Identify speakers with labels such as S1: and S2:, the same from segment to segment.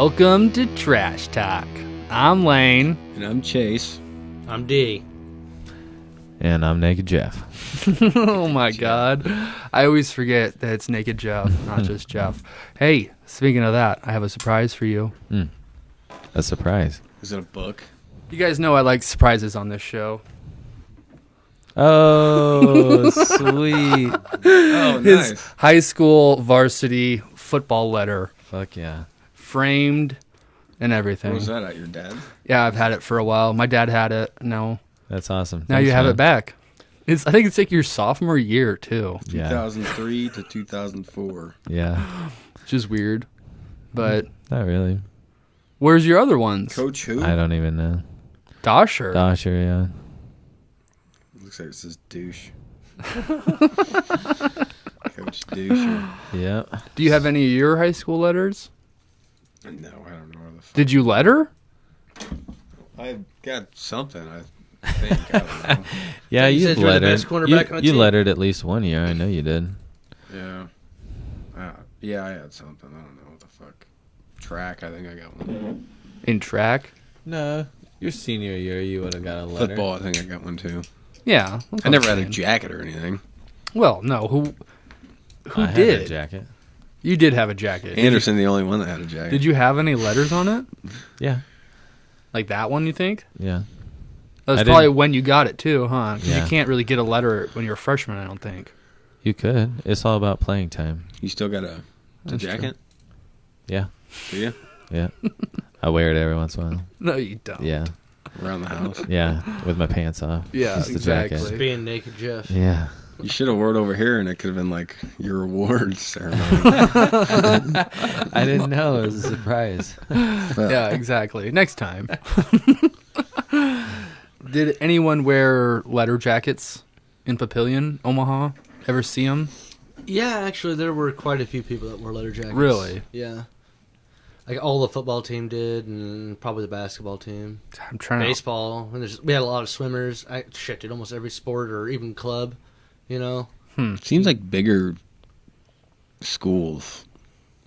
S1: Welcome to Trash Talk. I'm Lane.
S2: And I'm Chase.
S3: I'm D.
S4: And I'm Naked Jeff.
S1: Oh my God. I always forget that it's Naked Jeff, not just Jeff. Hey, speaking of that, I have a surprise for you.
S4: A surprise.
S2: Is it a book?
S1: You guys know I like surprises on this show.
S4: Oh, sweet.
S2: Oh,
S1: His
S2: nice.
S1: high school varsity football letter,
S4: Fuck yeah.
S1: framed and everything.
S2: What was that at your dad?
S1: Yeah, I've had it for a while. My dad had it. No.
S4: That's awesome.
S1: Now
S4: Thanks,
S1: you have
S4: man.
S1: it back. I think it's like your sophomore year, too,
S4: Yeah.
S2: 2003 to 2004.
S4: Yeah.
S1: which is weird. But
S4: Not really.
S1: where's your other ones?
S2: Coach who?
S4: I don't even know.
S1: Dosher.
S4: Dosher, yeah.
S2: Looks like it says douche. Coach douche.
S4: Yeah.
S1: Do you have any of your high school letters?
S2: No, I don't know where the fuck.
S1: Did you letter?
S2: I got something, I think. I don't know.
S4: Yeah,
S3: You
S4: you
S3: said you were the
S4: lettered.
S3: best cornerback on the
S4: You
S3: team?
S4: lettered at least one year. I know you did.
S2: Yeah. Yeah, I had something. I don't know what the fuck. Track, I think I got one.
S1: In track?
S4: No. Your senior year, you would have got a letter.
S2: Football, I think I got one too.
S1: Yeah. that's
S2: I
S1: what
S2: never
S1: I'm
S2: had a
S1: saying.
S2: jacket or anything.
S1: Well, no. Who
S4: I had
S1: did?
S4: a jacket.
S1: You did have a jacket.
S2: Anderson, the only one that had a jacket.
S1: Did you have any letters on it?
S4: Yeah.
S1: Like that one, you think?
S4: Yeah.
S1: That was
S4: I
S1: probably
S4: didn't-
S1: when you got it, too, huh? 'Cause
S4: Yeah.
S1: you can't really get a letter when you're a freshman, I don't think.
S4: You could. It's all about playing time.
S2: You still got a
S1: That's
S2: jacket?
S4: Yeah.
S2: Do you?
S4: Yeah. I wear it every once in a while.
S1: No, you don't.
S4: Yeah.
S2: Around the house?
S4: Yeah. With my pants off.
S1: Yeah,
S4: Just the
S1: exactly.
S4: jacket.
S3: Being Naked Jeff.
S4: Yeah.
S2: You should have wore it over here, and it could have been like your award ceremony.
S4: I didn't know. It was a surprise.
S1: Yeah, exactly. Next time. Did anyone wear letter jackets in Papillion, Omaha? Ever see them?
S3: Yeah, actually, there were quite a few people that wore letter jackets.
S1: Really?
S3: Yeah. Like all the football team did, and probably the basketball team.
S1: I'm trying to...
S3: Baseball. And we had a lot of swimmers. Dude, almost every sport or even club, you know?
S2: Seems like bigger schools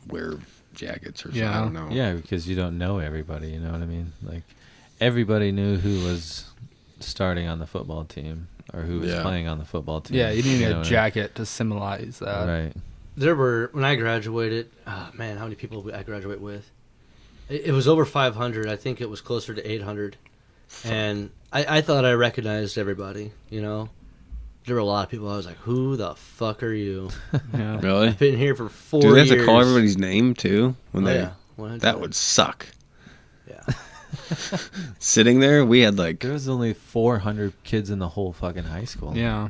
S2: wear jackets or something.
S1: Yeah.
S2: I don't know.
S4: Yeah, because you don't know everybody. You know what I mean? Like, everybody knew who was starting on the football team or who was
S2: Yeah.
S4: playing on the football team.
S1: Yeah, you need
S4: know
S1: a
S4: what I mean?
S1: jacket to symbolize that.
S4: Right.
S3: There were, when I graduated, oh man, how many people did I graduate with? It was over 500. I think it was closer to 800. And I thought I recognized everybody, you know? There were a lot of people I was like, who the fuck are you?
S1: Yeah.
S2: Really?
S3: I've been here for 4
S2: Do they
S3: years.
S2: have to call everybody's name too? When
S3: Oh,
S2: they
S3: yeah. 100%.
S2: that would suck.
S3: Yeah.
S2: Sitting there, we had like
S4: There was only 400 kids in the whole fucking high school.
S1: Yeah.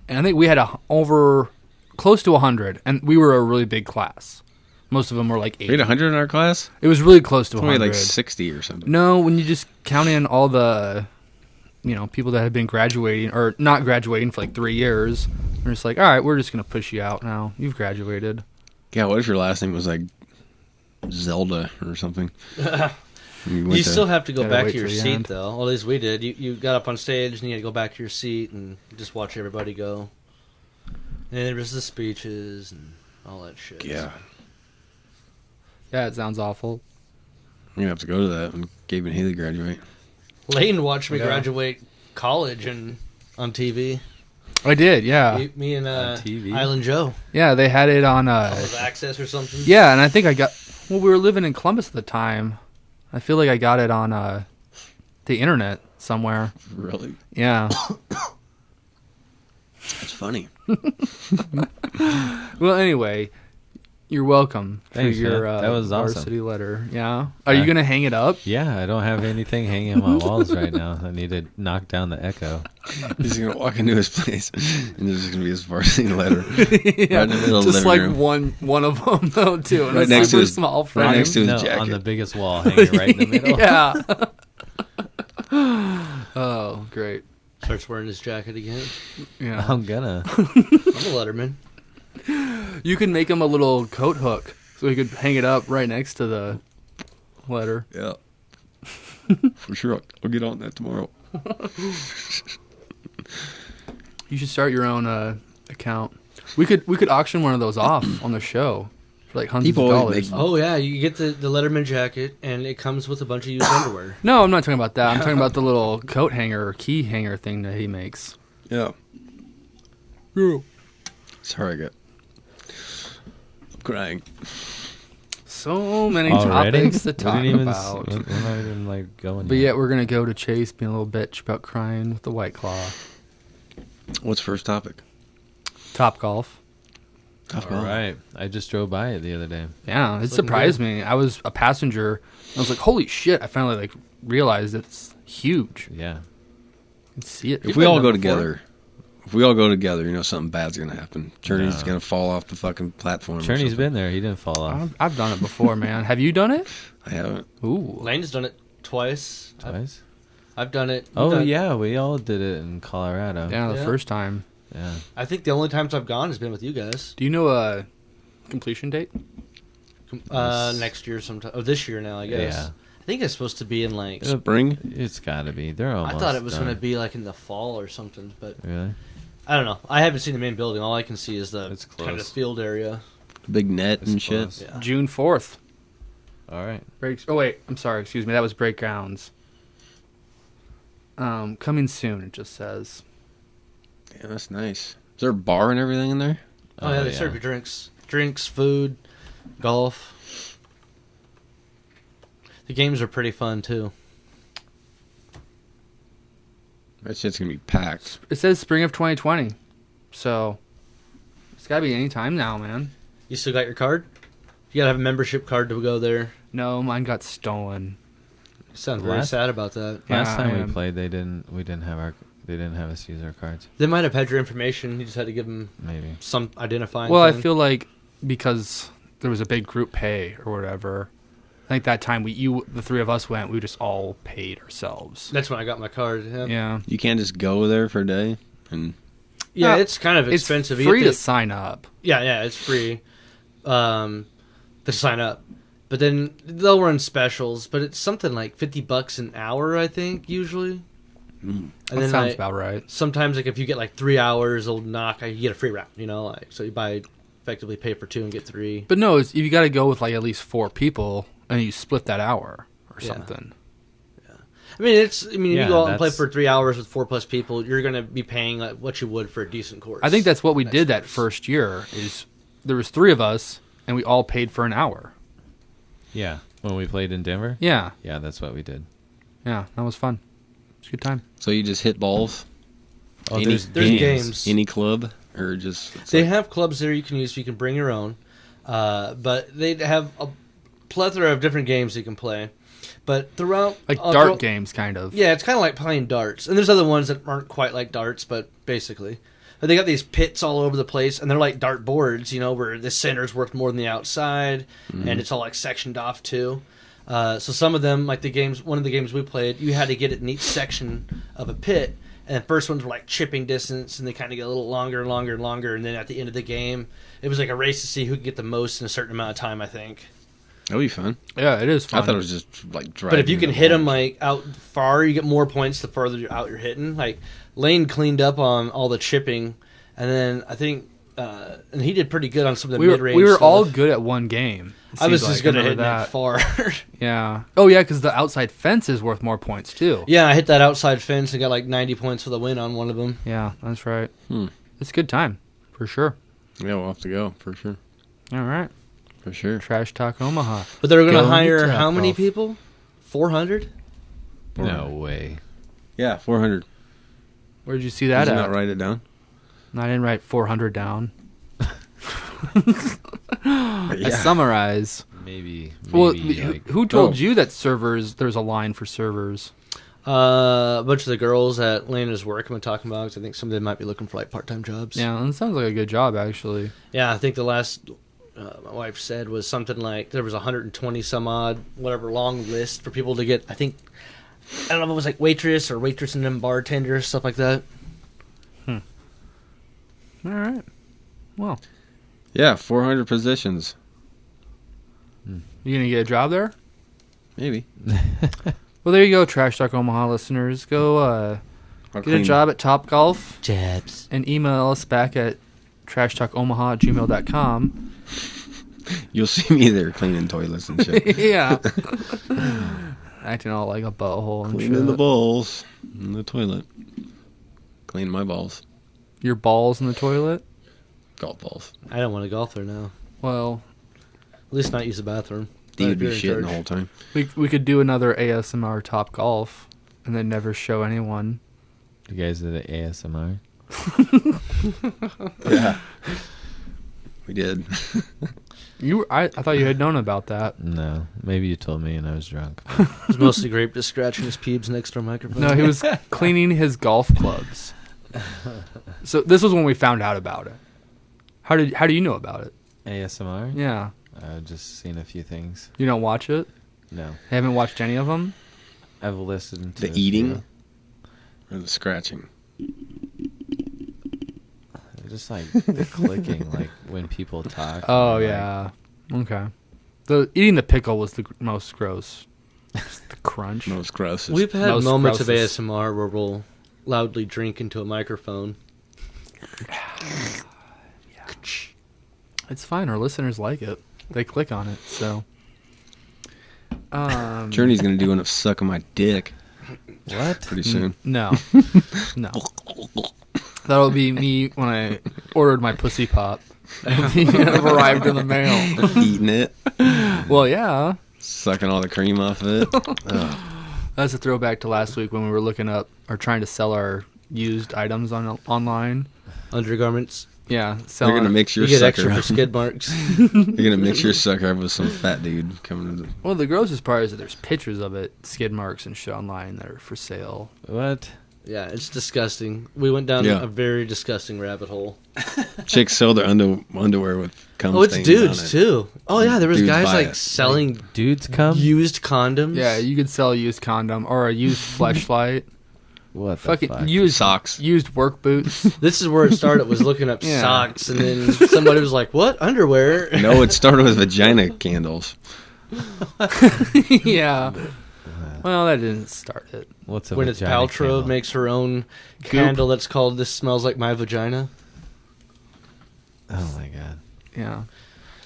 S1: And I think we had over close to 100, and we were a really big class. Most of them were like 80.
S2: we had 100 in our class.
S1: It was really close to
S2: We had
S1: 100.
S2: like 60 or something.
S1: No, when you just count in all the, people that had been graduating or not graduating for like 3 years, they're just like, all right, we're just going to push you out now. You've graduated.
S2: Yeah, what if your last name was like Zelda or something?
S3: You still have to go
S1: Gotta
S3: back
S1: wait
S3: to your
S1: till the
S3: seat,
S1: end.
S3: though. Or at least we did. You got up on stage, and you had to go back to your seat and just watch everybody go. And there was the speeches and all that shit.
S2: Yeah.
S1: Yeah, it sounds awful.
S2: You're going to have to go to that when Gabe and Haley graduate.
S3: Lane watched me
S1: Yeah.
S3: graduate college and on TV.
S1: I did, yeah.
S3: Me and
S4: TV?
S3: Island Joe.
S1: Yeah, they had it on,
S3: With Access or something.
S1: yeah, and I think we were living in Columbus at the time. I feel like I got it on the internet somewhere.
S2: Really?
S1: Yeah.
S2: That's funny.
S1: Well, anyway, you're welcome
S4: Thanks,
S1: for your
S4: man. That was awesome.
S1: varsity letter. Yeah. Are you going to hang it up?
S4: Yeah, I don't have anything hanging on my walls right now. I need to knock down the echo.
S2: He's going to walk into his place, and there's just going to be his varsity letter.
S1: Yeah,
S2: Right in the middle of the
S1: just
S2: living
S1: like
S2: room.
S1: one of them though too, in
S2: Right
S1: a
S2: next to
S1: super
S2: his-
S1: small
S2: right
S1: frame.
S2: next to his
S4: no,
S2: jacket.
S4: on the biggest wall, hanging right in the middle.
S1: Yeah. Oh, great.
S3: Starts wearing his jacket again.
S1: Yeah.
S4: I'm gonna.
S3: I'm a letterman.
S1: You can make him a little coat hook so he could hang it up right next to the letter.
S2: Yeah. For sure. I'll get on that tomorrow.
S1: You should start your own account. We could auction one of those off on the show for like hundreds
S2: People
S1: of
S2: always
S1: dollars.
S2: make-
S3: Oh yeah, you get the Letterman jacket, and it comes with a bunch of used underwear.
S1: No, I'm not talking about that. I'm talking about the little coat hanger or key hanger thing that he makes.
S2: Yeah. Sorry, I get. I'm crying.
S1: So many
S4: Already?
S1: topics to
S4: We
S1: talk
S4: didn't even
S1: about.
S4: We're not even like going.
S1: But
S4: yet.
S1: yet we're gonna go to Chase being a little bitch about crying with the White Claw.
S2: What's first topic?
S1: Top Golf.
S4: All right. I just drove by it the other day.
S1: Yeah, it
S3: looking
S1: surprised me. I was a passenger. I was like, holy shit! I finally like realized it's huge.
S4: Yeah.
S1: I can see it.
S2: If we all go together, you know something bad's gonna happen. Journey's
S4: No.
S2: gonna fall off the fucking platform. or
S4: Journey's
S2: something.
S4: been there. He didn't fall off
S1: I've done it before, man. Have you done it?
S2: I haven't.
S1: Ooh.
S3: Lane's done it twice.
S4: twice.
S3: I've done it.
S4: Oh
S3: You've done-
S4: yeah, we all did it in Colorado.
S1: Yeah, the
S3: Yeah.
S1: first time.
S4: Yeah.
S3: I think the only times I've gone has been with you guys.
S1: Do you know a completion date?
S3: Next year sometime. Oh, this year now, I guess.
S4: Yeah.
S3: I think it's supposed to be in like.
S2: Spring.
S4: It's got to be. They're almost.
S3: I thought it was
S4: done.
S3: going to be like in the fall or something, but
S4: Really?
S3: I don't know. I haven't seen the main building. All I can see is the
S4: It's
S3: kind of
S4: close.
S3: field area.
S2: Big net
S4: It's
S2: and shit.
S4: close.
S3: Yeah.
S1: June 4th.
S4: All right.
S1: Breaks. Oh wait, I'm sorry. Excuse me. That was break grounds. Coming soon. It just says.
S2: Yeah, that's nice. Is there a bar and everything in there?
S3: Oh, yeah, they serve you drinks, food, golf. The games are pretty fun too.
S2: That shit's gonna be packed.
S1: It says spring of 2020, so it's gotta be any time now, man.
S3: You still got your card? You gotta have a membership card to go there.
S1: No, mine got stolen.
S3: You sound very
S4: Last-
S3: sad about that.
S1: Yeah,
S4: Last time
S1: I
S4: we
S1: am.
S4: played, they didn't have us use our cards.
S3: They might have had your information. You just had to give them
S4: Maybe.
S3: some identifying.
S1: Well, I
S3: thing.
S1: feel like because there was a big group pay or whatever. I think that time the three of us went. We just all paid ourselves.
S3: that's when I got my card. Yeah,
S1: Yeah,
S2: You can't just go there for a day and
S3: yeah,
S1: No,
S3: it's kind of expensive.
S1: It's
S3: You
S1: free
S3: have
S1: to sign up.
S3: Yeah, it's free to sign up. But then they'll run specials, but it's something like $50 an hour, I think, usually. And
S1: That
S3: then
S1: sounds about right.
S3: sometimes, like if you get like 3 hours, they'll knock. You get a free round, like so you effectively pay for 2 and get 3.
S1: But no, you got to go with like at least 4 people, and you split that hour or
S3: Yeah.
S1: something.
S3: I mean, you
S4: Yeah,
S3: go out and play
S4: that's-
S3: for 3 hours with 4+ people, you're gonna be paying like what you would for a decent course.
S1: I think that's what we
S3: Nice
S1: did that
S3: course.
S1: first year. Is there was 3 of us, and we all paid for an hour.
S4: Yeah. When we played in Denver.
S1: Yeah,
S4: Yeah, that's what we did.
S1: yeah, that was fun. It's a good time.
S2: so you just hit balls.
S4: Oh,
S2: Any-
S4: there's
S3: There's games.
S2: Any club or just it's
S3: They
S2: like-
S3: have clubs there you can use. You can bring your own, but they have a plethora of different games you can play. But throughout,
S1: Like dart games, kind of.
S3: yeah, it's kind of like playing darts. And there's other ones that aren't quite like darts, but basically, but they got these pits all over the place, and they're like dart boards, where the center's worth more than the outside, and it's all like sectioned off too. So some of them, like one of the games we played, you had to get it in each section of a pit. And the first ones were like chipping distance, and they kind of get a little longer and longer and longer. And then at the end of the game, it was like a race to see who could get the most in a certain amount of time, I think.
S2: That'd be fun.
S1: Yeah, it is fun.
S2: I thought it was just like driving.
S3: But if you can
S2: the
S3: hit
S2: ball.
S3: them like out far, you get more points the further out you're hitting. Like Lane cleaned up on all the chipping, and then I think, and he did pretty good on some of the mid-range.
S1: we were
S3: stuff.
S1: all good at one game. It
S3: I was
S1: seems
S3: just
S1: like.
S3: good at
S1: Remember
S3: hitting it far.
S1: Yeah. Oh yeah, because the outside fence is worth more points too.
S3: Yeah, I hit that outside fence and got like 90 points for the win on one of them.
S1: Yeah, that's right.
S2: Hmm.
S1: It's a good time for sure.
S2: Yeah, we'll have to go for sure.
S1: All right.
S2: For sure.
S1: Trash Talk Omaha.
S3: But they were going
S4: Go
S3: to
S4: and
S3: hire
S4: get
S3: how
S4: top
S3: many
S4: off.
S3: people? 400?
S4: No way.
S2: Yeah, 400.
S1: Where did you see that
S2: Did you
S1: at?
S2: not write it down?
S1: I didn't write 400 down. I
S2: Yeah.
S1: summarize.
S4: Maybe.
S1: Well,
S4: like,
S1: who told
S2: Oh.
S1: you that there's a line for servers?
S3: A bunch of the girls at Lena's work I've been talking about, 'cause I think some of them might be looking for like part-time jobs.
S1: Yeah, that sounds like a good job actually.
S3: Yeah, I think the last my wife said was something like there was 120 some odd, whatever, long list for people to get. I don't know if it was like waitress and then bartender, stuff like that.
S1: All right. Well,
S2: Yeah, 400 positions.
S1: you gonna get a job there?
S2: Maybe.
S1: Well, there you go, Trash Talk Omaha listeners. Go
S2: I'll
S1: get a
S2: clean-
S1: job at Top Golf
S3: Jabs.
S1: and email us back at trashtalkomaha@gmail.com.
S2: You'll see me there cleaning toilets and shit.
S1: Yeah. Acting all like a butthole and
S2: Cleaning
S1: shit.
S2: the balls in the toilet. Clean my balls.
S1: Your balls in the toilet?
S2: Golf balls.
S3: I don't want to golf there now.
S1: Well,
S3: At least not use the bathroom.
S2: He would
S3: If
S2: be
S3: you're in
S2: shitting the
S3: charge.
S2: whole time.
S1: we could do another ASMR Top Golf and then never show anyone.
S4: You guys did the ASMR?
S2: Yeah. We did.
S1: I thought you had known about that.
S4: No. Maybe you told me and I was drunk.
S3: It was mostly Grape just scratching his pubes next to our microphone.
S1: No, he was cleaning his golf clubs. So this was when we found out about it. How do you know about it?
S4: ASMR?
S1: Yeah.
S4: I've just seen a few things.
S1: You don't watch it?
S4: No.
S1: Haven't watched any of them?
S4: I've listened to
S2: The
S4: a
S2: eating
S4: few.
S2: or the scratching?
S4: Just like the clicking, like when people talk.
S1: Oh,
S4: like,
S1: yeah. Okay. The eating the pickle was the most gross. Just the crunch.
S2: Most gross.
S3: We've had
S1: Most
S3: moments of
S1: grossest.
S3: ASMR where we'll loudly drink into a microphone.
S1: It's fine. Our listeners like it. They click on it, so.
S2: Journey's going to do one of sucking my dick
S4: What?
S2: pretty soon.
S1: No. No. That'll be me when I ordered my pussy pop. It arrived in the mail.
S2: Eating it.
S1: Well, yeah.
S2: Sucking all the cream off of it. Ugh.
S1: That's a throwback to last week when we were looking up or trying to sell our used items online.
S3: Undergarments.
S1: Yeah,
S2: They're
S1: selling.
S2: going to mix your
S3: You get
S2: sucker
S3: extra for
S2: up.
S3: skid marks.
S2: You're going to mix your sucker up with some fat dude coming to the...
S1: Well, the grossest part is that there's pictures of it, skid marks and shit online that are for sale.
S4: What?
S3: Yeah, it's disgusting. We went down
S2: Yeah.
S3: a very disgusting rabbit hole.
S2: Chicks sell their underwear with cum
S3: Oh, it's
S2: stains on
S3: dudes
S2: it.
S3: too. Oh yeah, there was
S2: Dudes
S3: guys
S2: buy
S3: like
S2: it.
S3: selling
S4: Dudes come?
S3: used condoms.
S1: Yeah, you could sell a used condom or a used fleshlight.
S4: What the
S1: Fucking
S4: fuck?
S1: used
S2: Socks.
S1: used work boots.
S3: This is where it started. Was looking up
S1: Yeah.
S3: socks, and then somebody was like, "What underwear?"
S2: No, it started with vagina candles.
S1: Yeah. Well, that didn't start it.
S4: What's a
S3: When it's
S4: vagina
S3: Paltrow
S4: candle?
S3: makes her own candle that's called "This Smells Like My Vagina."
S4: Oh my god.
S1: Yeah.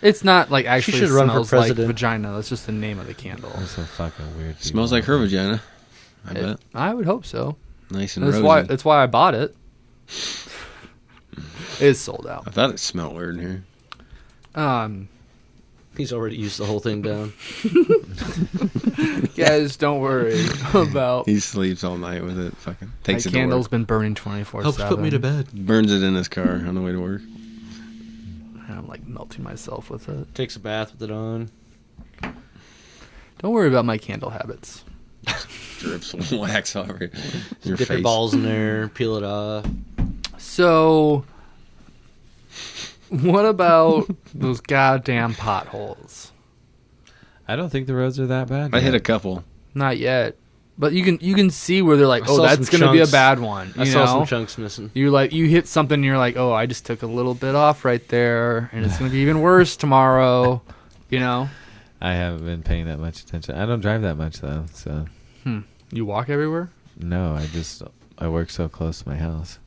S1: It's not like actually
S3: should run for
S1: smells like
S3: president.
S1: vagina. That's just the name of the candle.
S4: That's so fucking weird. people.
S2: Smells like her vagina. I bet.
S1: I would hope so.
S2: Nice and
S1: That's
S2: rosy.
S1: why. That's why I bought it. It's sold out.
S2: I thought it smelled weird in here.
S3: He's already used the whole thing down.
S1: Guys, don't worry about.
S2: He sleeps all night with it. Fucking
S1: My
S2: takes it to
S1: candle's
S2: work.
S1: been burning 24/7.
S3: Helps put me to bed.
S2: Burns it in his car on the way to work.
S1: And I'm like melting myself with it.
S3: Takes a bath with it on.
S1: Don't worry about my candle habits.
S2: Drips wax over your
S3: Dip
S2: face.
S3: your balls in there, peel it off.
S1: So, what about those goddamn potholes?
S4: I don't think the roads are that bad.
S2: I hit
S4: yet.
S2: a couple.
S1: Not yet, but you can see where they're like,
S3: I
S1: oh,
S3: saw
S1: that's
S3: some
S1: gonna be a
S3: chunks.
S1: bad one.
S3: I
S1: You
S3: saw some
S1: know,
S3: chunks missing.
S1: you hit something, and you're like, oh, I just took a little bit off right there, and it's gonna be even worse tomorrow. You know,
S4: I haven't been paying that much attention. I don't drive that much though, so
S1: you walk everywhere.
S4: no. I work so close to my house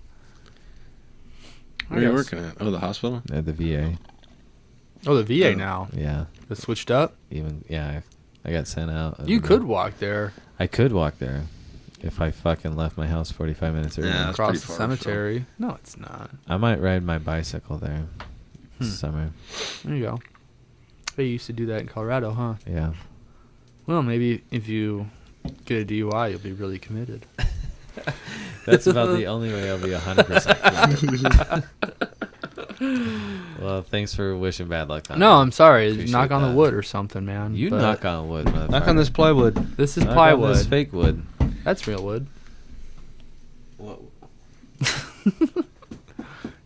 S2: Where are you
S1: guess.
S2: working at? Oh, the hospital?
S4: at the VA.
S1: Oh, the VA
S2: Oh.
S1: now.
S4: Yeah,
S1: It's switched up.
S4: I got sent out.
S1: You could walk there
S4: I could walk there if I fucking left my house 45 minutes early.
S2: Yeah. That's
S1: across
S2: pretty
S1: the
S2: far,
S1: cemetery. No, it's not.
S4: I might ride my bicycle there this summer.
S1: There you go. They used to do that in Colorado, huh?
S4: Yeah.
S1: Well, maybe if you get a DUI, you'll be really committed.
S4: That's about the only way I'll be 100% Well, thanks for wishing bad luck on
S1: No,
S4: me.
S1: I'm sorry.
S4: Appreciate
S1: Knock on the
S4: that.
S1: wood or something, man.
S4: You
S1: But
S4: knock on wood, motherfucker.
S3: Knock on this plywood.
S1: This is
S4: Knock on
S1: plywood.
S4: this fake wood.
S1: That's real wood.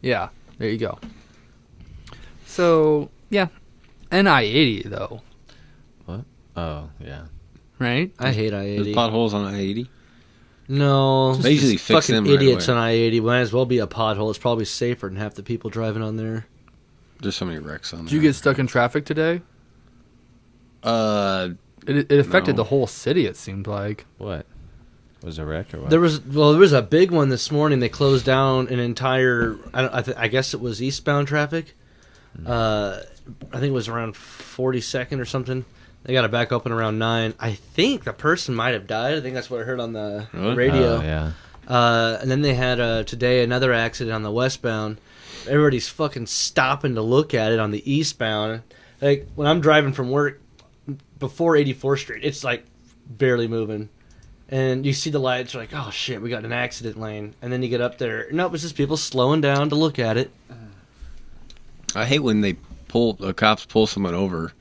S1: Yeah, there you go. So, yeah. NI-80, though,
S4: What? Oh, yeah.
S1: right?
S3: I hate
S2: There's
S3: I-80.
S2: potholes on I-80.
S3: No.
S2: They usually
S3: These
S2: fix
S3: fucking
S2: them right
S3: idiots
S2: away.
S3: on I-80 might as well be a pothole. It's probably safer than half the people driving on there.
S2: There's so many wrecks on there.
S1: Did you get stuck in traffic today? It affected
S2: No.
S1: the whole city, it seemed like.
S4: What? Was a wreck or what?
S3: There was a big one this morning. They closed down an entire. I guess it was eastbound traffic. I think it was around 42nd or something. They got it back open around 9. I think the person might have died. I think that's what I heard on the radio.
S4: Oh, yeah.
S3: And then they had today another accident on the westbound. Everybody's fucking stopping to look at it on the eastbound. Like, when I'm driving from work before 84th Street, it's like barely moving. And you see the lights, you're like, oh shit, we got an accident lane. And then you get up there. Nope, it's just people slowing down to look at it.
S2: I hate when the cops pull someone over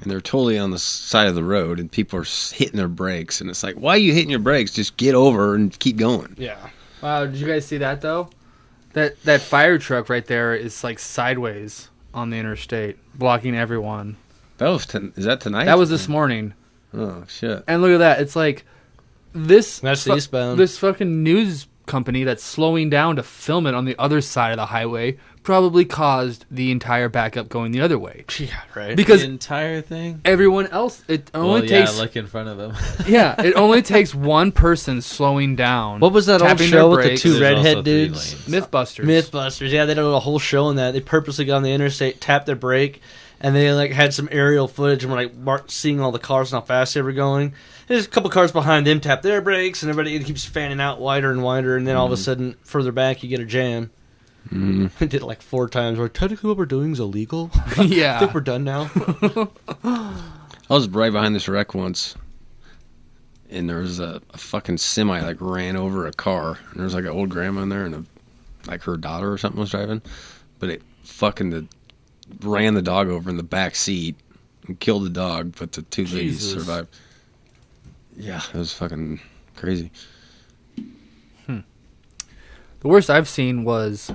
S2: and they're totally on the side of the road and people are hitting their brakes. And it's like, why are you hitting your brakes? Just get over and keep going.
S3: Yeah.
S1: Wow, did you guys see that though? That fire truck right there is like sideways on the interstate, blocking everyone.
S2: That was is that tonight?
S1: That was this morning.
S2: Oh shit!
S1: And look at that. It's like this.
S3: That's the eastbound.
S1: This fucking news company that's slowing down to film it on the other side of the highway probably caused the entire backup going the other way.
S3: Yeah, right.
S1: Because
S4: the entire thing.
S1: everyone else, it only takes.
S4: Look in front of them.
S1: Yeah, it only takes one person slowing down.
S3: What was that old
S1: tapping
S3: show
S1: their
S3: with the
S1: brakes.
S3: two
S4: There's
S3: redhead
S4: also 3
S3: dudes?
S4: lanes.
S1: Mythbusters.
S3: Mythbusters. Yeah, they did a whole show on that. They purposely got on the interstate, tapped their brake, and they like had some aerial footage and were like seeing all the cars and how fast they were going. There's a couple cars behind them tap their brakes, and everybody keeps fanning out wider and wider, and then all of a sudden, further back, you get a jam. I did it like 4 times. We're technically what we're doing is illegal.
S1: Yeah.
S3: I think we're done now.
S2: I was right behind this wreck once, and there was a fucking semi like ran over a car, and there was like an old grandma in there, and like her daughter or something was driving, but it fucking ran the dog over in the back seat and killed the dog, but the 2 ladies
S1: Jesus.
S2: survived. Yeah, it was fucking crazy.
S1: The worst I've seen was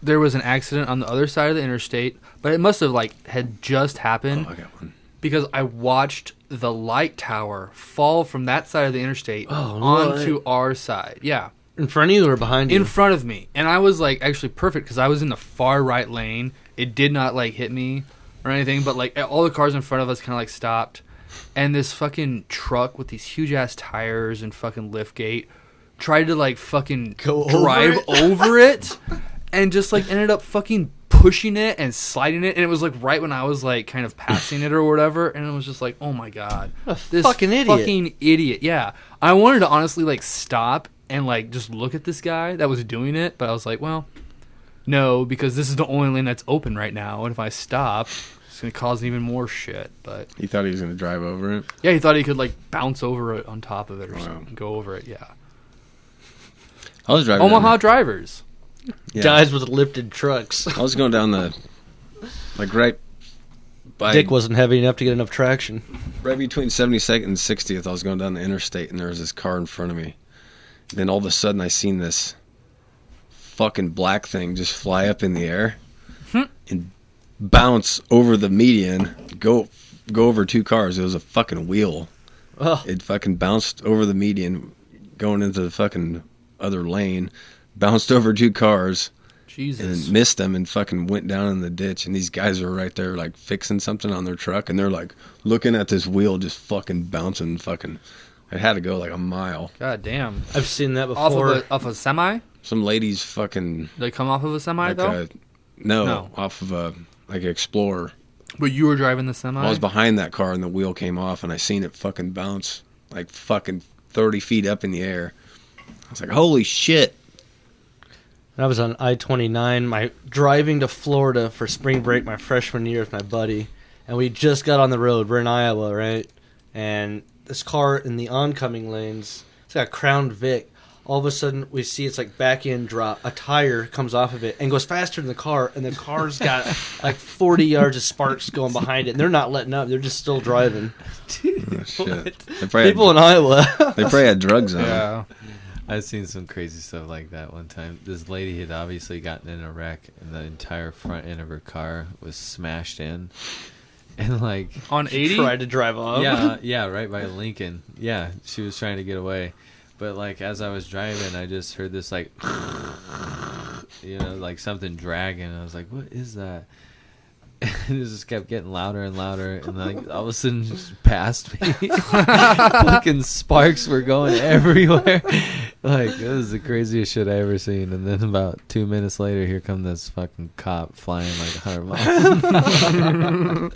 S1: there was an accident on the other side of the interstate, but it must have like had just happened
S2: Oh, I got one.
S1: because I watched the light tower fall from that side of the interstate
S3: Oh, no
S1: onto
S3: way.
S1: our side. Yeah,
S3: In front of you or behind you?
S1: in front of me, and I was like actually perfect because I was in the far right lane. It did not like hit me or anything, but like all the cars in front of us kind of like stopped, and this fucking truck with these huge ass tires and fucking lift gate tried to like fucking
S3: Go over
S1: drive
S3: it?
S1: over it and just like ended up fucking pushing it and sliding it, and it was like right when I was like kind of passing it or whatever, and it was just like, oh my god,
S3: What a
S1: this
S3: fucking idiot.
S1: fucking idiot. Yeah, I wanted to honestly like stop and like just look at this guy that was doing it, but I was like, well, no, because this is the only lane that's open right now, and if I stop, it's gonna cause even more shit. But
S2: He thought he was gonna drive over it.
S1: yeah, he thought he could like bounce over it on top of it or
S2: Wow.
S1: something, go over it. Yeah,
S2: I was driving.
S1: Omaha drivers.
S2: Yeah.
S3: Guys with lifted trucks.
S2: I was going down the, like right by
S3: Dick wasn't heavy enough to get enough traction.
S2: right between 72nd and 60th. I was going down the interstate, and there was this car in front of me. And then all of a sudden, I seen this fucking black thing just fly up in the air and bounce over the median, go over 2 cars. It was a fucking wheel.
S3: Oh,
S2: It fucking bounced over the median, going into the fucking other lane, bounced over 2 cars,
S1: Jesus.
S2: and missed them and fucking went down in the ditch. And these guys are right there like fixing something on their truck, and they're like looking at this wheel just fucking bouncing. Fucking, it had to go like a mile.
S1: God damn.
S3: I've seen that before.
S1: Off a semi?
S2: Some ladies fucking
S1: They come off of a semi
S2: like
S1: though? No.
S2: off of a like an Explorer.
S1: But you were driving the semi?
S2: I was behind that car and the wheel came off, and I seen it fucking bounce like fucking 30 feet up in the air. I was like, holy shit.
S3: I was on I-29, driving to Florida for spring break my freshman year with my buddy, and we just got on the road. We're in Iowa, right? And this car in the oncoming lanes, it's got a Crown Vic. All of a sudden, we see it's like back end drop. A tire comes off of it and goes faster than the car, and the car's got like 40 yards of sparks going behind it, and they're not letting up. They're just still driving.
S2: Oh, shit. They probably,
S3: People in Iowa.
S2: they probably had drugs on them.
S1: Yeah.
S4: I've seen some crazy stuff like that one time. This lady had obviously gotten in a wreck, and the entire front end of her car was smashed in. And like
S1: On 80?
S3: Tried to drive off.
S4: yeah, right by Lincoln. Yeah, she was trying to get away. But like as I was driving, I just heard this like, like something dragging. I was like, "What is that?" And it just kept getting louder and louder, and like all of a sudden, it just passed me. Fucking sparks were going everywhere, Like, this is the craziest shit I ever seen. And then about 2 minutes later, here come this fucking cop flying like 100 miles.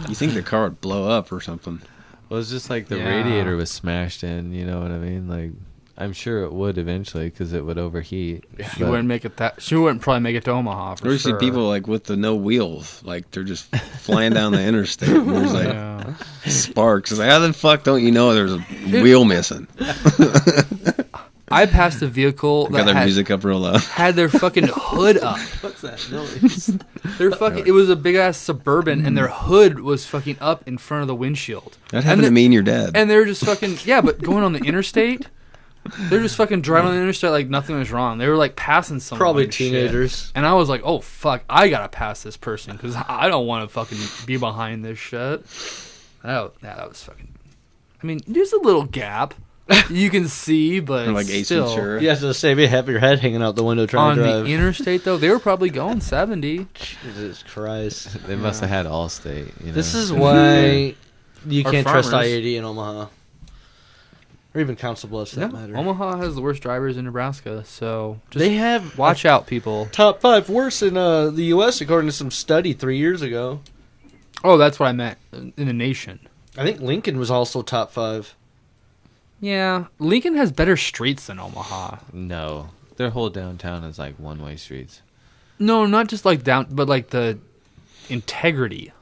S2: You think the car would blow up or something?
S4: Well, it's just like the
S1: Yeah.
S4: radiator was smashed in, you know what I mean? Like, I'm sure it would eventually because it would overheat.
S1: She wouldn't make it that. She wouldn't probably make it to Omaha for
S2: Or you
S1: sure.
S2: see people like with the no wheels, like they're just flying down the interstate. And there's like
S1: Yeah.
S2: sparks. It's like, how the fuck don't you know there's a wheel missing?
S1: I passed a vehicle
S2: Got
S1: that
S2: their music up real loud.
S1: had their fucking hood up.
S3: What's that noise?
S1: Their fucking. It was a big ass Suburban, and their hood was fucking up in front of the windshield.
S2: That happened to me and your dad.
S1: And they're just fucking but going on the interstate. They're just fucking driving on the interstate like nothing was wrong. They were like passing someone.
S3: Probably
S1: and shit.
S3: teenagers.
S1: And I was like, oh fuck, I gotta pass this person because I don't want to fucking be behind this shit. That was fucking. I mean, there's a little gap you can see, but
S2: Or like Ace
S1: still.
S2: Ventura.
S3: You have to say, you have your head hanging out the window trying
S1: On
S3: to drive.
S1: the interstate though, they were probably going 70.
S3: Jesus Christ.
S4: They must have had Allstate, you know?
S3: This is why you
S1: Or
S3: can't trust
S1: farmers.
S3: I-80 in Omaha. Or even Council Bluffs, for that matter.
S1: Omaha has the worst drivers in Nebraska, so just
S3: They have
S1: watch out, people.
S3: top 5 worst in the U.S. according to some study 3 years ago.
S1: Oh, that's what I meant in the nation.
S3: I think Lincoln was also top 5.
S1: Yeah, Lincoln has better streets than Omaha.
S4: No. Their whole downtown is like one-way streets.
S1: No, not just like down, but like the integrity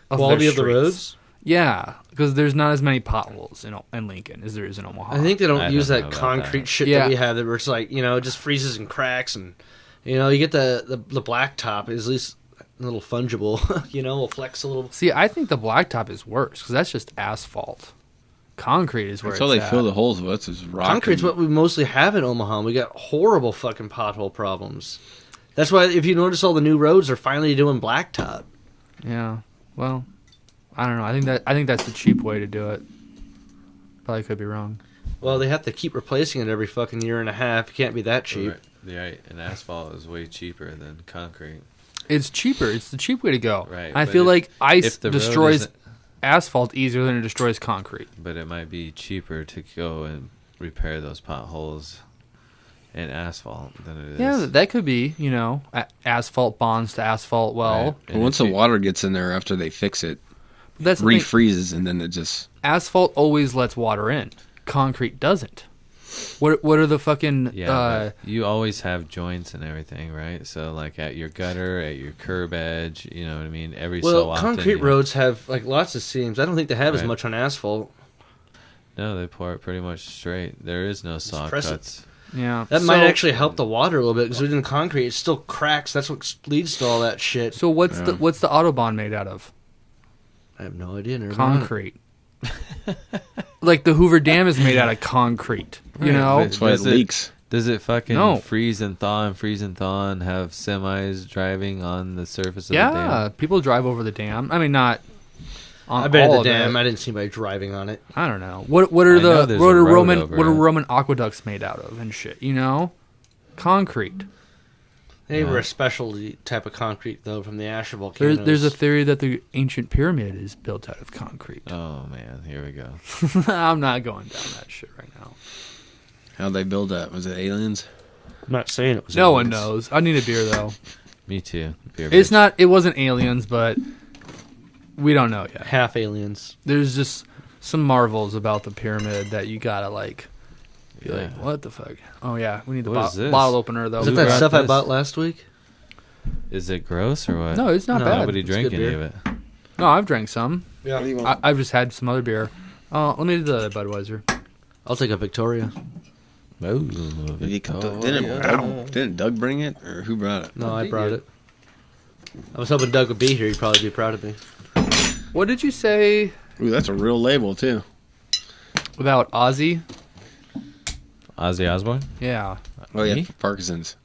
S1: of
S3: Quality
S1: their
S3: of the
S1: streets.
S3: roads?
S1: Yeah, because there's not as many potholes in Lincoln as there is in Omaha.
S3: I think they don't
S4: I
S3: use
S4: don't
S3: that
S4: know about
S3: concrete
S4: that.
S3: shit
S1: Yeah.
S3: that we have that where it's like, it just freezes and cracks and, you get the black top is at least a little fungible, will flex a little.
S1: See, I think the blacktop is worse because that's just asphalt. Concrete is where
S2: That's all
S1: it's
S2: they
S1: at.
S2: fill the holes with is rock.
S3: Concrete's
S2: and-
S3: what we mostly have in Omaha. We got horrible fucking pothole problems. That's why if you notice all the new roads are finally doing blacktop.
S1: Yeah. Well, I don't know. I think that's the cheap way to do it. Probably could be wrong.
S3: Well, they have to keep replacing it every fucking year and a half. It can't be that cheap.
S4: Right. And asphalt is way cheaper than concrete.
S1: It's cheaper. It's the cheap way to go.
S4: Right,
S1: I
S4: but
S1: feel
S4: if-
S1: like ice
S4: if the road
S1: destroys
S4: isn't-
S1: asphalt easier than it destroys concrete.
S4: But it might be cheaper to go and repair those potholes in asphalt than it is.
S1: Yeah, that could be. Asphalt bonds to asphalt. Well,
S4: Right.
S2: Well, once the water gets in there after they fix it,
S1: that's the thing.
S2: refreezes, and then it just...
S1: Asphalt always lets water in. Concrete doesn't. What are the fucking
S4: Yeah, but you always have joints and everything, right? So, like at your gutter, at your curb edge, you know what I mean? Every so
S3: Well,
S4: often.
S3: concrete
S4: you-
S3: roads have like lots of seams. I don't think they have as
S4: Right.
S3: much on asphalt.
S4: No, they pour it pretty much straight. There is no saw
S3: press it.
S4: cuts.
S1: yeah.
S3: That
S1: So-
S3: might actually help the water a little bit because within concrete it still cracks. That's what leads to all that shit.
S1: So what's
S2: Yeah.
S1: the Autobahn made out of?
S3: I have no idea. Never mind.
S1: Concrete. Like the Hoover Dam is made out of concrete. You
S4: Right,
S1: know.
S4: but-
S2: That's why it
S4: Does it-
S2: leaks.
S4: Does it fucking
S1: No.
S4: freeze and thaw and freeze and thaw and have semis driving on the surface of the
S1: Yeah,
S4: dam?
S1: people drive over the dam. I mean, not on
S3: I've been
S1: all
S3: at the
S1: of
S3: dam.
S1: it.
S3: I didn't see anybody driving on it.
S1: I don't know. What are
S4: I know there's a road over
S1: what are
S4: it.
S1: Roman aqueducts made out of and shit? Concrete.
S3: They were
S4: Yeah.
S3: a specialty type of concrete though from the Asher volcanoes.
S1: There's a theory that the ancient pyramid is built out of concrete.
S4: Oh, man. Here we go.
S1: I'm not going down that shit right now.
S2: How'd they build that? Was it aliens?
S3: I'm not saying it was.
S1: No one
S3: aliens.
S1: knows. I need a beer though.
S4: Me too. Beer
S1: It's
S4: bitch.
S1: not. It wasn't aliens, but we don't know yet.
S3: Half aliens.
S1: There's just some marvels about the pyramid that you gotta like. Be
S4: Yeah.
S1: like, what the fuck? Oh yeah, we need the
S4: What is this?
S1: bottle opener though.
S3: Is it
S4: Who
S3: that
S4: brought
S3: stuff I
S4: this?
S3: bought last week?
S4: Is it gross or what?
S1: No, it's not
S3: No,
S1: bad.
S4: Nobody
S3: It's
S4: drank
S3: good
S4: any
S3: beer.
S4: of it.
S1: No, I've drank some.
S3: Yeah.
S1: I've just had some other beer. Let me do the Budweiser.
S3: I'll take a Victoria.
S4: Oh,
S2: Didn't Doug bring it? Or who brought it?
S3: No, I brought it. I was hoping Doug would be here. He'd probably be proud of me.
S1: What did you say
S2: Ooh, that's a real label, too.
S1: about Ozzy?
S4: Ozzy Osbourne?
S1: Yeah,
S2: Oh, yeah,
S4: Me?
S2: Parkinson's.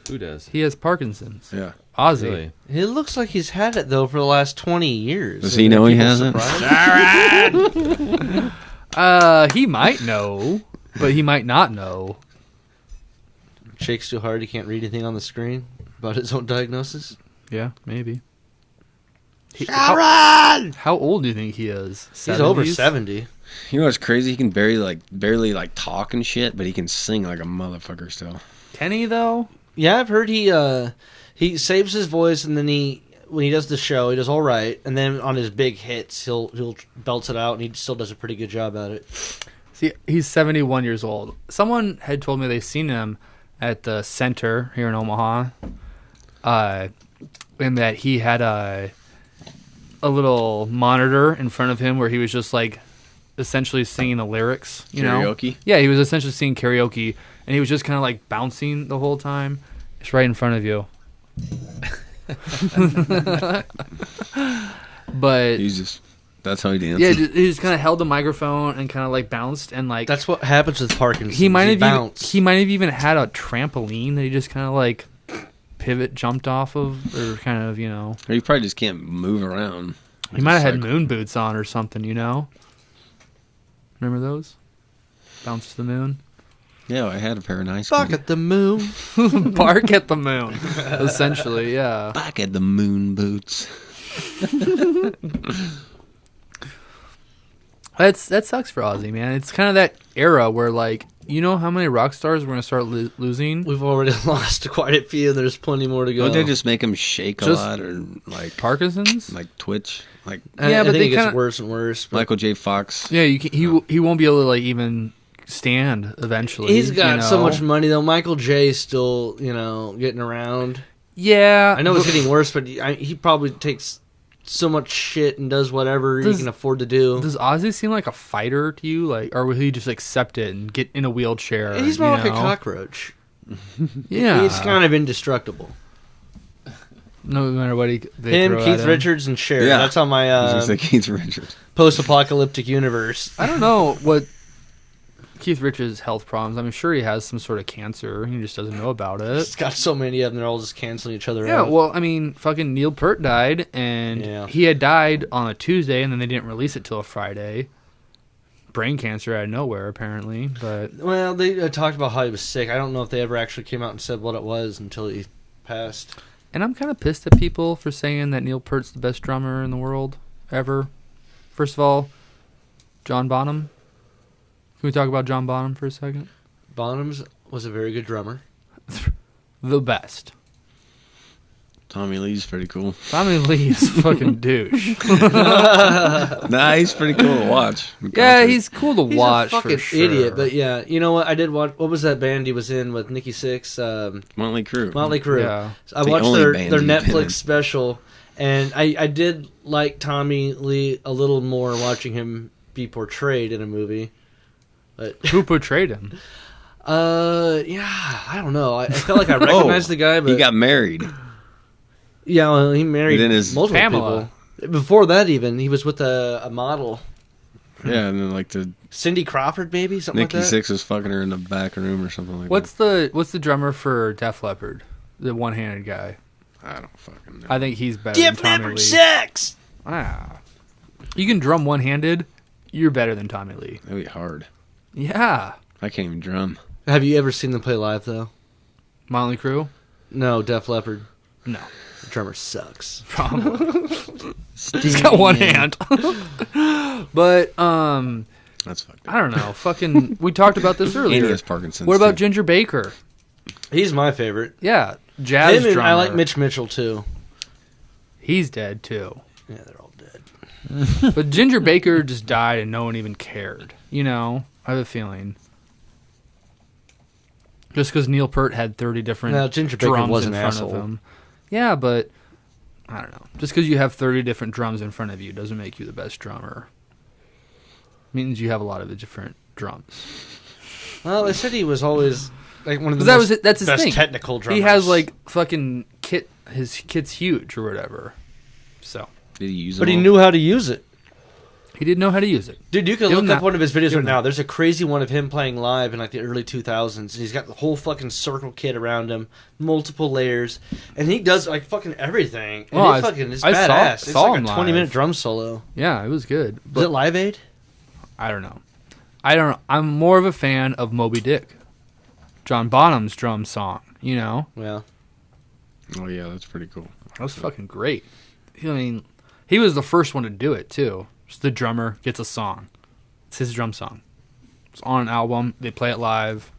S4: Who does?
S1: he has Parkinson's.
S2: Yeah.
S1: Ozzy.
S4: Really?
S3: It looks like he's had it though for the last 20 years.
S2: Does he know he hasn't?
S1: He might know, but he might not know.
S3: Shakes too hard, he can't read anything on the screen about his own diagnosis.
S1: Yeah, maybe. How old do you think he is?
S3: He's over
S1: 70s?
S3: 70.
S2: You know what's crazy? He can barely talk and shit, but he can sing like a motherfucker still.
S1: Can he though?
S3: Yeah, I've heard he saves his voice, and then when he does the show, he does all right, and then on his big hits, he'll belts it out, and he still does a pretty good job at it.
S1: See, he's 71 years old. Someone had told me they've seen him at the center here in Omaha, and that he had a little monitor in front of him where he was just like essentially singing the lyrics. You
S2: Karaoke?
S1: know? Yeah, he was essentially singing karaoke, and he was just kind of like bouncing the whole time. It's right in front of you. But
S2: that's how he dances.
S1: yeah, he just kind of held the microphone and kind of like bounced and like
S3: That's what happens with Parkinson's.
S1: he might
S3: bounce.
S1: have even had a trampoline that he just kind of like jumped off of, or kind of, you know.
S2: Or you probably just can't move around.
S1: He might have had moon boots on or something, you know. Remember those? Bounce to the moon.
S2: Yeah, I had a pair in high school.
S3: Bark at the moon.
S1: Bark at the moon. Essentially, yeah.
S2: Back at the moon boots.
S1: That sucks for Ozzy, man. It's kind of that era where, like, you know how many rock stars we're going to start losing?
S3: We've already lost quite a few. There's plenty more to go.
S2: Don't they just make him shake a lot, or like
S1: Parkinson's?
S2: like twitch? Like
S1: Yeah,
S3: I
S1: but
S3: think
S1: they
S3: it gets
S1: kinda-
S3: worse and worse. But
S2: Michael J. Fox.
S1: Yeah, he won't be able to, like, even stand eventually.
S3: he's got
S1: you know?
S3: so much money, though. Michael J's still, getting around.
S1: Yeah.
S3: I know it's getting worse, but he probably takes so much shit and does whatever he can afford to do.
S1: Does Ozzy seem like a fighter to you, like, or will he just accept it and get in a wheelchair?
S3: He's more like a
S1: know?
S3: cockroach.
S1: Yeah,
S3: He's kind of indestructible.
S1: no matter what they
S3: Him,
S1: throw at
S3: Keith
S1: him.
S3: Richards, and Cher.
S2: Yeah.
S3: That's on
S2: I was
S3: my
S2: gonna say Keith Richards.
S3: post-apocalyptic universe.
S1: I don't know what Keith Richards' health problems. I'm sure he has some sort of cancer. He just doesn't know about
S3: He's
S1: it.
S3: got so many of them; they're all just canceling each other
S1: Yeah,
S3: out.
S1: well, I mean, fucking Neil Peart died, and
S3: Yeah.
S1: he had died on a Tuesday, and then they didn't release it till a Friday. Brain cancer out of nowhere, apparently. But
S3: Well, they talked about how he was sick. I don't know if they ever actually came out and said what it was until he passed.
S1: and I'm kind of pissed at people for saying that Neil Peart's the best drummer in the world ever. First of all, John Bonham. Can we talk about John Bonham for a second?
S3: Bonhams was a very good drummer.
S1: The best.
S2: Tommy Lee's pretty cool.
S1: Tommy Lee is a fucking douche.
S2: Nah, he's pretty cool to watch.
S1: Yeah, he's cool to
S3: He's
S1: watch
S3: a fucking
S1: for sure.
S3: idiot, but yeah, you know what? I did watch. What was that band he was in with Nikki Sixx?
S2: Motley Crue.
S3: Motley Crue.
S1: Yeah.
S3: So I
S2: The
S3: watched
S2: only
S3: their
S2: band he's been in.
S3: Netflix special, and I did like Tommy Lee a little more watching him be portrayed in a movie. But
S1: Who portrayed him?
S3: yeah, I don't know. I felt like I recognized the guy, but
S2: He got married.
S3: yeah, well, he married
S2: And then his
S3: multiple
S1: Pamela.
S3: people. Before that, even he was with a model,
S2: Yeah, and then like the
S3: Cindy Crawford, maybe something
S2: Nikki
S3: like that.
S2: Sixx was fucking her in the back room or something like
S1: What's the drummer for Def Leppard? The one-handed guy.
S2: that. I don't fucking know.
S1: I think he's better than Tommy Lee.
S3: sex.
S1: Ah. You can drum one-handed, you're better than Tommy Lee.
S2: That'd be hard.
S1: Yeah.
S2: I can't even drum.
S3: Have you ever seen them play live though?
S1: Motley Crue?
S3: No, Def Leppard.
S1: No.
S3: The drummer sucks.
S1: Probably. He's got one hand. But,
S2: That's fucked up.
S1: I don't know. Fucking, we talked about this
S2: And he
S1: earlier.
S2: has Parkinson's.
S1: What about
S2: too.
S1: Ginger Baker?
S3: He's my favorite.
S1: Yeah. Jazz
S3: Him and
S1: drummer.
S3: I like Mitch Mitchell too.
S1: He's dead, too.
S3: Yeah, they're all dead.
S1: But Ginger Baker just died and no one even cared. You know? I have a feeling. Just because Neil Peart had 30 different
S3: No, Ginger Baker
S1: drums
S3: was
S1: in
S3: an
S1: front
S3: asshole.
S1: of him. Yeah, but I don't know. Just because you have 30 different drums in front of you doesn't make you the best drummer. It means you have a lot of the different drums.
S3: Well, they said he was always like one of the
S1: But that's his
S3: best
S1: thing.
S3: technical drummers.
S1: He has like fucking kit. His kit's huge or whatever. So
S2: Did he use
S3: but
S2: them
S3: he
S2: all?
S3: knew how to use it.
S1: he didn't know how to use it.
S3: Dude, you can
S1: Give him
S3: look up
S1: that.
S3: one of his videos
S1: Give
S3: right
S1: him
S3: now.
S1: that.
S3: There's a crazy one of him playing live in like the early 2000s, and he's got the whole fucking circle kit around him, multiple layers, and he does like fucking everything. And
S1: Oh,
S3: it fucking is
S1: I
S3: badass.
S1: saw
S3: It's
S1: him
S3: like a 20-minute
S1: live.
S3: drum solo.
S1: Yeah, it was good.
S3: Was it Live Aid?
S1: I don't know. I'm more of a fan of Moby Dick. John Bonham's drum song, you know?
S3: Yeah.
S2: Oh yeah, that's pretty cool.
S1: That was fucking great. I mean, He was the first one to do it too. Just the drummer gets a song. It's his drum song. It's on an album. They play it live.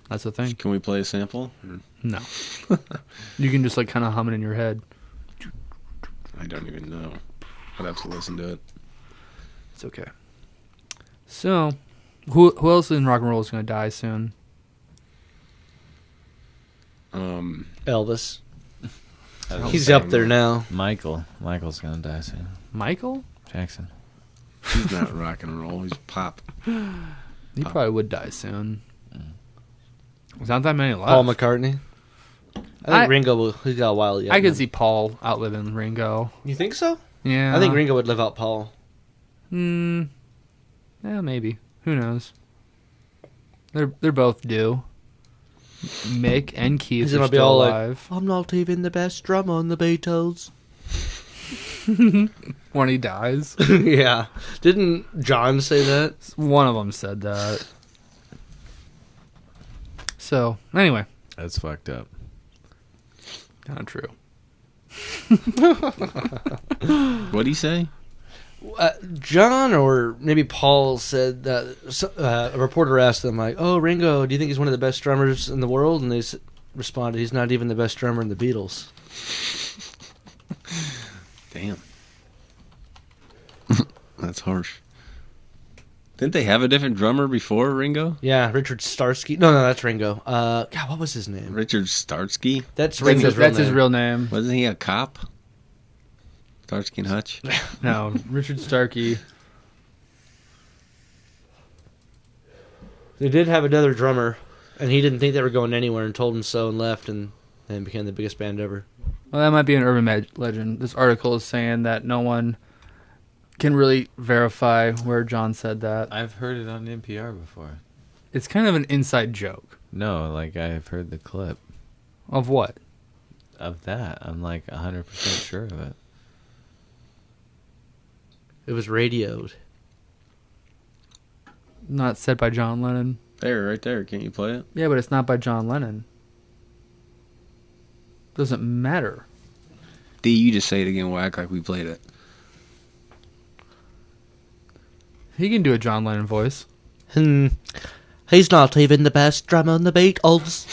S1: That's the thing.
S2: Can we play a sample?
S1: No. You can just like kind of hum it in your head.
S2: I don't even know. I'd have to listen to it.
S1: It's okay. So, who else in rock and roll is going to die soon?
S3: Elvis.
S4: He's
S3: He's up there now.
S4: Michael's gonna die soon.
S1: Michael?
S4: Jackson.
S2: He's not rock and roll. He's pop.
S1: He probably would die soon. There's not that many left.
S3: Paul McCartney. I think Ringo will. He's got a while yet.
S1: I could see Paul outliving Ringo.
S3: You think so?
S1: Yeah.
S3: I think Ringo would live out Paul.
S1: Yeah, maybe. Who knows? They're both due. Mick and Keith
S3: He's
S1: are
S3: gonna be
S1: still
S3: all
S1: alive.
S3: like, I'm not even the best drummer on the Beatles.
S1: When he dies.
S3: Yeah. Didn't John say that?
S1: One of them said that. So, anyway.
S4: That's fucked up.
S1: Not true.
S2: What'd he say?
S3: John or maybe Paul said that a reporter asked them, like, oh, Ringo, do you think he's one of the best drummers in the world? And they responded, he's not even the best drummer in the Beatles.
S2: Damn. That's harsh. Didn't they have a different drummer before Ringo?
S3: Yeah, Richard Starsky. No, that's Ringo. God, what was his name?
S2: Richard Starsky?
S3: That's Ringo's
S1: That's his real name.
S2: Wasn't he a cop? Starsky and Hutch?
S1: No, Richard Starkey.
S3: They did have another drummer, and he didn't think they were going anywhere and told him so and left and became the biggest band ever.
S1: Well, that might be an urban legend. This article is saying that no one can really verify where John said that.
S4: I've heard it on NPR before.
S1: It's kind of an inside joke.
S4: No, like I've heard the clip
S1: Of what?
S4: of that. I'm like 100% sure of it.
S3: It was radioed.
S1: Not said by John Lennon.
S2: There, right there. Can't you play it?
S1: Yeah, but it's not by John Lennon. Doesn't matter.
S2: D, you just say it again. We'll act like we played it.
S1: He can do a John Lennon voice.
S3: He's not even the best drummer in the Beatles.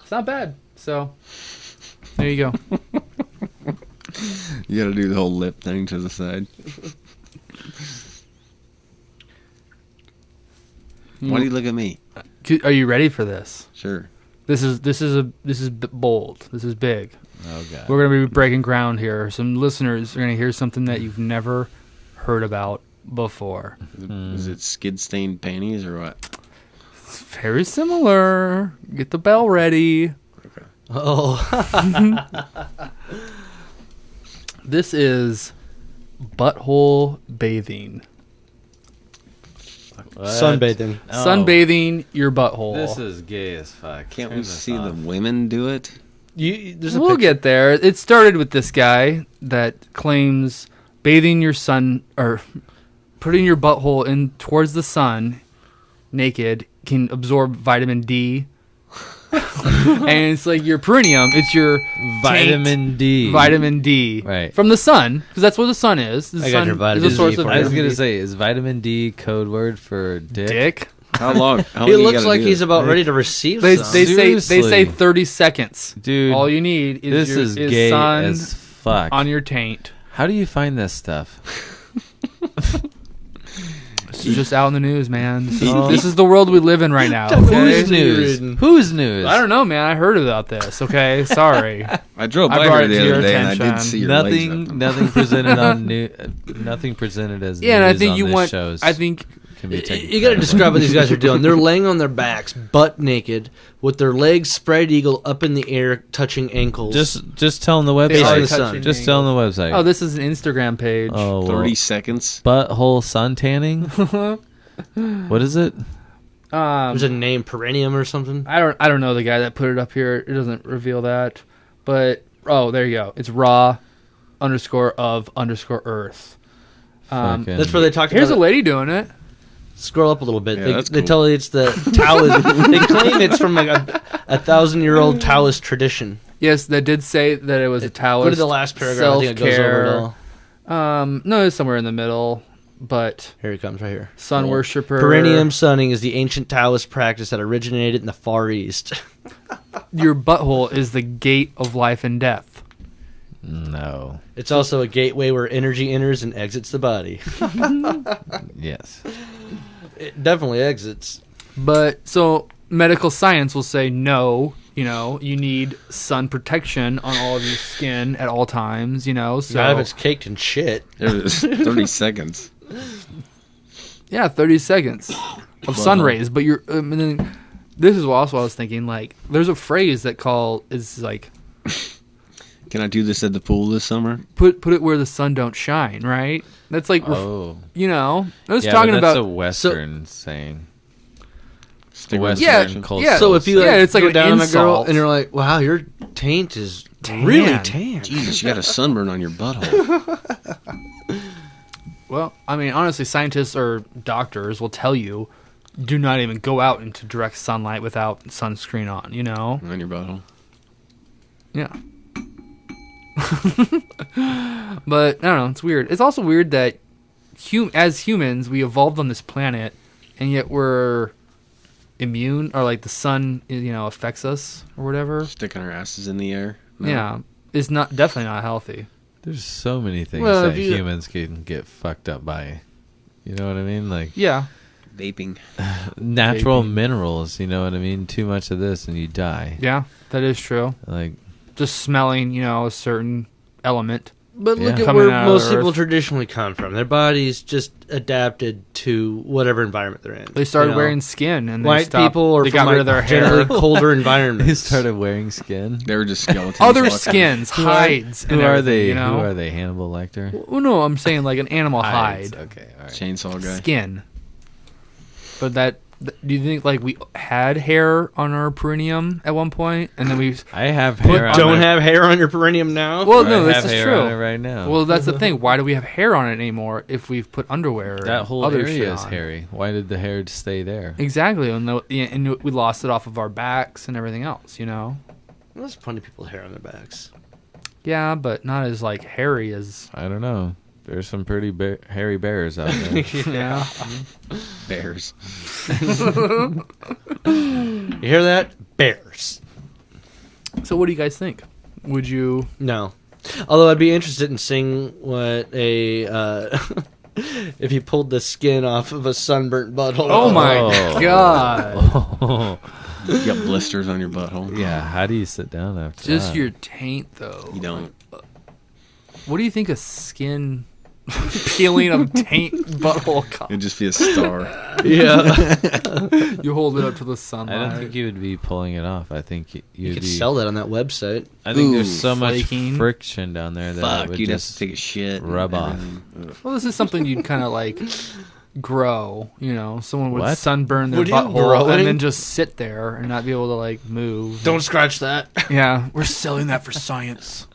S1: It's not bad. So, there you go.
S2: You gotta do the whole lip thing to the side. Why do you look at me?
S1: Are you ready for this?
S2: Sure.
S1: This is bold. This is big.
S4: Oh god.
S1: We're going to be breaking ground here. Some listeners are going to hear something that you've never heard about before.
S2: Is it skid-stained panties or what?
S1: It's very similar. Get the bell ready.
S2: Okay.
S3: Oh.
S1: This is butthole bathing.
S4: What?
S3: Sunbathing.
S4: Oh,
S1: Sunbathing your butthole.
S4: This is gay as fuck.
S2: Can't
S4: Turn
S2: we
S4: this
S2: see
S4: off.
S2: the women do it?
S3: There's a
S1: We'll
S3: picture.
S1: get there. It started with this guy that claims bathing your sun or putting your butthole in towards the sun naked can absorb vitamin D. And it's like your perineum. It's your
S4: Vitamin D.
S1: Vitamin D.
S4: Right.
S1: From the sun, because that's what the sun is. The
S3: I got
S1: sun
S3: your vitamin
S1: is a source
S3: D
S1: of
S3: for
S4: I was
S1: vitamin
S4: gonna
S1: D.
S4: say, is vitamin D code word for dick?
S1: Dick.
S2: How long?
S3: He looks like he's about ready to receive
S1: They
S3: some.
S1: say
S4: Seriously.
S1: 30 seconds.
S4: Dude,
S1: All you need is
S4: this
S1: your
S4: is gay
S1: sun
S4: as fuck.
S1: on your taint.
S4: How do you find this stuff?
S1: This is just out in the news, man.
S4: Oh.
S1: This is the world we live in right now.
S3: Who's
S1: Okay?
S4: Whose news?
S3: Dude.
S4: Whose news?
S1: I don't know, man. I heard about this. Okay, sorry.
S2: I drove
S1: I
S2: by
S1: brought
S2: her
S1: it
S2: the
S1: to
S2: other
S1: your
S2: day and I
S1: attention.
S2: did see your legs up.
S4: Nothing presented on new. Nothing presented as
S1: Yeah, and I
S4: news
S1: think
S4: on
S1: you
S4: this
S1: want.
S4: shows
S1: I think
S4: can be taken.
S3: You got to
S4: credit
S3: describe
S4: for.
S3: what these guys are doing. They're laying on their backs, butt naked, with their legs spread eagle up in the air, touching ankles.
S4: Just tell them the
S3: Facing
S4: website.
S3: the sun.
S4: Just tell them the website.
S1: Oh, this is an Instagram page.
S4: Oh, well.
S2: 30 seconds.
S4: Butthole sun tanning. What is it?
S3: there's a name, Perineum or something.
S1: I don't know the guy that put it up here. It doesn't reveal that. But there you go. It's raw_of_earth.
S4: Fucking-
S3: That's where they talked
S1: Here's a
S3: about.
S1: lady doing it.
S3: Scroll up a little bit.
S2: Yeah,
S3: they
S2: that's
S3: they
S2: cool.
S3: tell you it's the Taoist. They claim it's from like a 1,000-year-old Taoist tradition.
S1: Yes, that did say that it was a Taoist.
S3: Go to the last paragraph. I think it goes over it all.
S1: No, it's somewhere in the middle. But
S3: Here he comes, right here.
S1: sun worshipper.
S3: Perineum sunning is the ancient Taoist practice that originated in the Far East.
S1: Your butthole is the gate of life and death.
S4: No.
S3: It's also a gateway where energy enters and exits the body.
S4: Yes.
S3: It definitely exits.
S1: But so medical science will say no. You know, you need sun protection on all of your skin at all times. You know, so
S3: Not if it's caked in shit.
S2: It was 30 seconds.
S1: yeah, 30 seconds of sun rays. But you're. And then this is also what I was thinking. Like, there's a phrase that is like,
S2: Can I do this at the pool this summer?
S1: put it where the sun don't shine. Right. That's like, you know, I was
S4: Yeah,
S1: talking
S4: but that's
S1: about
S4: a Western saying.
S2: Stick
S4: Western
S1: Yeah,
S4: culture.
S1: yeah.
S3: So if you
S1: Yeah, it's like
S3: go
S1: an
S3: down on a girl
S1: insult.
S3: and you're like, wow, your taint is
S1: Tan.
S3: really tan.
S2: Jesus, you got a sunburn on your butthole.
S1: Well, I mean, honestly, scientists or doctors will tell you, do not even go out into direct sunlight without sunscreen on, you know?
S2: On your butthole.
S1: Yeah. But, I don't know, it's weird. It's also weird that as humans, we evolved on this planet, and yet we're immune, or like the sun, you know, affects us, or whatever.
S2: Sticking our asses in the air. No.
S1: Yeah. It's definitely not healthy.
S4: There's so many things
S3: Well,
S4: that
S3: if you-
S4: humans can get fucked up by. You know what I mean? Like
S1: Yeah.
S2: Vaping.
S4: natural
S1: Vaping.
S4: minerals. You know what I mean? Too much of this and you die.
S1: Yeah, that is true.
S4: Like
S1: Just smelling, you know, a certain element.
S3: But look
S4: Yeah.
S3: at
S1: Coming
S3: where
S1: out of
S3: most
S1: the
S3: people
S1: earth.
S3: traditionally come from. Their bodies just adapted to whatever environment they're in.
S1: They started
S3: You know?
S1: wearing skin, and they
S3: White
S1: stopped,
S3: people or
S1: they
S3: from
S1: got rid of their
S3: generally
S1: hair.
S3: colder
S4: they
S3: environments.
S4: started wearing skin.
S2: They were just skeletons.
S1: Other
S2: walking.
S1: skins, hides.
S4: Who
S1: and
S4: are
S1: everything,
S4: they?
S1: You know?
S4: Who are they? Hannibal Lecter.
S1: Well, no, I'm saying like an animal
S4: Hides.
S1: hide,
S4: Okay. All right.
S2: Chainsaw guy.
S1: skin. But do you think like we had hair on our perineum at one point, and then we?
S4: I have hair.
S3: Don't
S4: on
S3: have hair on your perineum now?
S1: Well,
S4: I
S1: no,
S4: have
S1: this is
S4: hair on it
S1: true.
S4: right now.
S1: Well, that's the thing. Why do we have hair on it anymore if we've put underwear?
S4: that
S1: and
S4: whole
S1: other
S4: area
S1: shit
S4: is
S1: on?
S4: hairy. Why did the hair stay there?
S1: Exactly, and we lost it off of our backs and everything else. You know.
S3: Well, there's plenty of people with hair on their backs.
S1: Yeah, but not as like hairy as.
S4: I don't know. There's some pretty hairy bears out there.
S1: Yeah.
S2: Bears.
S3: You hear that? Bears.
S1: So, what do you guys think? Would you?
S3: No. Although I'd be interested in seeing what a if you pulled the skin off of a sunburnt butthole.
S1: Oh my
S4: Oh.
S1: god!
S2: You got blisters on your butthole.
S4: Yeah, how do you sit down after
S1: Just
S4: that?
S1: your taint, though.
S2: You don't.
S1: What do you think of skin peeling of taint butthole?
S2: It'd just be a star.
S3: Yeah.
S1: You hold it up to the
S4: I
S1: sunlight.
S4: don't think you would be pulling it off. I think
S3: You
S4: you'd
S3: could
S4: be.
S3: sell that on that website.
S4: I think
S2: Ooh,
S4: there's so much
S1: flaking.
S4: friction down there that it
S2: Fuck,
S4: would
S2: you'd have
S4: just
S2: to take a shit. and
S4: rub off.
S2: everything. Ugh.
S1: Well, this is something you'd kind of like grow. You know, someone would
S4: What?
S1: sunburn their
S3: What are you
S1: butthole
S3: growing?
S1: and then just sit there and not be able to like move.
S3: Don't scratch that.
S1: Yeah, we're selling that for science.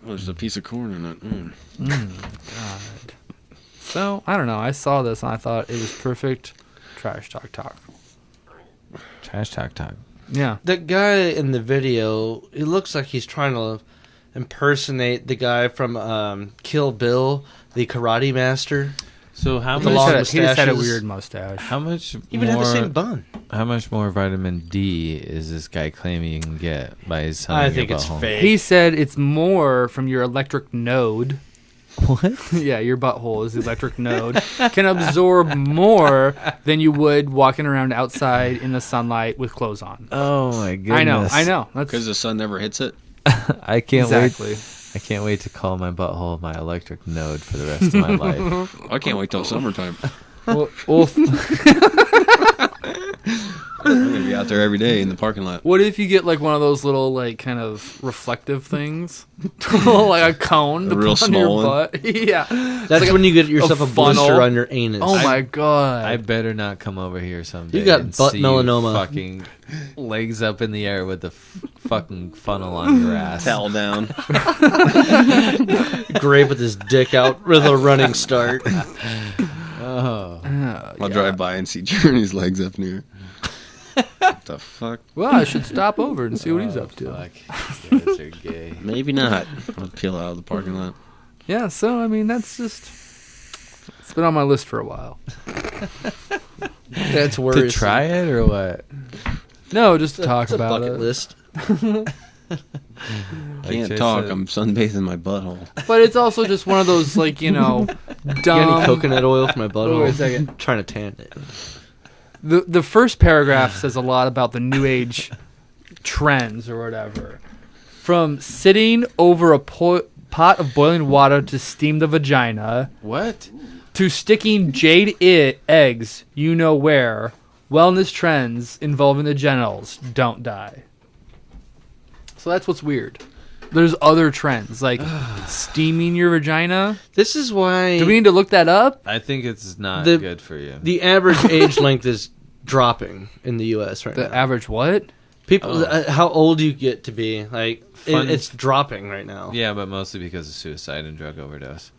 S2: Oh, there's a piece of corn in it.
S1: God. So I don't know. I saw this and I thought it was perfect. Trash talk.
S4: trash talk.
S1: Yeah.
S3: That guy in the video, he looks like he's trying to impersonate the guy from Kill Bill, the karate master.
S4: So how
S3: With
S1: He
S3: the
S4: much?
S3: long
S1: just had a
S3: mustaches.
S1: weird mustache.
S4: How much
S3: He would have the
S4: more?
S3: same bun.
S4: How much more vitamin D is this guy claiming you can get by his son?
S3: I think it's fake.
S1: He said it's more from your electric node.
S4: What?
S1: Yeah, your butthole is the electric node. Can absorb more than you would walking around outside in the sunlight with clothes on.
S4: Oh my goodness!
S1: I know. That's
S2: Because the sun never hits it.
S4: I can't
S1: exactly.
S4: wait. I can't wait to call my butthole my electric node for the rest of my life.
S2: I can't wait till summertime.
S1: Well,
S2: I'm gonna be out there every day in the parking lot.
S1: what if you get like one of those little like kind of reflective things, like a cone,
S2: A real
S1: to put on your
S2: small one?
S1: butt? Yeah,
S3: That's
S1: like
S3: when you get yourself a
S1: funnel.
S3: blister on your anus.
S1: Oh my god!
S4: I better not come over here someday.
S3: You got
S4: and
S3: butt
S4: see
S3: melanoma.
S4: You fucking legs up in the air with the fucking funnel on your ass.
S2: Towel down.
S3: Grape with his dick out with a running start.
S4: Oh,
S2: I'll drive by and see Journey's legs up near. What the fuck?
S1: Well, I should stop over and see what he's up to.
S4: Fuck. You guys are gay.
S2: Maybe not. I'll peel out of the parking lot.
S1: Yeah, so I mean that's just it's been on my list for a while.
S3: That's worrisome.
S4: To try it or what?
S1: No, just to talk
S3: It's a
S1: about
S3: bucket
S1: it.
S3: list.
S2: Can't
S4: Jason
S2: talk.
S4: said-
S2: I'm sunbathing my butthole.
S1: But it's also just one of those like
S3: You got any
S1: dumb.
S3: coconut oil for my butthole?
S1: Wait a second.
S3: I'm trying to tan it.
S1: The first paragraph says a lot about the new age trends or whatever. From sitting over a pot of boiling water to steam the vagina,
S4: What?
S1: to sticking jade eggs you know where, wellness trends involving the genitals don't die. So that's what's weird. There's other trends like steaming your vagina.
S3: This is why
S1: Do we need to look that up?
S4: I think it's not
S3: The-
S4: good for you.
S3: the average age length is dropping in the U.S. right
S1: The
S3: now.
S1: average what?
S3: People, how old you get to be, like
S4: Fun-
S3: it's dropping right now.
S4: Yeah, but mostly because of suicide and drug overdose.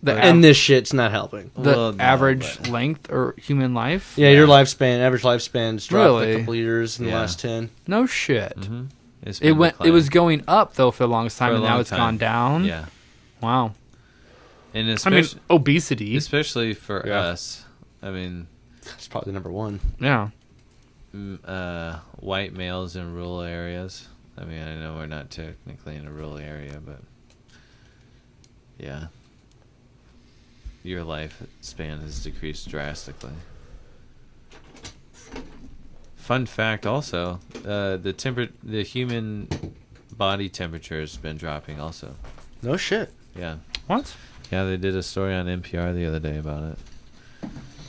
S3: And this shit's not helping.
S1: The
S4: Well, no,
S1: average
S4: but-
S1: length or human life?
S3: Yeah, your average lifespan's dropped
S1: Really?
S3: a couple years in the
S4: Yeah.
S3: last 10.
S1: No shit.
S4: Mm-hmm. It's
S1: It
S4: been
S1: went. It
S4: declining.
S1: was going up though for the longest time,
S4: For a
S1: and now
S4: long
S1: it's
S4: time.
S1: gone down.
S4: Yeah,
S1: Wow.
S4: and
S1: I mean,
S4: especially,
S1: obesity.
S4: especially for
S1: Yeah.
S4: us. I mean,
S3: It's probably number one.
S1: Yeah.
S4: white males in rural areas. I mean, I know we're not technically in a rural area, but yeah, your lifespan has decreased drastically. Fun fact, also, the human body temperature has been dropping. Also,
S3: No shit.
S4: yeah,
S1: What?
S4: yeah, they did a story on NPR the other day about it.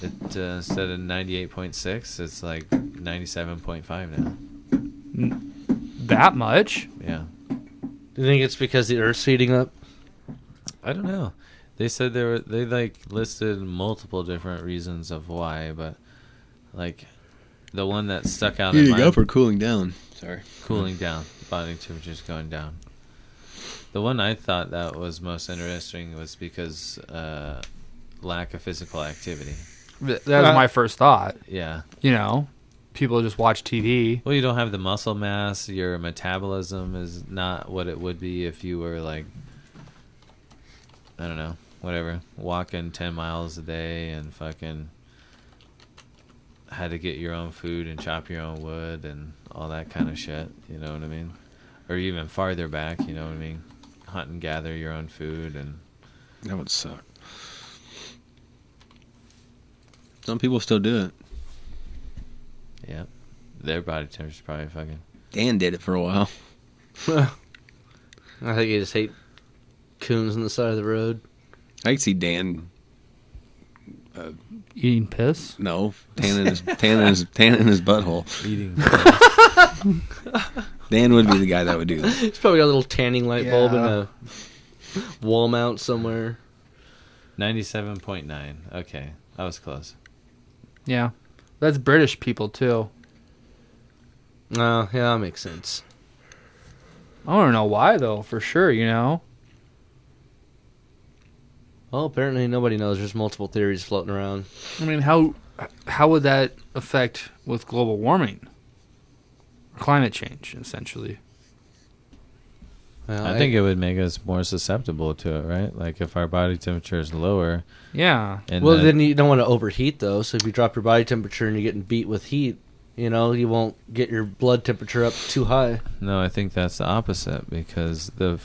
S4: It instead of 98.6, it's like 97.5 now.
S1: That much?
S4: Yeah.
S3: Do you think it's because the Earth's heating up?
S4: I don't know. They said they like listed multiple different reasons of why, but like the one that stuck out in
S2: Heating
S4: my
S2: up or cooling down? Sorry.
S4: cooling down, body temperature's going down. The one I thought that was most interesting was because lack of physical activity.
S1: That was my first thought.
S4: Yeah.
S1: You know, people just watch TV.
S4: Well, you don't have the muscle mass. Your metabolism is not what it would be if you were like, I don't know, whatever, walking 10 miles a day and fucking had to get your own food and chop your own wood and all that kind of shit. You know what I mean? Or even farther back, you know what I mean? Hunt and gather your own food and
S2: That would suck. Some people still do it.
S4: yeah, their body temperature's probably fucking.
S2: Dan did it for a while.
S3: I think you just hate coons on the side of the road.
S2: I could see Dan.
S1: Eating piss?
S2: No, tanning his butthole.
S4: Eating.
S2: Dan would be the guy that would do that.
S3: He's probably got a little tanning light bulb in
S1: Yeah.
S3: a wall mount somewhere.
S4: 97.9. Okay, I was close.
S1: Yeah. That's British people, too.
S3: Oh, yeah, that makes sense.
S1: I don't know why, though, for sure, you know?
S3: Well, apparently nobody knows. There's multiple theories floating around.
S1: I mean, how would that affect with global warming? Or climate change, essentially.
S3: Well,
S4: I think it would make us more susceptible to it, right? Like if our body temperature is lower,
S1: Yeah.
S4: and
S3: Well, then you don't want to overheat, though. So if you drop your body temperature and you're getting beat with heat, you know, you won't get your blood temperature up too high.
S4: no, I think that's the opposite because the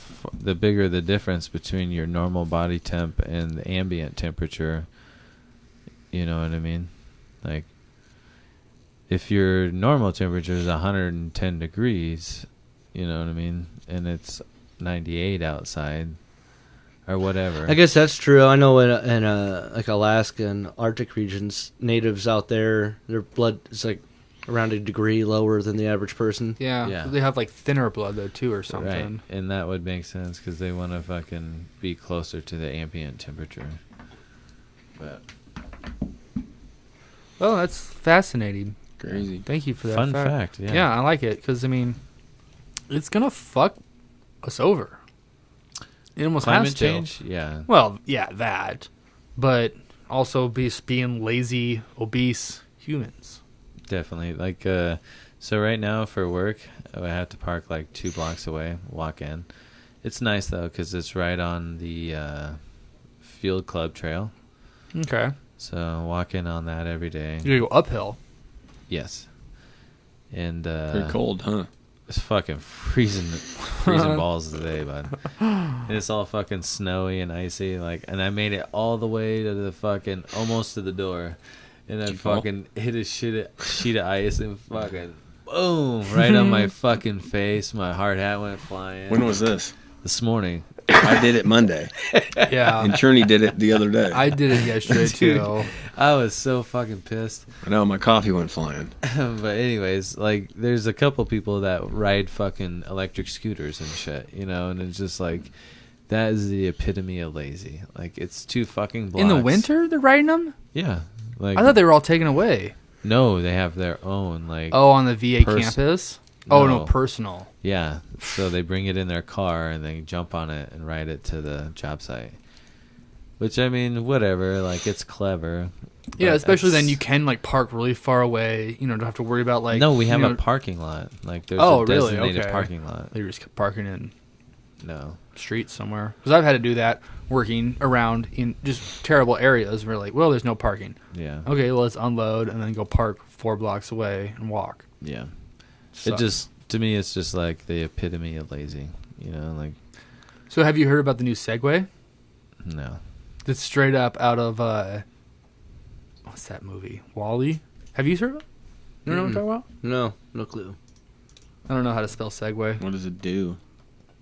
S4: bigger the difference between your normal body temp and the ambient temperature, you know what I mean? Like if your normal temperature is 110 degrees, you know what I mean, and it's 98 outside or whatever.
S3: I guess that's true. I know in like Alaska and Arctic regions, natives out there, their blood is like around a degree lower than the average person.
S1: Yeah.
S4: Yeah.
S1: They have, like, thinner blood, though, too, or something.
S4: Right, and that would make sense because they want to fucking be closer to the ambient temperature. But
S1: Oh, that's fascinating.
S2: Crazy.
S1: Thank you for that
S4: fun fact, yeah.
S1: Yeah, I like it, because, I mean, it's going to fuck us over. It almost has
S4: Climate
S1: to.
S4: change, yeah.
S1: Well, yeah, that. But also being lazy, obese humans.
S4: Definitely. Like, so right now for work, I have to park like 2 blocks away, walk in. It's nice though, because it's right on the field club trail.
S1: Okay.
S4: So walk in on that every day.
S1: You go uphill.
S4: Yes. And
S2: Pretty cold, huh?
S4: it's fucking freezing balls today, bud. And it's all fucking snowy and icy, like, and I made it all the way to the fucking almost to the door, and then fucking hit a sheet of ice and fucking boom right on my fucking face. My hard hat went flying.
S2: When was this?
S4: This morning.
S2: I did it Monday.
S1: Yeah.
S2: And Cherney did it the other day.
S1: I did it yesterday too.
S4: I was so fucking pissed.
S2: I know, my coffee went flying.
S4: But anyways, like, there's a couple people that ride fucking electric scooters and shit, you know, and it's just like, that is the epitome of lazy. Like, it's 2 fucking blocks.
S1: In the winter, they're riding them?
S4: Yeah. Like,
S1: I thought they were all taken away.
S4: no, they have their own, like...
S1: Oh, on the VA campus? Oh, no,
S4: No.
S1: personal.
S4: Yeah, so they bring it in their car and they jump on it and ride it to the job site. Which, I mean, whatever, like, it's clever.
S1: Yeah,
S4: but
S1: especially then
S4: it's-
S1: you can, like, park really far away. You know, don't have to worry about, like...
S4: No, we have
S1: you know,
S4: a parking lot. Like, there's
S1: Oh,
S4: a
S1: really?
S4: designated
S1: Okay.
S4: parking lot.
S1: You're just parking in
S4: No.
S1: streets somewhere. Because I've had to do that working around in just terrible areas. We're like, well, there's no parking.
S4: Yeah.
S1: Okay, well, let's unload and then go park 4 blocks away and walk.
S4: Yeah.
S1: Sucks.
S4: It just, to me, it's just like the epitome of lazy. You know, like,
S1: So have you heard about the new Segway?
S4: no.
S1: That's straight up out of, what's that movie? Wall-E? Have you heard of it? You don't know what I'm talking about?
S3: No, no clue.
S1: I don't know how to spell Segway.
S2: What does it do?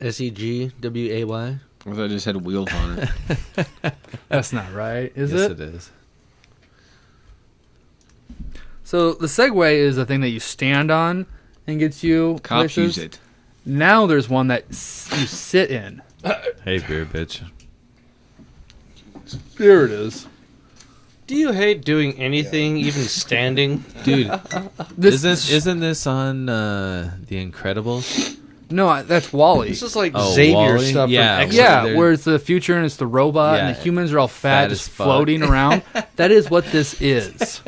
S3: Segway.
S2: I thought I just had wheels on it.
S1: That's not right, is
S4: Yes,
S1: it?
S4: it is.
S1: So the Segway is a thing that you stand on and gets you
S2: Cops
S1: places.
S2: use it.
S1: Now there's one that you sit in.
S4: Hey, beer bitch.
S1: There it is.
S3: Do you hate doing anything, even standing?
S4: Dude,
S1: This
S4: isn't this on The Incredibles?
S1: No, that's Wall-E.
S3: This is like
S4: Oh,
S3: Xavier
S4: Wall-E?
S3: stuff.
S4: Yeah,
S3: From X-Men.
S1: Yeah,
S4: they're-
S1: where it's the future and it's the robot and
S4: Yeah,
S1: the humans are all fat,
S4: fat
S1: just
S4: as fuck.
S1: floating around. That is what this is.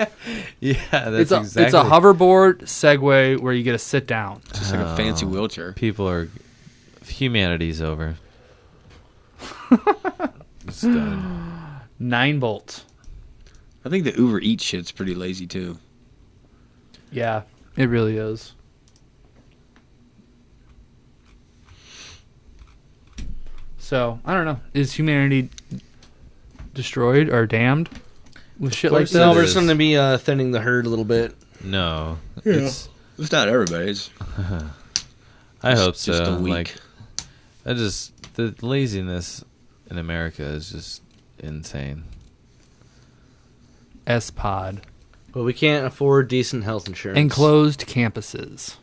S4: Yeah, that's
S1: It's a hoverboard Segway where you get to sit down.
S2: It's just like a fancy wheelchair.
S4: People are... Humanity's over. It's done.
S1: 9 volts.
S2: I think the Uber Eats shit's pretty lazy too.
S1: Yeah, it really is. So, I don't know. Is humanity destroyed or damned with shit like
S4: course
S1: that?
S3: No,
S4: it
S3: we're
S4: is.
S3: going to be thinning the herd a little bit.
S4: No. It's...
S2: It's not everybody's.
S4: I hope
S2: It's just
S4: so.
S2: a week.
S4: Like, I just... The laziness in America is just insane.
S1: S-Pod.
S3: But we can't afford decent health insurance.
S1: Enclosed campuses.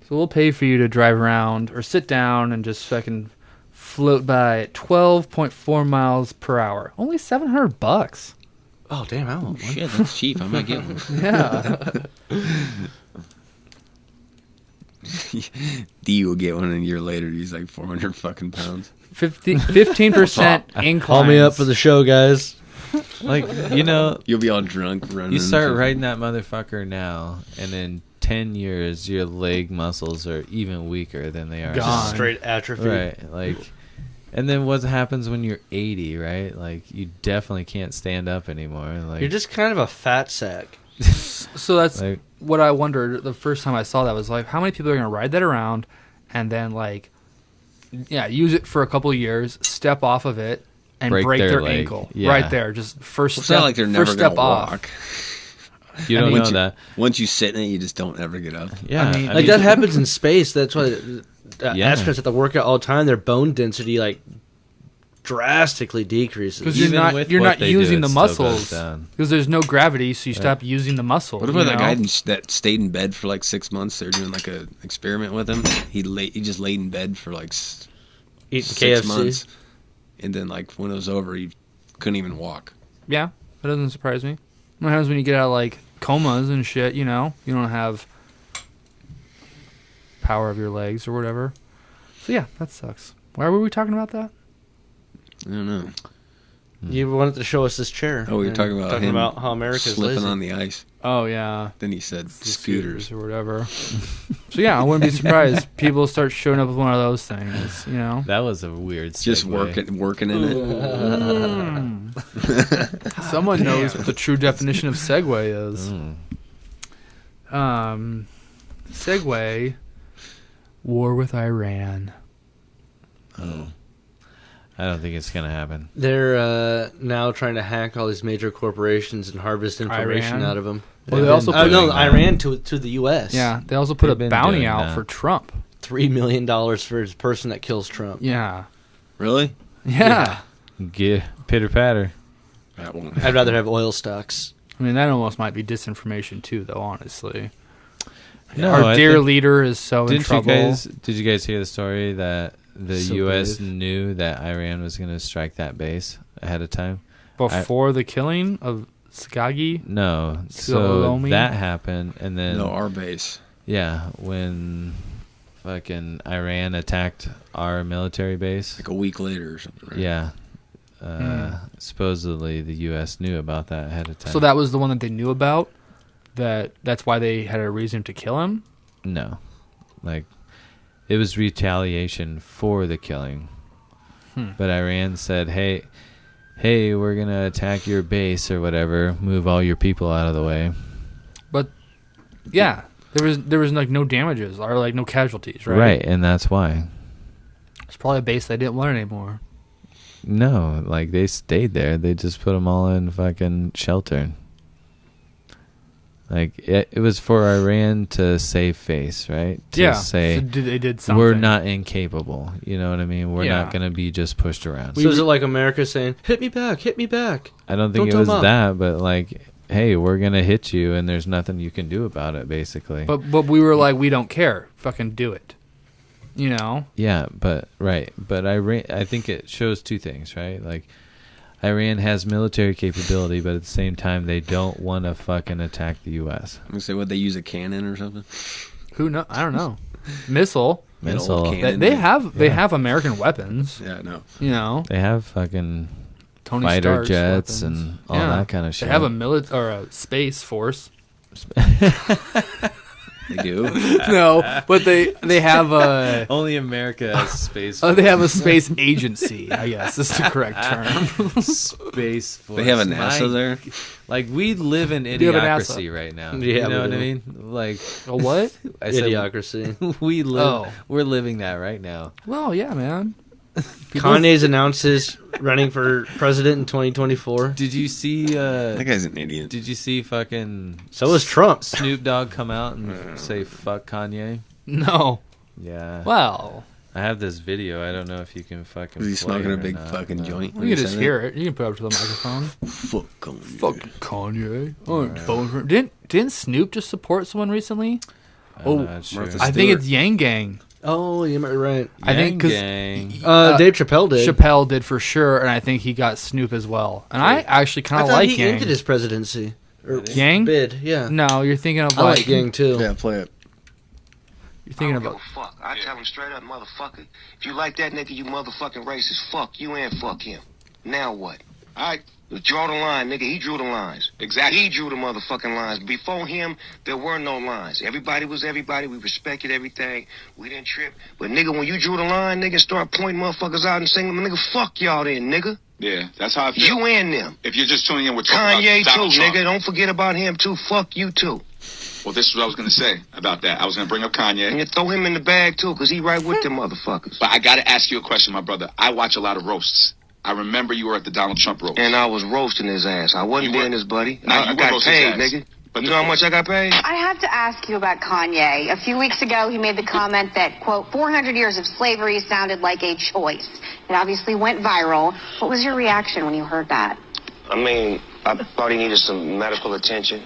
S1: So we'll pay for you to drive around or sit down and just fucking float by at 12.4 miles per hour. Only $700.
S3: Oh, damn, I want one.
S2: Shit, that's cheap. I might get one.
S1: Yeah.
S2: D will get one, and a year later he's like 400 fucking pounds.
S1: 15% incline.
S3: Call me up for the show, guys.
S4: Like, you know,
S2: You'll be all drunk running.
S4: you start riding that motherfucker now, and in 10 years, your leg muscles are even weaker than they are.
S1: Gone.
S4: now.
S3: Straight atrophy.
S4: Right, like, and then what happens when you're 80, right? Like, you definitely can't stand up anymore. Like,
S3: You're just kind of a fat sack.
S1: So that's
S4: like,
S1: what I wondered the first time I saw that was like, how many people are going to ride that around and then like, yeah, use it for a couple of years, step off of it, and break their
S4: leg.
S1: ankle
S4: Yeah.
S1: right there. Just first
S2: It's
S1: step.
S2: not like they're never
S1: first
S2: gonna
S1: step off.
S2: walk.
S4: you don't
S2: Once
S4: know
S2: you-
S4: that.
S2: Once you sit in it, you just don't ever get up.
S4: Yeah,
S1: I mean,
S3: Like, that happens in space. That's why
S4: Yeah.
S3: astronauts have to work out all the time. Their bone density, like, drastically decreases.
S1: Because
S4: Even
S1: you're
S4: with
S1: not
S4: what they do,
S1: using
S4: it
S1: the
S4: still goes
S1: muscles
S4: down.
S1: because there's no gravity, so you stop using the muscle.
S2: What about
S1: you
S2: that
S1: know?
S2: guy that stayed in bed for like 6 months? They're doing like a experiment with him. He just laid in bed for like
S3: Eating
S2: 6
S3: KFC.
S2: months, and then like when it was over, he couldn't even walk.
S1: Yeah, that doesn't surprise me. What happens when you get out of like comas and shit? You know, you don't have power of your legs or whatever. So yeah, that sucks. Why were we talking about that?
S2: I don't know.
S3: You wanted to show us this chair.
S2: Oh, we were talking about him
S3: how America's
S2: slipping
S3: lazy.
S2: on the ice.
S1: Oh yeah,
S2: Then he said scooters.
S1: or whatever. So yeah, I wouldn't be surprised. People start showing up with one of those things. You know,
S4: That was a weird.
S2: Just
S4: segue.
S2: working in it.
S1: someone knows what the true definition of Segway is. Segway, war with Iran.
S4: Oh. I don't think it's gonna happen.
S3: They're now trying to hack all these major corporations and harvest information
S1: Iran?
S3: out of them.
S1: Well, they also put
S3: Iran to the U.S.
S1: Yeah, they also put
S4: They've
S1: a
S4: been
S1: bounty
S4: doing
S1: out
S4: that.
S1: for Trump.
S3: $3 million for his person that kills Trump.
S1: Yeah,
S2: Really?
S1: yeah.
S4: Get pitter patter.
S2: That won't
S3: I'd rather have oil stocks.
S1: I mean, that almost might be disinformation too, though. Honestly,
S4: No,
S1: our
S4: I
S1: dear
S4: think-
S1: leader is so in
S4: Did you
S1: trouble.
S4: guys hear the story that the
S1: So
S4: U.S.
S1: brave.
S4: knew that Iran was going to strike that base ahead of time?
S1: Before the killing of Skagi?
S4: No. So
S1: Solomi?
S4: that happened, and then
S2: No, our base.
S4: yeah, when fucking Iran attacked our military base.
S2: Like a week later or something, right?
S4: Yeah. Supposedly the U.S. knew about that ahead of time.
S1: So that was the one that they knew about. That's why they had a reason to kill him.
S4: No. Like, it was retaliation for the killing. But Iran said, hey, we're going to attack your base or whatever. Move all your people out of the way.
S1: But yeah, there was like no damages or like no casualties, right?
S4: Right, and that's why.
S1: It's probably a base they didn't want anymore.
S4: No, like, they stayed there. They just put them all in fucking shelter. Like, it was for Iran to save face, right? To say,
S1: so they did something.
S4: we're not incapable. You know what I mean? We're
S1: Yeah.
S4: not going to be just pushed around.
S3: So is it like America saying, hit me back, hit me back?
S4: I don't think
S3: Don't
S4: it
S3: tell
S4: was
S3: Mom.
S4: that, but like, hey, we're going to hit you and there's nothing you can do about it, basically.
S1: But we were like, we don't care. Fucking do it. You know?
S4: Yeah, but Iran, I think it shows two things, right? Like, Iran has military capability, but at the same time, they don't want to fucking attack the U.S.
S2: I'm gonna say, would they use a cannon or something?
S1: Who know? I don't know. Missile.
S2: An old
S4: Missile.
S2: cannon.
S1: They have American weapons.
S2: Yeah, no.
S1: You know,
S4: They have fucking
S1: Tony
S4: fighter
S1: Stark's
S4: jets
S1: weapons.
S4: and all that kind of shit.
S1: They have a space force.
S2: They do.
S1: No, but they have a
S4: Only America has space.
S1: they have a space agency. I guess is the correct term.
S4: Space Force.
S2: They have a NASA there.
S4: Like, we live in
S1: Do you have a
S4: idiocracy
S1: NASA?
S4: right now.
S3: Yeah,
S4: you know
S3: we
S4: what I
S3: do.
S4: mean? Like,
S1: A what?
S4: I said,
S3: Idiocracy.
S4: we live.
S1: Oh.
S4: We're living that right now.
S1: Well, yeah, man.
S3: Kanye's announces running for president in 2024.
S4: Did you see?
S2: That guy's an idiot.
S4: Did you see fucking
S3: So is Trump.
S4: Snoop Dogg come out and say fuck Kanye?
S1: No.
S4: Yeah.
S1: Well,
S4: I have this video. I don't know if you can fucking.
S2: Was he
S4: play
S2: smoking
S4: it
S2: a
S4: or
S2: big
S4: not,
S2: fucking
S4: but-
S2: joint?
S1: you can just hear it. You can put it up to the microphone.
S2: Fuck Kanye.
S1: Fuck Kanye. Oh, vote for- Didn't Snoop just support someone recently?
S4: I'm not sure.
S2: Martha
S1: I think
S2: Stewart.
S1: it's Yang Gang.
S3: Oh, you might be right.
S1: I think because
S4: Gang.
S3: Dave Chappelle did.
S1: Chappelle did for sure, and I think he got Snoop as well. And I actually kind
S3: I
S1: of
S3: thought
S1: like
S3: he
S1: Yang.
S3: ended his presidency. Or
S1: Yang?
S3: bid, yeah.
S1: No, you're thinking of
S3: I
S1: like,
S3: like Yang too.
S2: Yeah, play it.
S1: you're thinking
S5: I don't
S1: about.
S5: give a fuck. I tell him straight up, motherfucker. If you like that nigga, you motherfucking racist. Fuck you and fuck him. Now what? All right, draw the line, nigga. He drew the lines. Exactly. He drew the motherfucking lines. Before him, there were no lines. Everybody was everybody. We respected everything. We didn't trip. But nigga, when you drew the line, nigga, start pointing motherfuckers out and saying, nigga, fuck y'all then, nigga.
S6: Yeah, that's how I feel.
S5: You and them.
S6: If you're just tuning in, we're
S5: Kanye
S6: talking about
S5: too,
S6: Donald Trump.
S5: nigga. Don't forget about him too. Fuck you too.
S6: Well, this is what I was going to say about that. I was going to bring up Kanye.
S5: And you throw him in the bag too, cause he right with them motherfuckers.
S6: But I got to ask you a question, my brother. I watch a lot of roasts. I remember you were at the Donald Trump roast.
S5: And I was roasting his ass. I wasn't
S6: You were-
S5: being his buddy.
S6: No,
S5: I
S6: you
S5: got
S6: were roasting
S5: paid,
S6: his ass.
S5: nigga.
S6: But
S5: You know how much I got paid?
S7: I have to ask you about Kanye. A few weeks ago, he made the comment that, quote, 400 years of slavery sounded like a choice. It obviously went viral. What was your reaction when you heard that?
S5: I mean, I thought he needed some medical attention.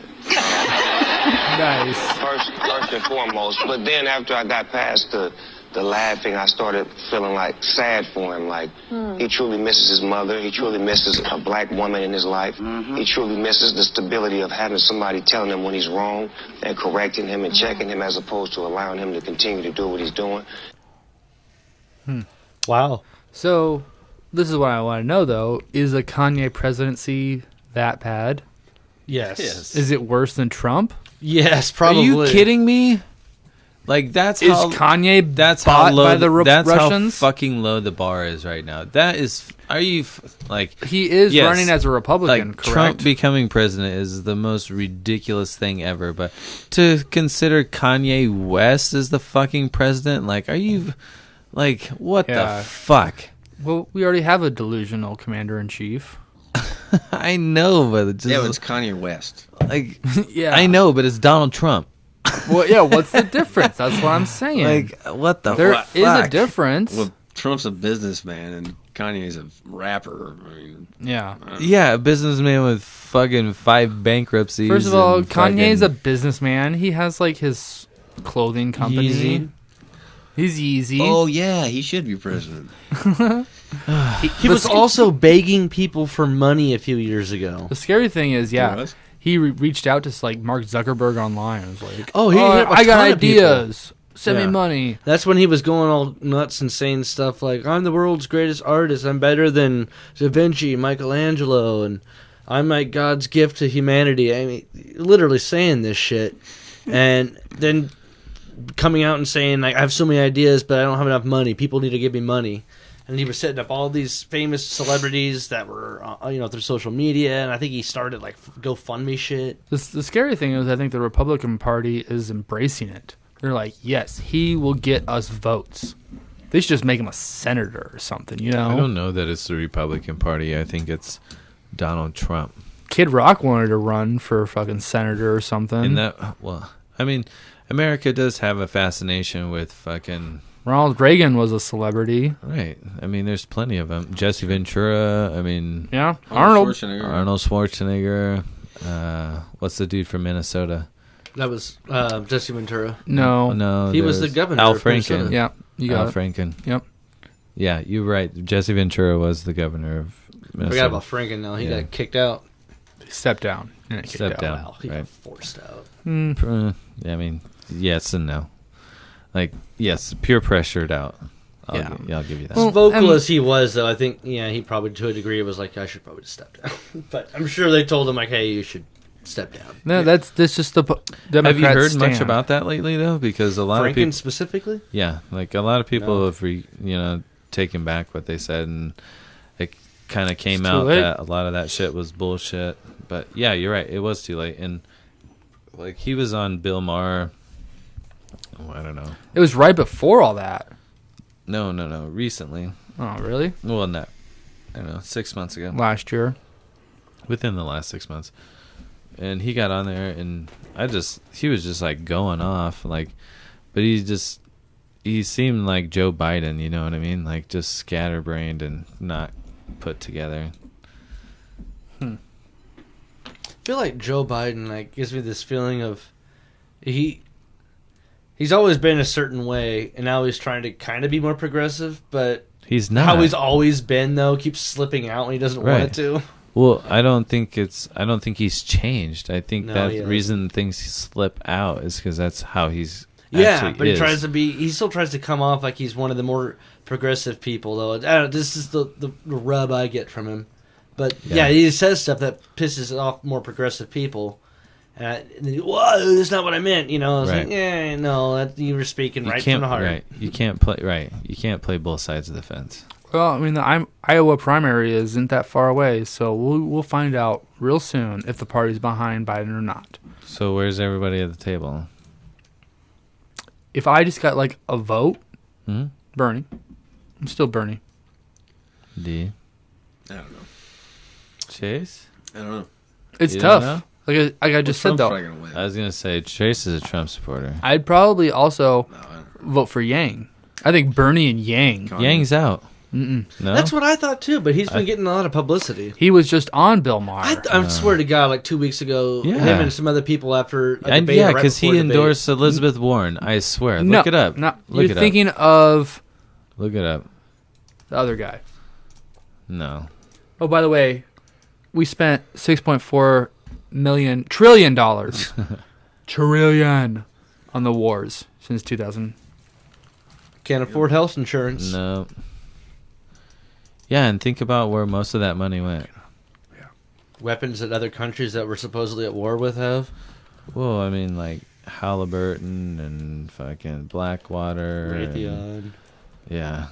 S1: Nice.
S5: First and foremost. But then after I got past the laughing, I started feeling like sad for him. Like he truly misses his mother. He truly misses a black woman in his life. He truly misses the stability of having somebody telling him when he's wrong and correcting him and checking him as opposed to allowing him to continue to do what he's doing.
S3: Wow.
S1: So, this is what I want to know, though. Is a Kanye presidency that bad?
S3: Yes.
S1: Is it worse than Trump?
S3: Yes,
S4: Are
S3: probably.
S4: you kidding me? Like that's
S1: Is
S4: how
S1: Kanye
S4: that's
S1: bought
S4: how low
S1: by the
S4: that's
S1: Russians?
S4: how fucking low the bar is right now. That is. Are you like?
S1: He is
S4: Yes,
S1: running as a Republican,
S4: like
S1: correct?
S4: Trump becoming president is the most ridiculous thing ever. But to consider Kanye West as the fucking president, like, are you like what
S1: Yeah.
S4: the fuck?
S1: Well, we already have a delusional commander-in-chief.
S4: I know, but it just
S2: Yeah, but it's Kanye West.
S4: like
S1: Yeah.
S4: I know, but it's Donald Trump.
S1: Well, yeah, what's the difference? That's what I'm saying.
S4: Like what the
S1: There
S4: fuck?
S1: is a difference.
S2: Well, Trump's a businessman and Kanye's a rapper. I mean,
S1: Yeah.
S4: Yeah, a businessman with fucking 5 bankruptcies.
S1: First of all,
S4: and
S1: Kanye's a
S4: fucking
S1: businessman. He has like his clothing company.
S4: Yeezy.
S1: He's Yeezy.
S2: oh yeah, he should be president.
S3: He was also begging people for money a few years ago.
S1: The scary thing is,
S2: He
S1: yeah,
S2: was?
S1: he reached out to like Mark Zuckerberg online. And was like,
S3: Oh, he hit up a
S1: I got
S3: ton of people."
S1: ideas. Send
S3: Yeah.
S1: me money.
S3: That's when he was going all nuts and saying stuff like, I'm the world's greatest artist. I'm better than Da Vinci, Michelangelo, and I'm like God's gift to humanity. I mean, literally saying this shit. And then coming out and saying, like, I have so many ideas, but I don't have enough money. People need to give me money. And he was setting up all these famous celebrities that were, through social media. And I think he started, like, GoFundMe shit.
S1: The scary thing is, I think the Republican Party is embracing it. They're like, yes, he will get us votes. They should just make him a senator or something, you know?
S4: I don't know that it's the Republican Party. I think it's Donald Trump.
S1: Kid Rock wanted to run for fucking senator or something.
S4: And that, well, I mean, America does have a fascination with fucking.
S1: Ronald Reagan was a celebrity.
S4: Right. I mean, there's plenty of them. Jesse Ventura. I mean,
S1: Yeah, Arnold.
S4: Schwarzenegger. What's the dude from Minnesota?
S3: That was Jesse Ventura.
S1: No.
S3: He was
S4: there's
S3: the governor
S4: Al
S3: of Minnesota.
S4: Franken.
S1: Yeah, you got
S4: Al
S1: it.
S4: Franken.
S1: Yep.
S4: Yeah, you're right. Jesse Ventura was the governor of Minnesota.
S3: Forgot about Franken now. He
S4: Yeah.
S3: got kicked out.
S1: Step down. And kicked
S4: Step
S1: out.
S4: down.
S3: Wow, he
S4: right.
S3: got forced out.
S4: I mean, yes and no. Like, yes, pure pressured out.
S1: Yeah.
S4: I'll give you that.
S1: Well,
S3: As vocal
S1: and-
S3: as he was, though, I think, he probably, to a degree, was like, I should probably just step down. But I'm sure they told him, like, hey, you should step down.
S1: No, that's just the Democrat
S4: have you heard much
S1: stand.
S4: about that lately, though? Because a lot of
S3: Franken
S4: people,
S3: specifically?
S4: yeah, like a lot of people
S3: No.
S4: have, taken back what they said, and it kind of came
S1: It's too
S4: out
S1: late.
S4: that a lot of that shit was bullshit. But yeah, you're right. It was too late, and like he was on Bill Maher. Oh, I don't know.
S1: It was right before all that.
S4: No. Recently,
S1: Oh, really?
S4: well, not. I don't know. 6 months ago.
S1: Last year.
S4: Within the last 6 months, and he got on there, and he was just like going off, like, but he seemed like Joe Biden, you know what I mean, like just scatterbrained and not put together.
S3: I feel like Joe Biden, like, gives me this feeling of he's always been a certain way, and now he's trying to kind of be more progressive, but
S4: He's not.
S3: how he's always been, though, keeps slipping out when he doesn't want
S4: Right.
S3: it to.
S4: Well, I don't think he's changed. I think
S3: No,
S4: that
S3: he
S4: the
S3: hasn't.
S4: reason things slip out is because that's how he's
S3: Yeah,
S4: actually
S3: but
S4: is.
S3: he still tries to come off like he's one of the more progressive people, though. I don't know, this is the rub I get from him. But yeah,
S4: Yeah.
S3: he says stuff that pisses off more progressive people. And then, whoa, that's not what I meant. I was
S4: Right.
S3: like, yeah, no, you were speaking
S4: You
S3: right
S4: can't
S3: from the heart.
S4: right. You can't play right. You can't play both sides of the fence.
S1: Well, I mean, the Iowa primary isn't that far away, so we'll find out real soon if the party's behind Biden or not.
S4: So where's everybody at the table?
S1: If I just got like a vote,
S4: Hmm?
S1: Bernie. I'm still Bernie.
S4: D.
S2: I don't know.
S4: Chase.
S2: I don't know.
S1: It's
S4: You don't
S1: tough. Like I just said,
S2: Trump's
S1: though,
S2: probably gonna win.
S4: I was gonna say Chase is a Trump supporter.
S1: I'd probably also
S2: No, I don't.
S1: vote for Yang. I think Bernie and Yang.
S2: Kanye.
S4: Yang's out.
S1: Mm-mm.
S4: No,
S3: That's what I thought, too, but he's been getting a lot of publicity.
S1: He was just on Bill Maher.
S3: I swear to God, like 2 weeks ago,
S4: Yeah.
S3: him and some other people after a
S4: and
S3: debate.
S4: yeah,
S3: right
S4: because he
S3: before debate.
S4: endorsed Elizabeth Warren. I swear.
S1: no,
S4: Look it up.
S1: No,
S4: Look
S1: you're
S4: it
S1: thinking of
S4: up. Look it up.
S1: the other guy.
S4: No.
S1: Oh, by the way, we spent $6.4 trillion trillion on the wars since 2000.
S3: Can't afford health insurance.
S4: No. Yeah, and think about where most of that money went.
S3: Weapons that other countries that we're supposedly at war with have.
S4: Well, I mean, like Halliburton and fucking Blackwater.
S3: Raytheon.
S4: Yeah.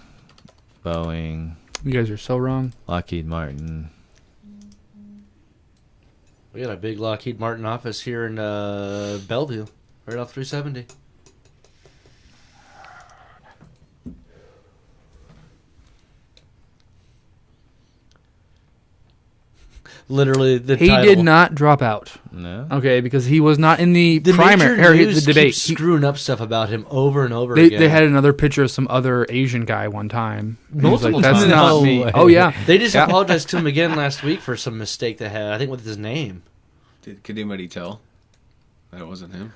S4: Boeing.
S1: You guys are so wrong.
S4: Lockheed Martin.
S3: We got a big Lockheed Martin office here in Bellevue, right off 370. Literally, the
S1: He
S3: title.
S1: did not drop out.
S4: No.
S1: Okay, because he was not in the
S3: The
S1: primary
S3: major
S1: or
S3: news
S1: the debate.
S3: keeps screwing up stuff about him over and over
S1: They
S3: again.
S1: had another picture of some other Asian guy one time. And he was
S3: Multiple
S1: like, that's
S3: times.
S1: not
S4: No
S1: me.
S4: way.
S1: Oh yeah,
S3: They just
S1: Yeah.
S3: apologized to him again last week for some mistake they had. I think with his name.
S2: Could anybody tell that it wasn't him?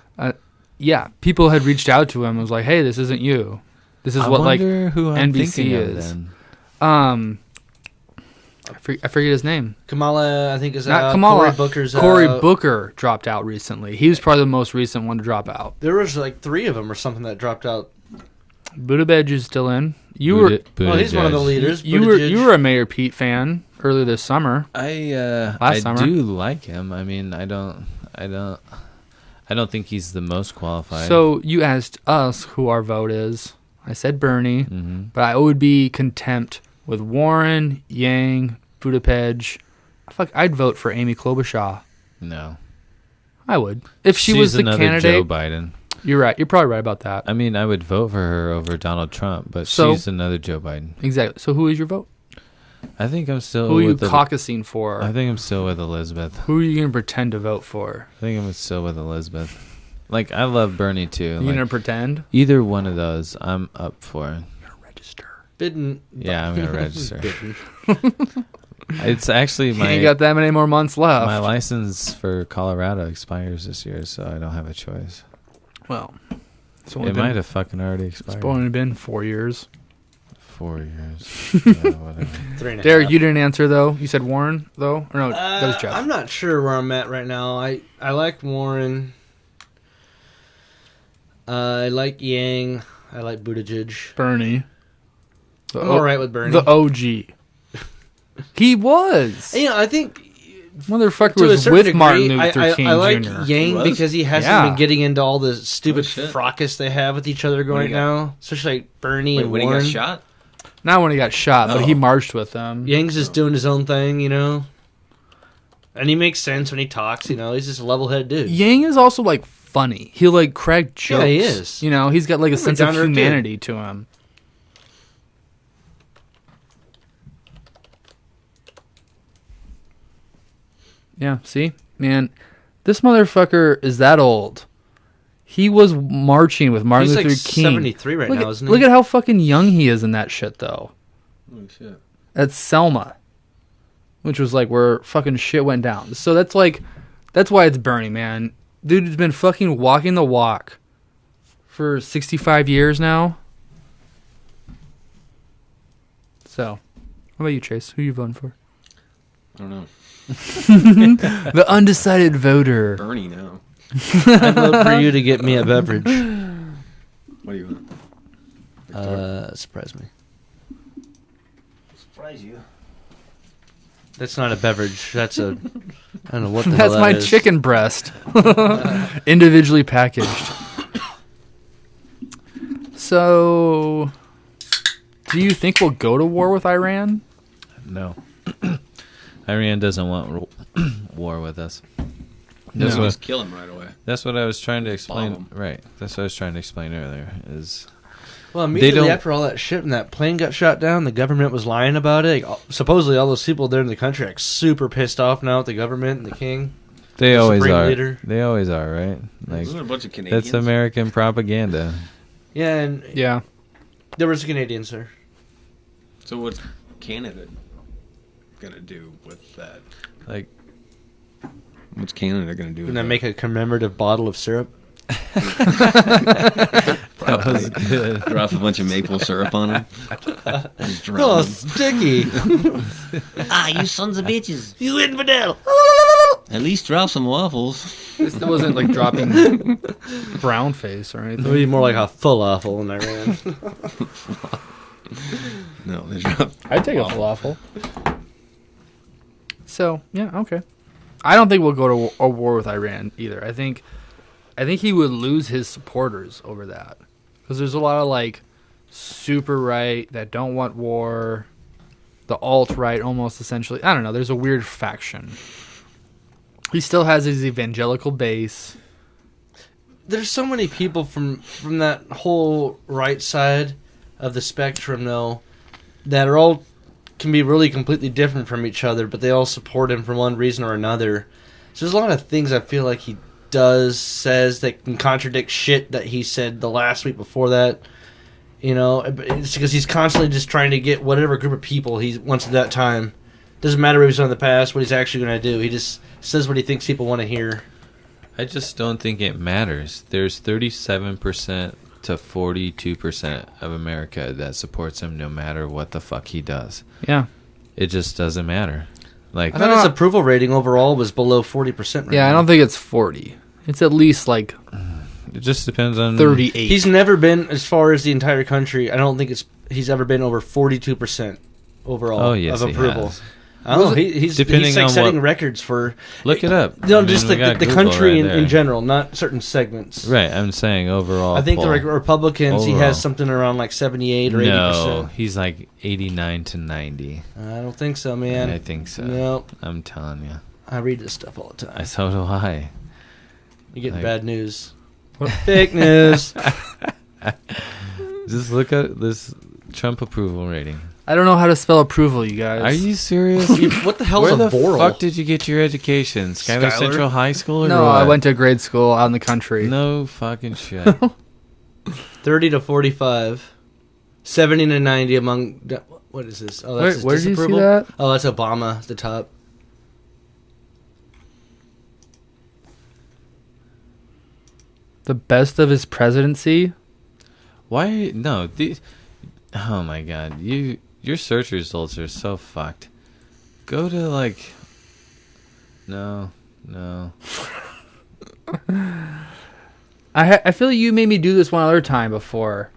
S1: Yeah, people had reached out to him and was like, "Hey, this isn't you. This is
S4: I
S1: what like
S4: wonder who I'm
S1: NBC
S4: thinking of
S1: is."
S4: then.
S1: I forget his name.
S3: Kamala, I think, is
S1: Not
S3: out.
S1: Kamala.
S3: Cory Booker's
S1: Cory
S3: out.
S1: Booker dropped out recently. He was probably the most recent one to drop out.
S3: There was like 3 of them or something that dropped out.
S1: Buttigieg is still in. You were
S3: Well, he's one of the
S4: Buttigieg.
S3: leaders.
S1: you
S3: Buttigieg.
S1: were a Mayor Pete fan earlier this summer.
S4: I
S1: summer.
S4: do like him. I mean, I don't think he's the most qualified.
S1: So you asked us who our vote is. I said Bernie,
S4: Mhm.
S1: but I would be contempt with Warren, Yang, Buttigieg. Fuck, I'd vote for Amy Klobuchar.
S4: No,
S1: I would if she
S4: she's
S1: was the
S4: another
S1: candidate.
S4: Joe Biden.
S1: You're right. You're probably right about that.
S4: I mean, I would vote for her over Donald Trump, but
S1: So-
S4: she's another Joe Biden.
S1: Exactly. So who is your vote?
S4: I think I'm still.
S1: Who are you
S4: with
S1: caucusing for?
S4: I think I'm still with Elizabeth.
S1: Who are you gonna pretend to vote for?
S4: I think I'm still with Elizabeth. Like, I love Bernie too.
S1: You
S4: Like,
S1: gonna pretend?
S4: either one of those, I'm up for.
S1: Register.
S3: Bidden.
S4: Yeah, I'm gonna register.
S3: Bidden.
S4: It's actually
S1: You ain't got that many more months left.
S4: my license for Colorado expires this year, so I don't have a choice.
S1: Well, it's
S4: It might have fucking already
S1: It's
S4: expired.
S1: only been 4 years.
S4: 4 years. Yeah, whatever.
S3: 3.5.
S1: Derek, you didn't answer though. You said Warren though, or no? That was Jeff.
S3: I'm not sure where I'm at right now. I like Warren. I like Yang. I like Buttigieg.
S1: Bernie.
S3: I'm all right with Bernie.
S1: The OG. He was.
S3: You know, I think
S1: Motherfucker
S3: to a
S1: was
S3: certain
S1: with
S3: degree,
S1: Martin Luther King
S3: I like
S1: Jr.
S3: Yang
S2: He was?
S3: because he hasn't
S1: Yeah.
S3: been getting into all the stupid
S2: Oh, shit.
S3: fracas they have with each other
S2: When
S3: going
S2: he
S3: right
S2: got-
S3: now. Especially like Bernie
S2: Wait,
S3: and
S2: when he
S3: Warren.
S2: got shot?
S1: Not when he got shot, but
S2: Oh.
S1: he marched with them.
S3: Yang's just doing his own thing, you know? And he makes sense when he talks, you know? He's just a level-headed dude.
S1: Yang is also like funny. He'll like crack jokes.
S3: Yeah, he is.
S1: You know, he's got like a
S3: He's a
S1: sense of
S3: down-to-earth kid.
S1: humanity to him. Yeah, see? Man, this motherfucker is that old. He was marching with Martin
S3: He's
S1: Luther
S3: like
S1: King.
S3: 73 right
S1: look
S3: now,
S1: at,
S3: isn't he?
S1: Look at how fucking young he is in that shit, though.
S2: Holy shit.
S1: That's Selma. Which was like where fucking shit went down. So that's like, that's why it's Bernie, man. Dude has been fucking walking the walk for 65 years now. So, how about you, Chase? Who you voting for?
S2: I don't know.
S1: The undecided voter.
S2: Bernie now.
S3: I'd love for you to get me a beverage.
S2: What do you want?
S3: Surprise me.
S2: Surprise you.
S3: That's not a beverage. That's a... I don't know what the
S1: That's
S3: hell
S1: my
S3: that is.
S1: chicken breast. Individually packaged. So, do you think we'll go to war with Iran?
S4: No. Iran doesn't want war with us.
S2: That's
S1: No.
S2: just kill him right away.
S4: That's what I was trying to explain.
S2: Bomb 'em.
S4: Right. That's what I was trying to explain earlier. Is
S3: Well, immediately
S4: don't-
S3: after all that shit and that plane got shot down, the government was lying about it. Like, supposedly all those people there in the country are like, super pissed off now at the government and the king.
S4: they
S3: The
S4: always
S3: Supreme
S4: are.
S3: Leader.
S4: They always are, right? Like,
S2: Isn't there a bunch of Canadians?
S4: that's American propaganda.
S3: Yeah, and
S1: Yeah.
S3: there was Canadians there.
S2: So what's Canada gonna do with that?
S4: Like,
S2: What's Canada gonna do?
S3: And
S2: with
S3: then
S2: that?
S3: make a commemorative bottle of syrup.
S4: that was good.
S2: Drop a bunch of maple syrup on them. Just drown
S3: Oh,
S2: them.
S3: sticky!
S2: You sons of bitches!
S3: You infidel!
S2: At least drop some waffles.
S1: This wasn't like dropping brown face or
S3: It would
S1: anything.
S3: be more like a falafel in Iran.
S2: No, they dropped.
S1: I'd take a falafel. So yeah, okay. I don't think we'll go to a war with Iran either. I think he would lose his supporters over that because there's a lot of like super right that don't want war, the alt right almost essentially. I don't know. There's a weird faction. He still has his evangelical base.
S3: There's so many people from that whole right side of the spectrum, though, that are all can be really completely different from each other, but they all support him for one reason or another. So there's a lot of things I feel like he says that can contradict shit that he said the last week before that. You know, it's because he's constantly just trying to get whatever group of people he wants at that time. Doesn't matter what he's done in the past, what he's actually going to do. He just says what he thinks people want to hear.
S4: I just don't think it matters. There's 37% to 42% of America that supports him no matter what the fuck he does.
S1: Yeah.
S4: It just doesn't matter. Like,
S3: I thought his approval rating overall was below 40% right
S1: Yeah,
S3: now.
S1: I don't think it's 40. It's at least like
S4: it just depends on
S1: 38.
S3: He's never been, as far as the entire country, I don't think he's ever been over 42% overall of approval.
S4: Has.
S3: I don't know. He's
S4: Depending
S3: like
S4: on
S3: setting records for...
S4: Look it up.
S3: No, just the country
S4: right
S3: in general, not certain segments.
S4: Right, I'm saying overall.
S3: I think the Republicans, he
S4: overall.
S3: has something around like 78 or 80%.
S4: No, he's like 89 to 90.
S3: I don't think so, man.
S4: I think so.
S3: Nope.
S4: I'm telling you.
S3: I read this stuff all the time.
S4: So do I.
S3: You're getting
S4: Like-
S3: bad news. Fake news.
S4: Just look at this Trump approval rating.
S1: I don't know how to spell approval, you guys.
S4: Are you serious?
S3: What the hell
S4: Where
S3: is a
S4: the
S3: Boral?
S4: fuck did you get your education? Schuyler
S3: Schuyler?
S4: Central High School or
S1: No,
S4: what?
S1: I went to grade school out in the country.
S4: No fucking shit.
S3: 30 to 45. 70 to 90 among... What is this? Oh, that's his
S1: Where did you see
S3: disapproval?
S1: that?
S3: Oh, that's Obama at the top.
S1: The best of his presidency?
S4: Why? No. Oh my god. Your search results are so fucked. Go to like... No.
S1: I feel like you made me do this one other time before.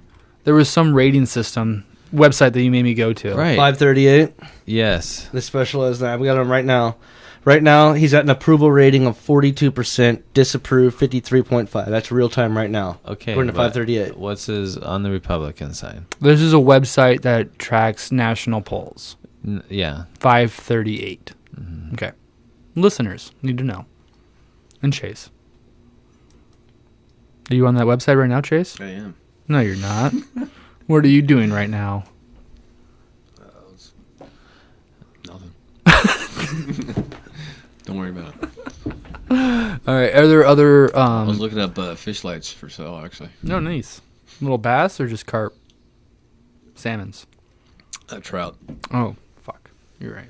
S1: There was some rating system website that you made me go to.
S4: Right.
S3: 538.
S4: Yes.
S3: The special is that. We got him right now. Right now, he's at an approval rating of 42%, disapprove 53.5. That's real time right now.
S4: Okay.
S3: According to
S4: but
S3: 538.
S4: What's his on the Republican side?
S1: This is a website that tracks national polls.
S4: Yeah.
S1: 538. Okay. Listeners need to know. And Chase. Are you on that website right now, Chase?
S2: I am.
S1: No, you're not. What are you doing right now?
S2: Nothing. Don't worry about it.
S1: All right. Are there other...
S2: I was looking up fish lights for sale, actually.
S1: No, nice. Little bass or just carp? Salmons.
S2: Trout.
S1: Oh, fuck. You're right.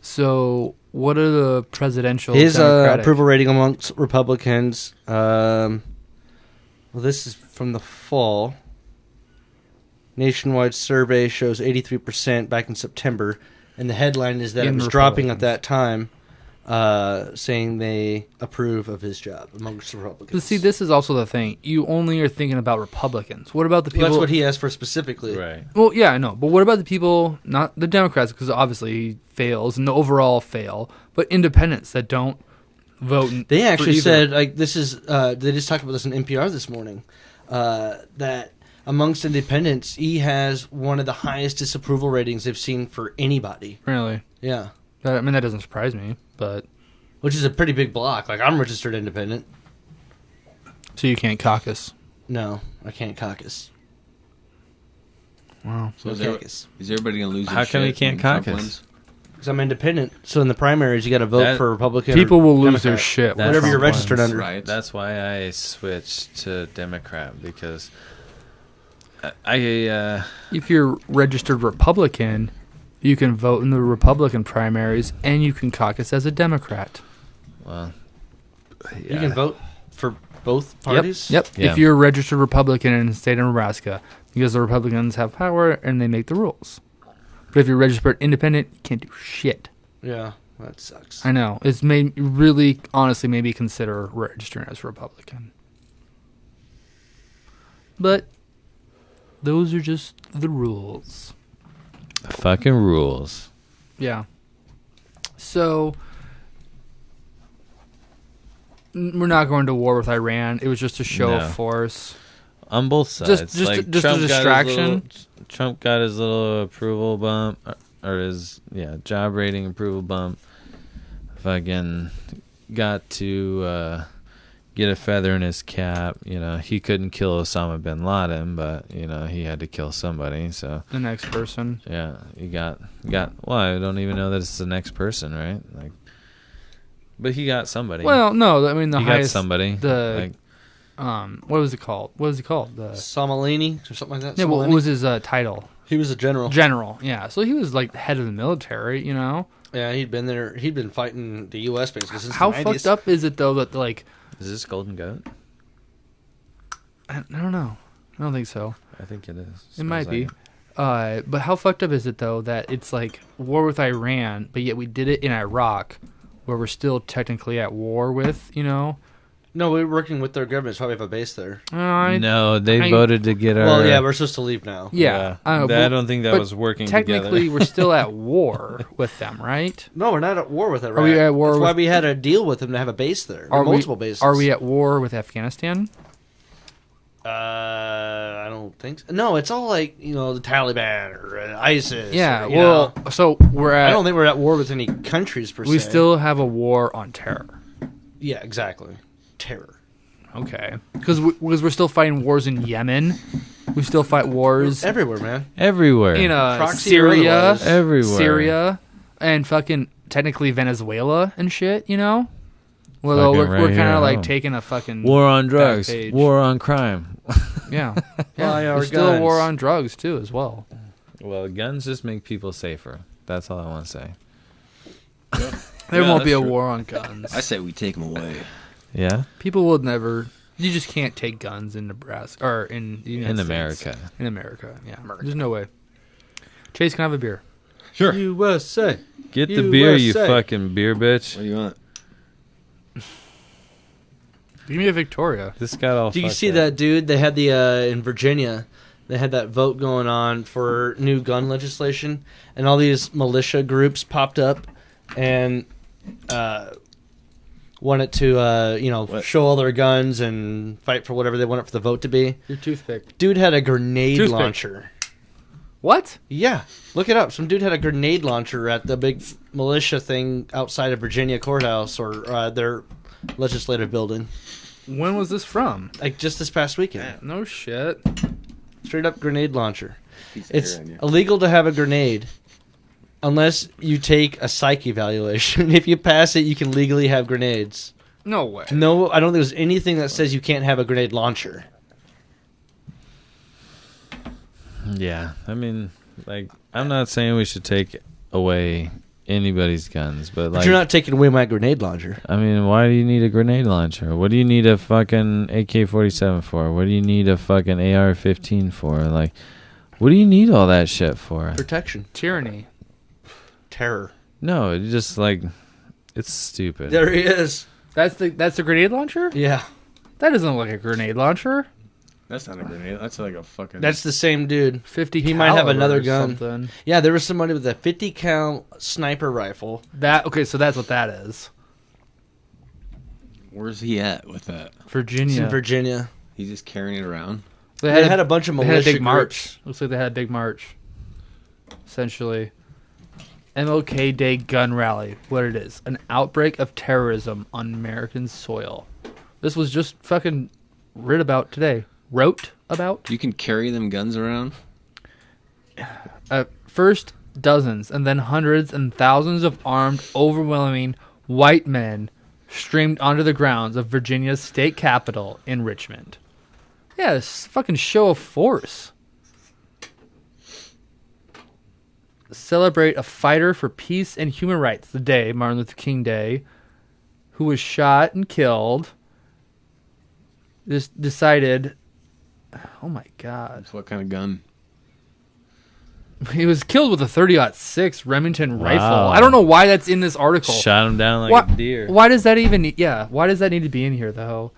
S1: So, what are the presidential
S3: His
S1: Democratic...
S3: approval rating amongst Republicans, well, this is from the fall. Nationwide survey shows 83% back in September, and the headline is that
S1: In
S3: it was dropping at that time, saying they approve of his job amongst Republicans.
S1: But see, this is also the thing. You only are thinking about Republicans. What about the
S3: Well,
S1: people...
S3: that's what he asked for specifically.
S4: Right.
S1: Well, yeah, I know. But what about the people, not the Democrats, because obviously he fails and the overall fail, but independents that don't vote?
S3: They actually
S1: for either.
S3: said, like, this is, they just talked about this on NPR this morning, that amongst independents, he has one of the highest disapproval ratings they've seen for anybody.
S1: Really?
S3: Yeah.
S1: I mean, that doesn't surprise me, but...
S3: Which is a pretty big block. Like, I'm registered independent.
S1: So you can't caucus.
S3: No, I can't caucus.
S1: Wow.
S2: So
S3: No
S2: is
S3: caucus.
S2: everybody going to lose
S4: How
S2: their
S4: come
S2: shit
S4: you can't
S2: when Trump
S4: caucus?
S2: wins?
S3: Because I'm independent. So in the primaries, you got to vote
S4: That-
S3: for Republican.
S1: People
S3: or
S1: will lose their
S3: Democrat.
S1: shit.
S4: That's
S3: Whatever you're
S4: Trump
S3: registered
S4: wins.
S3: under.
S2: Right.
S4: That's why I switched to Democrat because I
S1: If you're registered Republican, you can vote in the Republican primaries, and you can caucus as a Democrat.
S4: well,
S3: You can vote for both parties?
S1: Yep.
S4: Yeah.
S1: If you're a registered Republican in the state of Nebraska, because the Republicans have power and they make the rules. But if you're registered independent, you can't do shit.
S3: Yeah, that sucks.
S1: I know. It's made really, honestly, maybe consider registering as a Republican. But Those are just the rules.
S4: Fucking rules.
S1: Yeah. So we're not going to war with Iran. It was just a show of force.
S4: On both sides.
S1: Just a distraction.
S4: Trump got his little approval bump, or his job rating approval bump. Fucking got to get a feather in his cap. You know, he couldn't kill Osama bin Laden, but you know he had to kill somebody. So
S1: the next person.
S4: Yeah, he got. Well, I don't even know that it's the next person, right? Like, but he got somebody.
S1: Well, no, I mean the
S4: he
S1: highest.
S4: Got somebody.
S1: What was it called? What was he called?
S3: Somalini or something like that.
S1: Yeah, what was his title?
S3: He was a general.
S1: General, yeah. So he was like the head of the military, you know.
S3: Yeah, he'd been there. He'd been fighting the U.S. basically since
S1: How
S3: the 90s.
S1: fucked up is it though that like?
S4: Is this Golden Goat?
S1: I don't know. I don't think so.
S4: I think it is.
S1: It might be. But how fucked up is it though that it's like war with Iran, but yet we did it in Iraq, where we're still technically at war with, you know.
S3: No, we're working with their government, so we have a base there.
S4: No, they voted to get our...
S3: Well, yeah, we're supposed to leave now.
S1: Yeah.
S4: I don't think that was working
S1: technically,
S4: together.
S1: we're still at war with them, right?
S3: No, we're not at war with Iraq.
S1: Are we at war
S3: That's
S1: with...
S3: why we had a deal with them to have a base there. Multiple bases.
S1: Are we at war with Afghanistan?
S3: I don't think so. No, it's all like, you know, the Taliban or ISIS.
S1: Yeah,
S3: or,
S1: so we're at...
S3: I don't think we're at war with any countries, per se.
S1: We still have a war on terror.
S3: Yeah, exactly. Terror.
S1: Okay. Because we're still fighting wars in Yemen. We still fight wars...
S3: Everywhere, man.
S4: Everywhere.
S1: In Syria.
S4: Everywhere.
S1: Syria. And fucking, technically, Venezuela and shit, you know? Well, we're kind of like taking a fucking...
S4: War on drugs. War on crime.
S1: Yeah.
S3: There's
S1: still a war on drugs, too, as well.
S4: Well, guns just make people safer. That's all I want to say.
S1: There won't be a war on guns.
S2: I say we take them away.
S4: Yeah?
S1: People will never... You just can't take guns in Nebraska or in the United
S4: States.
S1: In America, yeah. There's no way. Chase, can I have a beer?
S2: Sure.
S3: USA.
S4: Get the beer, you fucking beer bitch.
S2: What do you want?
S1: Give me a Victoria.
S4: This got all.
S3: Do you see that dude? They had in Virginia. They had that vote going on for new gun legislation, and all these militia groups popped up and wanted to, show all their guns and fight for whatever they wanted for the vote to be.
S1: Your toothpick.
S3: Dude had a grenade launcher.
S1: What?
S3: Yeah, look it up. Some dude had a grenade launcher at the big militia thing outside of Virginia courthouse or their legislative building.
S1: When was this from?
S3: Like just this past weekend.
S1: No shit.
S3: Straight up grenade launcher. It's illegal to have a grenade unless you take a psych evaluation. If you pass it, you can legally have grenades.
S1: No way.
S3: No, I don't think there's anything that says you can't have a grenade launcher.
S4: Yeah, I mean, like, I'm not saying we should take away anybody's guns, but
S3: you're not taking away my grenade launcher.
S4: I mean, why do you need a grenade launcher? What do you need a fucking AK-47 for? What do you need a fucking AR-15 for? Like, what do you need all that shit for?
S3: Protection.
S1: Tyranny.
S3: Terror.
S4: No, it's just like, it's stupid.
S3: There he is.
S1: That's the grenade launcher?
S3: Yeah.
S1: That doesn't look like a grenade launcher.
S2: That's not a grenade. That's like a fucking...
S3: That's the same dude.
S1: 50
S3: He might have another gun.
S1: Something.
S3: Yeah, there was somebody with a 50 cal sniper rifle.
S1: So that's what that is.
S2: Where's he at with that?
S1: Virginia.
S3: It's in Virginia.
S2: He's just carrying it around?
S3: They had a bunch of militia
S1: They had a big
S3: groups.
S1: march. Looks like they had a big march. Essentially. MLK Day gun rally. What it is. An outbreak of terrorism on American soil. This was just fucking wrote about today.
S2: You can carry them guns around?
S1: First dozens and then hundreds and thousands of armed, overwhelming white men streamed onto the grounds of Virginia's state capital in Richmond. Yeah, it's a fucking show of force. Celebrate a fighter for peace and human rights, the day, Martin Luther King Day, who was shot and killed. Just decided... Oh my god.
S2: What kind of gun?
S1: He was killed with a .30-06 Remington rifle. I don't know why that's in this article.
S4: Shot him down like a deer.
S1: Why does that even... Yeah, why does that need to be in here, though?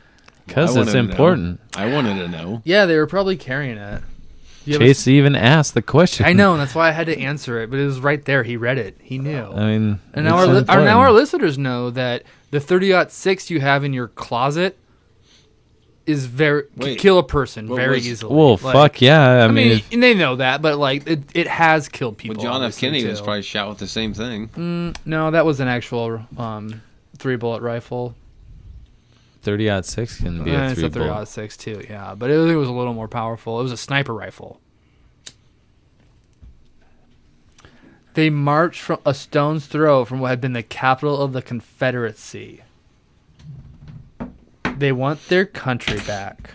S4: Because it's important.
S2: I wanted to know.
S1: Yeah, they were probably carrying it.
S4: Chase even asked the question.
S1: I know, and that's why I had to answer it. But it was right there. He read it. He knew.
S4: I mean,
S1: and now our listeners know that the 30-06 you have in your closet is could kill a person very easily.
S4: Well, fuck yeah. I mean,
S1: they know that, but like it has killed people.
S2: But John F. Kennedy was probably shot with the same thing.
S1: No, that was an actual 3-bullet rifle.
S4: 30-06 can be a 3-bullet.
S1: It's a 30-06 too, yeah. But it was a little more powerful. It was a sniper rifle. They marched from a stone's throw from what had been the capital of the Confederacy. They want their country back.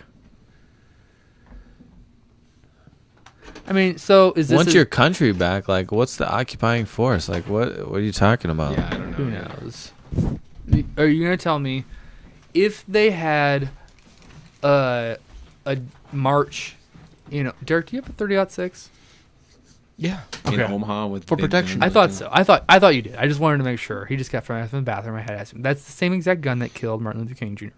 S1: I mean, so is this...
S4: Want your country back? Like, what's the occupying force? Like, what are you talking about?
S2: Yeah, I don't know.
S1: Who knows? Are you going to tell me if they had a march, Derek, do you have a 30-06?
S3: Yeah.
S2: In Omaha with
S3: for protection.
S1: I thought so. I thought you did. I just wanted to make sure. He just got from the bathroom. I had to ask him. That's the same exact gun that killed Martin Luther King Jr.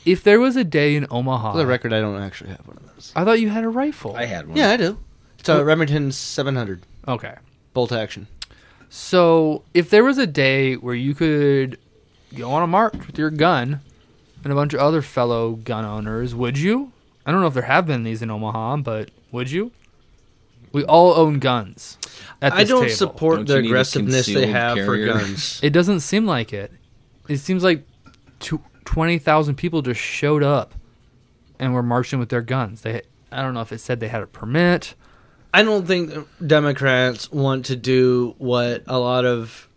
S1: If there was a day in Omaha...
S3: For the record, I don't actually have one of those.
S1: I thought you had a rifle.
S2: I had one.
S3: Yeah, I do. It's a Remington 700.
S1: Okay.
S3: Bolt action.
S1: So, if there was a day where you could go on a march with your gun and a bunch of other fellow gun owners, would you? I don't know if there have been these in Omaha, but would you? We all own guns at this
S3: I don't
S1: table.
S3: support the aggressiveness they have
S2: carrier?
S3: for guns.
S1: It doesn't seem like it. It seems like 20,000 people just showed up and were marching with their guns. I don't know if it said they had a permit.
S3: I don't think Democrats want to do what a lot of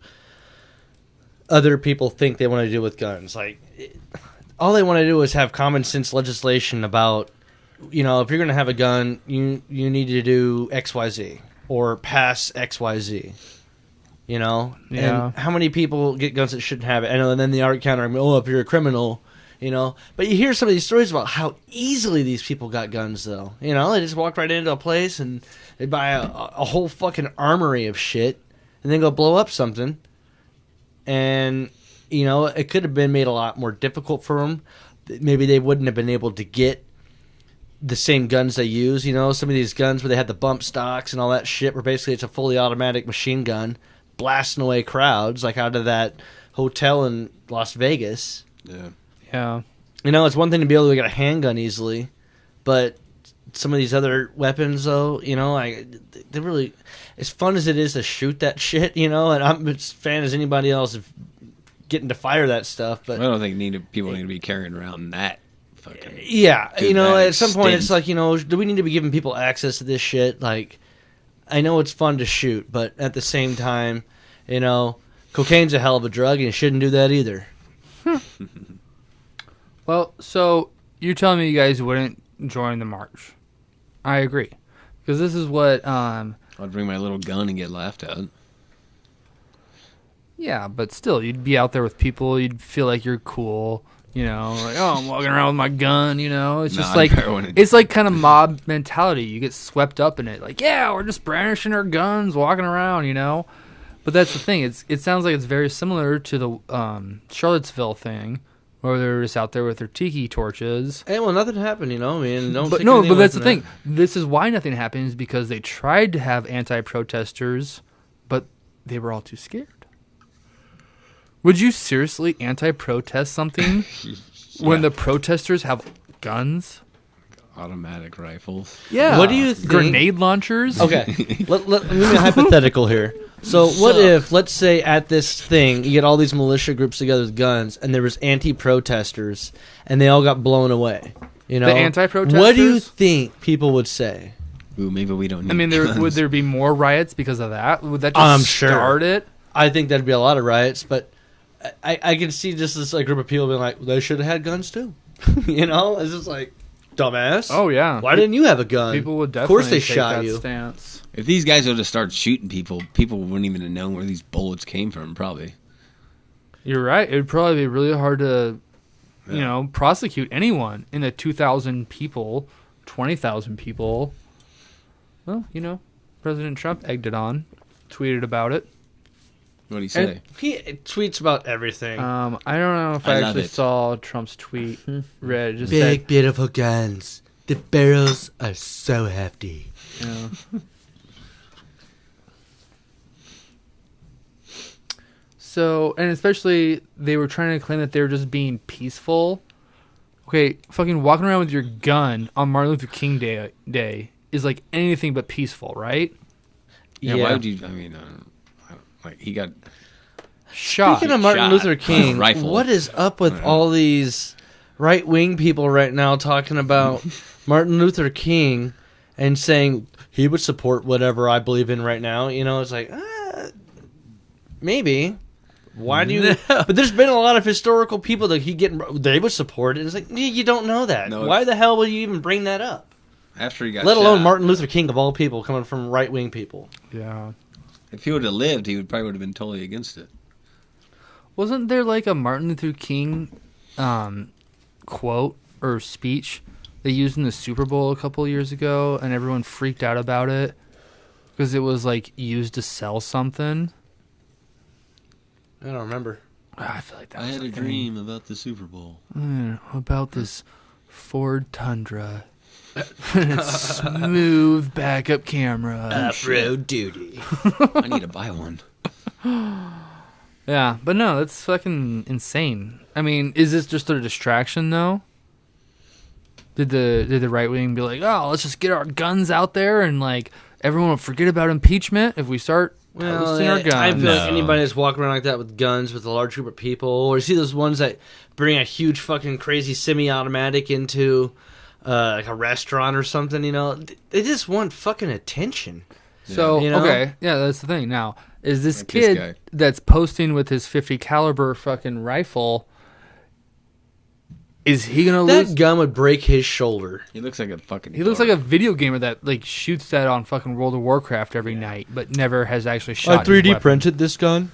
S3: other people think they want to do with guns. Like, all they want to do is have common sense legislation about, if you're going to have a gun, you need to do XYZ or pass XYZ.
S1: Yeah.
S3: And how many people get guns that shouldn't have it? I know, and then the art counter, if you're a criminal, But you hear some of these stories about how easily these people got guns, though. They just walk right into a place and they buy a whole fucking armory of shit and then go blow up something. And, it could have been made a lot more difficult for them. Maybe they wouldn't have been able to get the same guns they use. Some of these guns where they had the bump stocks and all that shit, where basically it's a fully automatic machine gun blasting away crowds, like out of that hotel in Las Vegas.
S1: Yeah.
S3: It's one thing to be able to get a handgun easily, but some of these other weapons, though, they really, as fun as it is to shoot that shit, and I'm as fan as anybody else of getting to fire that stuff, but
S2: I don't think people need to be carrying around that fucking...
S3: Yeah, at some point it's
S2: extent.
S3: like, do we need to be giving people access to this shit? Like, I know it's fun to shoot, but at the same time, cocaine's a hell of a drug, and you shouldn't do that either.
S1: Well, so you're telling me you guys wouldn't join the march. I agree. Because this is what...
S2: I'd bring my little gun and get laughed at.
S1: Yeah, but still, you'd be out there with people. You'd feel like you're cool. Like, I'm walking around with my gun, It's just it's like kind of mob mentality. You get swept up in it. Like, yeah, we're just brandishing our guns, walking around, But that's the thing. It sounds like it's very similar to the Charlottesville thing, where they're just out there with their tiki torches.
S3: Hey, well, nothing happened,
S1: But that's the thing. This is why nothing happened, is because they tried to have anti-protesters, but they were all too scared. Would you seriously anti-protest something when the protesters have guns?
S2: Automatic rifles.
S1: Yeah.
S3: What do you think?
S1: Grenade launchers?
S3: Okay. let me be hypothetical here. So what if, let's say at this thing, you get all these militia groups together with guns, and there was anti-protesters, and they all got blown away? The
S1: anti-protesters?
S3: What do you think people would say?
S2: Ooh, maybe we don't need guns.
S1: Would there be more riots because of that? Would that just start it?
S3: I think there'd be a lot of riots, but I can see just this group of people being like, well, they should have had guns too. It's just like, dumbass.
S1: Oh, yeah.
S3: Why didn't you have a gun?
S1: People would definitely
S3: Of course they
S1: take
S3: shot
S1: that
S3: you.
S1: stance.
S2: If these guys would have started shooting people, people wouldn't even have known where these bullets came from, probably.
S1: You're right. It would probably be really hard to, prosecute anyone in the 2,000 people, 20,000 people. Well, President Trump egged it on, tweeted about it.
S2: What did he say?
S3: He tweets about everything.
S1: I don't know if I actually saw Trump's tweet. Read just
S3: Big,
S1: said,
S3: beautiful guns. The barrels are so hefty.
S1: Yeah. So, and especially they were trying to claim that they were just being peaceful. Okay, fucking walking around with your gun on Martin Luther King Day is like anything but peaceful, right?
S2: Yeah, why would you? I mean, like he got
S1: Shot.
S3: Speaking of Martin
S2: Shot.
S3: Luther King,
S2: Rifle.
S3: what is up with all these right-wing people right now talking about Martin Luther King and saying he would support whatever I believe in right now? You know, it's like, maybe. Why do you? But there's been a lot of historical people that they would support it. It's like, you don't know that.
S2: No,
S3: Why the hell would you even bring that up?
S2: after he got
S3: Let alone
S2: shot,
S3: Martin Luther King of all people, coming from right-wing people.
S1: Yeah.
S2: If he would have lived, he probably would have been totally against it.
S1: Wasn't there like a Martin Luther King quote or speech they used in the Super Bowl a couple years ago, and everyone freaked out about it because it was like used to sell something?
S3: I don't remember.
S1: I feel like that
S2: I
S1: was
S2: had
S1: a
S2: a
S1: thing.
S2: dream about the Super Bowl.
S1: About this Ford Tundra. Smooth backup camera.
S3: Off-road duty.
S2: I need to buy one.
S1: Yeah, but no, that's fucking insane. I mean, is this just a distraction though? Did the right wing be like, oh, let's just get our guns out there and like everyone will forget about impeachment if we start posting our guns?
S3: I feel like anybody that's walking around like that with guns with a large group of people, or you see those ones that bring a huge fucking crazy semi-automatic into like a restaurant or something, you know, they just want fucking attention.
S1: So,
S3: You know?
S1: okay, yeah, that's the thing. Now, is this
S2: Like
S1: kid
S2: this guy.
S1: that's posting with his 50 caliber fucking rifle, is he going to lose?
S3: That gun would break his shoulder.
S2: He looks like a fucking.
S1: He looks like a video gamer that like shoots that on fucking World of Warcraft every night, but never has actually shot. his weapon.
S3: printed this gun.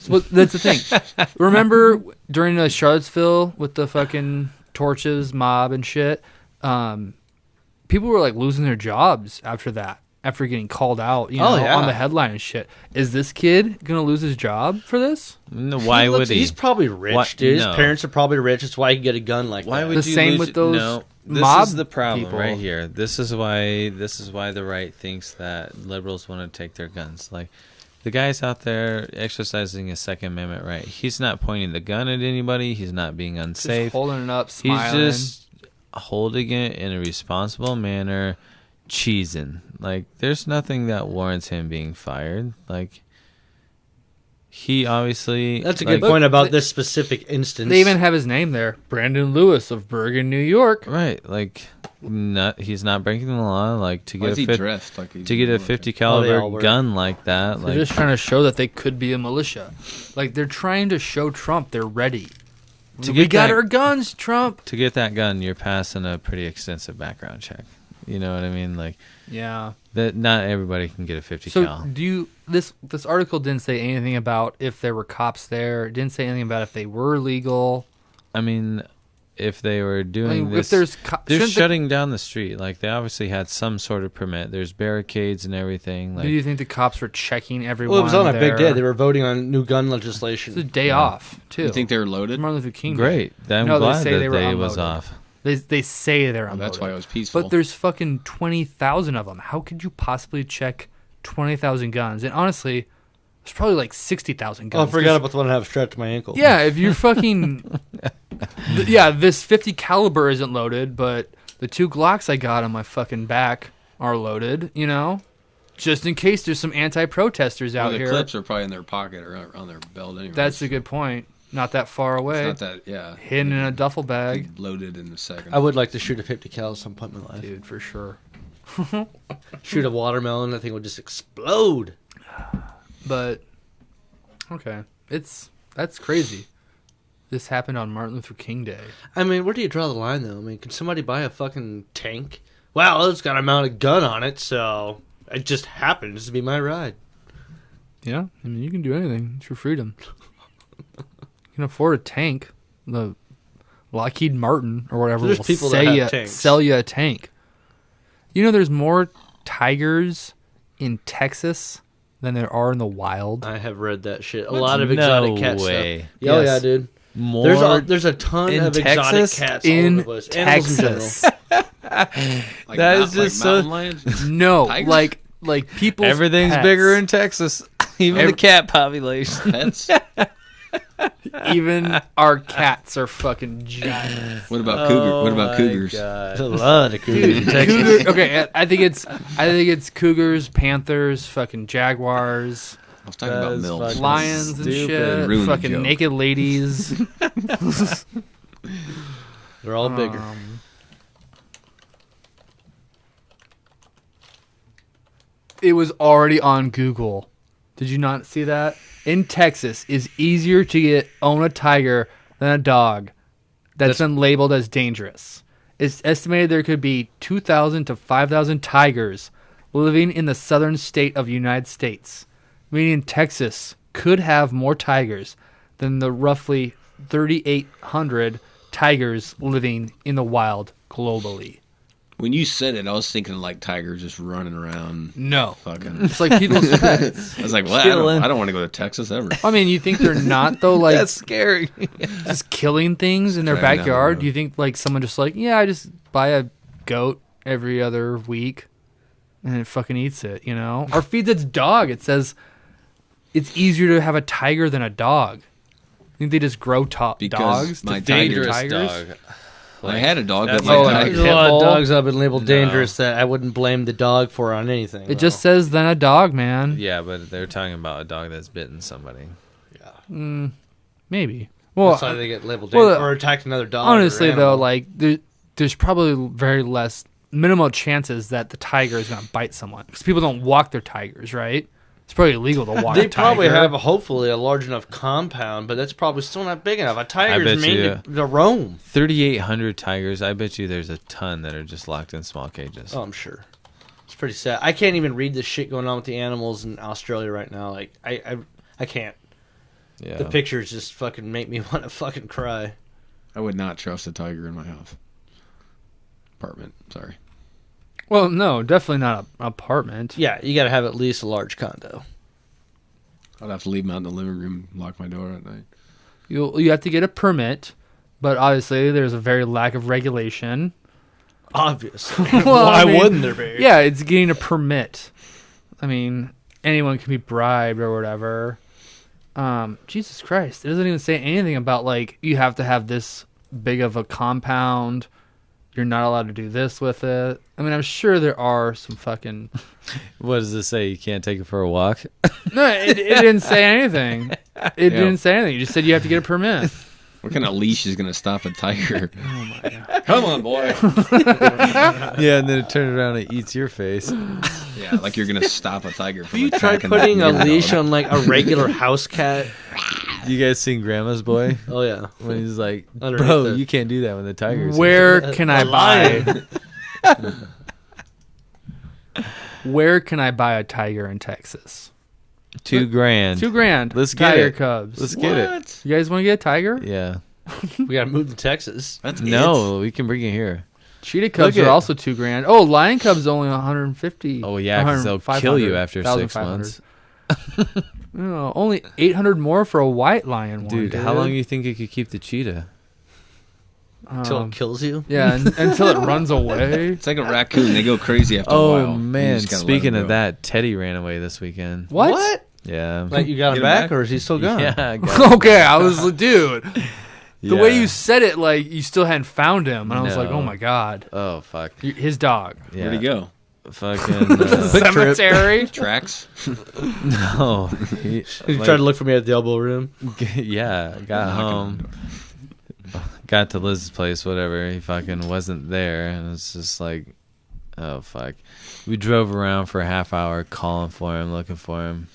S1: Well, that's the thing. Remember during the Charlottesville with the fucking torches mob and shit? People were like losing their jobs after that, after getting called out, you know, on the headline and shit. Is this kid gonna lose his job for this?
S4: No, why would he?
S3: He's probably rich,
S4: What?
S3: dude.
S4: No.
S3: His parents are probably rich. That's why he can get a gun like
S4: Why
S3: that.
S4: would
S1: The
S4: you
S1: same
S4: lose
S1: with those
S4: No, this
S1: mob
S4: is the problem
S1: people.
S4: right here. This is why the right thinks that liberals want to take their guns. Like the guy's out there exercising his Second Amendment right. He's not pointing the gun at anybody. He's not being unsafe.
S1: Just holding it up,
S4: He's
S1: smiling.
S4: just holding it in a responsible manner, cheesing. Like there's nothing that warrants him being fired. Like he obviously.
S3: That's a
S4: like,
S3: good point about this specific instance.
S1: They even have his name there, Brandon Lewis of Bergen, New York.
S4: Right, like he's not breaking the law. Like to
S2: Why
S4: get
S2: is
S4: a
S2: he
S4: fif-
S2: dressed like he's
S4: to get a 50 caliber
S3: all were.
S4: gun like that.
S1: They're
S4: Like
S1: just trying to show that they could be a militia. Like they're trying to show Trump they're ready.
S4: To
S1: We
S4: get
S1: got
S4: that-
S1: our guns, Trump.
S4: to get that gun, you're passing a pretty extensive background check. You know what I mean? Like
S1: Yeah.
S4: that. Not everybody can get a 50
S1: So
S4: cal.
S1: do you? This article didn't say anything about if there were cops there. It didn't say anything about if they were legal.
S4: I mean, if they were
S1: I
S4: doing
S1: mean,
S4: this,
S1: if there's
S4: they're
S1: shouldn't the-
S4: shutting down the street. Like they obviously had some sort of permit. There's barricades and everything. Like
S1: do you think the cops were checking everyone?
S3: Well, it was on a big day.
S1: there?
S3: They were voting on new gun
S1: It's a
S3: legislation.
S1: day off too.
S2: You think they were loaded?
S1: Martin Luther King Day.
S4: great. I'm
S1: No, they
S4: glad
S1: say
S4: that
S1: they were
S4: day was
S1: unloaded.
S4: off.
S1: They say they're
S2: Oh,
S1: unloaded.
S2: that's why it was peaceful.
S1: But there's fucking 20,000 of them. How could you possibly check 20,000 guns? And honestly, there's probably like 60,000
S3: Oh, I
S1: guns.
S3: forgot about the one I have strapped to my ankle.
S1: Yeah, if you're fucking... this 50 caliber isn't loaded, but the 2 Glocks I got on my fucking back are loaded, you know? Just in case there's some anti-protesters
S2: Well,
S1: out
S2: the
S1: here.
S2: clips are probably in their pocket or on their belt anyway.
S1: That's a good point. Not that far away.
S2: It's not that, yeah.
S1: Hidden in a duffel bag.
S2: Loaded in a second.
S3: I would like to shoot a 50 cal at some point in my life.
S1: Dude, for sure.
S3: Shoot a watermelon, that thing would just explode.
S1: But okay, that's crazy. This happened on Martin Luther King Day.
S3: I mean, where do you draw the line, though? I mean, can somebody buy a fucking tank? Well, it's got a mounted gun on it, so it just happens to be my ride.
S1: Yeah, I mean you can do anything. It's your freedom. You can afford a tank. The Lockheed Martin or whatever
S3: There's
S1: will
S3: people that have tanks.
S1: sell you a tank. You know, there's more tigers in Texas than there are in the wild.
S3: I have read that shit. A lot of exotic cat
S4: way.
S3: stuff. Oh,
S1: Yes.
S3: yeah, dude.
S4: more.
S3: There's a ton
S4: in
S3: of
S4: Texas?
S3: exotic cats
S1: In
S3: all over the place. Animals in general.
S1: Texas.
S2: Like
S4: That
S2: mou-
S4: is just
S2: like mountain
S4: so-
S2: lions?
S1: No,
S2: Tigers?
S1: like people.
S4: Everything's bigger in Texas, even the cat population.
S2: Pets?
S1: Even our cats are fucking giant.
S2: What about cougar? What about cougars?
S3: There's a lot of cougars in
S1: Dude,
S3: Texas.
S1: cougar, okay, I think it's cougars, panthers, fucking jaguars,
S2: I was talking
S4: That
S2: about
S4: is
S2: mills.
S4: fucking
S1: lions and
S4: stupid.
S1: shit,
S2: Ruined the
S1: fucking
S2: joke.
S1: naked ladies.
S3: They're all bigger.
S1: It was already on Google. Did you not see that? In Texas, is easier to own a tiger than a dog that's been labeled as dangerous. It's estimated there could be 2,000 to 5,000 tigers living in the southern state of the United States, meaning Texas could have more tigers than the roughly 3,800 tigers living in the wild globally.
S2: When you said it, I was thinking like tigers just running around.
S1: No.
S2: Fucking.
S1: It's like people's pets.
S2: I was like, well,
S4: Chilling.
S2: I don't want to go to Texas ever.
S1: I mean, you think they're not, though, like,
S4: That's scary.
S1: just killing things in their
S2: Driving down the
S1: backyard?
S2: road.
S1: Do you think, like, someone just like, yeah, I just buy a goat every other week and it fucking eats it, you know? Or feeds its dog. It says it's easier to have a tiger than a dog. I think they just grow
S2: Because
S1: dogs
S2: my
S1: to feed
S2: tiger-
S1: tigers.
S4: dog.
S2: I had a dog, but
S4: That's
S2: my
S1: Oh,
S4: like
S1: and
S2: tiger.
S3: There's a lot of
S1: Pitbull?
S3: dogs that have been labeled
S4: No.
S3: dangerous that I wouldn't blame the dog for on anything.
S1: It just says then a dog, man.
S4: Yeah, but they're talking about a dog that's bitten somebody.
S1: Maybe. Well,
S3: that's why they get labeled
S1: well,
S3: dangerous or attacked another dog. or
S1: honestly, though,
S3: animal.
S1: like, there's probably very less, minimal chances that the tiger is going to bite someone. Because people don't walk their tigers, right? It's probably illegal to walk
S3: they
S1: a tiger.
S3: probably have hopefully a large enough compound, but that's probably still not big enough. A tiger's
S4: bet
S3: made
S4: you-
S3: to roam.
S4: 3,800 tigers. I bet you there's a ton that are just locked in small cages.
S3: Oh, I'm sure. It's pretty sad. I can't even read the shit going on with the animals in Australia right now. Like I can't.
S4: Yeah.
S3: The pictures just fucking make me want to fucking cry.
S2: I would not trust a tiger in my house. Apartment. Sorry.
S1: Well, no, definitely not an apartment.
S3: Yeah, you got to have at least a large condo.
S2: I'd have to leave them out in the living room, lock my door at night.
S1: You have to get a permit, but obviously there's a very lack of regulation.
S3: Obviously.
S1: Well,
S3: Why
S1: I mean,
S3: wouldn't there be?
S1: Yeah, it's getting a permit. I mean, anyone can be bribed or whatever. Jesus Christ, it doesn't even say anything about like you have to have this big of a compound. You're not allowed to do this with it. I mean, I'm sure there are some fucking.
S4: What does it say? You can't take it for a walk?
S1: No, it didn't say anything. It didn't say anything. You just said you have to get a permit.
S2: What kind of leash is going to stop a tiger?
S1: Oh my god.
S2: Come on, boy.
S4: Yeah, and then it turns around and eats your face.
S2: Yeah, like you're going to stop a tiger from
S3: Have you tried
S2: attacking that
S3: putting a
S2: neighbor
S3: leash
S2: dog.
S3: on like a regular house cat?
S4: You guys seen Grandma's Boy?
S3: Oh yeah.
S4: When he's like,
S3: Underneath
S4: bro,
S3: the-
S4: you can't do that when the tiger's
S1: Where can I
S3: A lion.
S1: buy? Where can I buy a tiger in Texas?
S4: here. $2,000.
S1: $2,000.
S4: Let's get
S1: tiger
S4: it.
S1: cubs.
S4: Let's get it.
S2: What?
S1: You guys want to get a tiger?
S4: Yeah.
S3: We got to move to Texas.
S2: That's
S4: No, we can bring it here.
S1: Cheetah cubs
S4: Look
S1: are
S4: at-
S1: also $2,000. Oh, lion cubs only 150.
S4: Oh, yeah, because they'll kill you after 6
S1: 1,500.
S4: months.
S1: No, only 800 more for a white lion one.
S4: Dude, how long do you think it could keep the cheetah?
S3: Until it kills you.
S1: Yeah, until it runs away.
S2: It's like a raccoon. They go crazy after a
S4: Oh,
S2: while. You
S4: man.
S2: just gotta let
S4: Speaking
S2: them
S4: of
S2: go.
S4: that, Teddy ran away this weekend.
S1: What?
S4: Yeah.
S3: Like you got
S2: Get
S3: him
S2: him
S3: back,
S2: back?
S3: or is he still gone?
S4: Yeah. I got it.
S1: Okay, I was like, dude. The way
S4: Yeah.
S1: you said it, like you still hadn't found him, and I was like,
S4: No.
S1: oh my god,
S4: Oh, fuck.
S1: his dog.
S4: Yeah.
S2: Where'd he go?
S4: Fucking.
S1: Cemetery.
S2: Tracks?
S4: No. He,
S3: He tried to look for me at the elbow room.
S4: yeah, got home, got to Liz's place, whatever. He fucking wasn't there, and it's just like, oh fuck. We drove around for a half hour, calling for him, looking for him,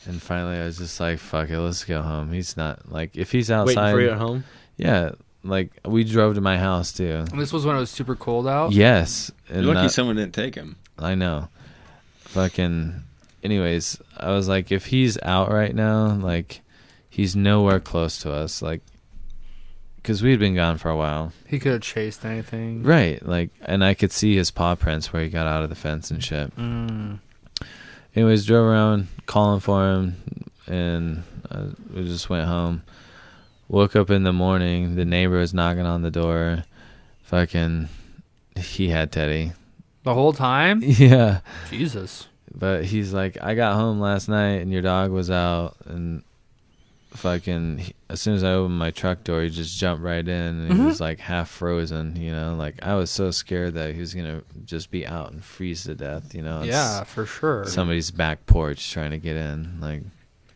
S4: and finally I was just like, fuck it, let's go home. He's not like if he's
S3: Waiting
S4: outside.
S3: for you at home.
S4: Yeah, like we drove to my house too.
S1: And this was when it was super cold out.
S4: Yes,
S2: You're
S4: and
S2: lucky someone didn't take him.
S4: I know. Fucking. Anyways, I was like, if he's out right now, like, he's nowhere close to us, like, because we'd been gone for a while.
S1: He could have chased anything.
S4: Right, like, and I could see his paw prints where he got out of the fence and shit.
S1: Mm.
S4: Anyways, drove around calling for him, and we just went home. Woke up in the morning. The neighbor was knocking on the door. Fucking, he had Teddy.
S1: The whole time?
S4: Yeah.
S1: Jesus.
S4: But he's like, I got home last night and your dog was out, and fucking, as soon as I opened my truck door, he just jumped right in, and he was like half frozen, you know? Like, I was so scared that he was going to just be out and freeze to death, you know?
S1: Yeah, for sure.
S4: Somebody's back porch trying to get in. Like,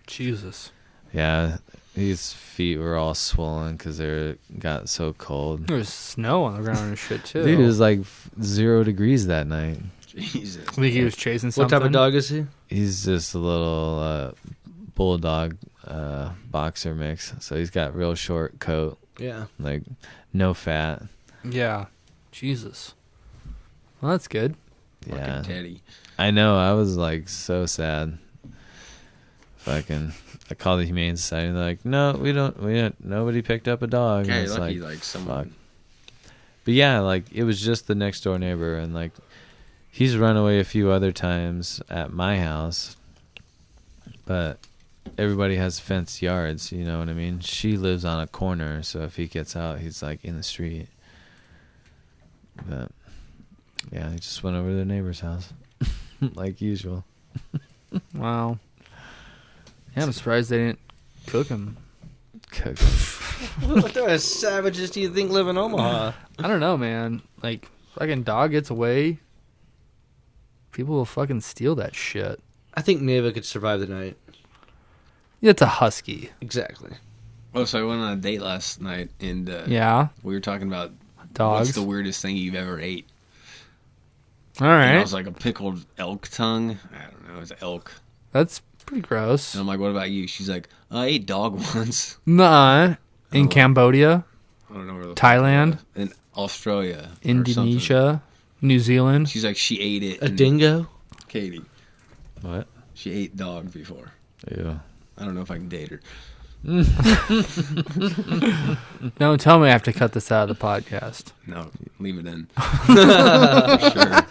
S1: Jesus.
S4: yeah, his feet were all swollen because they got so cold.
S1: There was snow on the ground and shit, too.
S4: Dude, it was like 0 degrees that night.
S2: Jesus.
S1: I think he was chasing something.
S3: What type of dog is he?
S4: He's just a little bulldog boxer mix. So he's got real short coat.
S3: Yeah.
S4: Like, no fat.
S1: Yeah. Jesus. Well, that's good.
S4: Yeah.
S2: Fucking Teddy.
S4: I know. I was like so sad. Fucking, I called the Humane Society. They're like, no, we don't. Nobody picked up a dog.
S2: Yeah,
S4: And it's
S2: lucky, like someone.
S4: fuck. But yeah, like it was just the next door neighbor, and like he's run away a few other times at my house. But everybody has fenced yards. You know what I mean? She lives on a corner, so if he gets out, he's like in the street. But yeah, he just went over to the neighbor's house, like usual.
S1: Wow. Yeah, I'm surprised they didn't cook him.
S4: Cook.
S3: What kind of savages do you think live in Omaha?
S1: I don't know, man. Like, fucking dog gets away, people will fucking steal that shit.
S3: I think Neva could survive the night.
S1: It's a husky.
S3: Exactly.
S2: Oh, so I went on a date last night, and
S1: Yeah.
S2: we were talking about
S1: Dogs.
S2: what's the weirdest thing you've ever ate.
S1: All
S2: And I
S1: right.
S2: was like, a pickled elk tongue. I don't know, it was elk.
S1: That's pretty gross.
S2: And I'm like, what about you? She's like, I ate dog once.
S1: Nuh-uh. In
S2: Oh.
S1: Cambodia,
S2: I don't know where the
S1: Thailand?
S2: fuck it was. In Australia, or something.
S1: Indonesia, New Zealand.
S2: She's like, she ate it.
S3: A
S2: and-
S3: dingo?
S2: Katie,
S4: What?
S2: she ate dog before.
S4: Ew.
S2: I don't know if I can date her.
S1: Don't tell me I have to cut this out of the podcast.
S2: No, leave it in. For sure.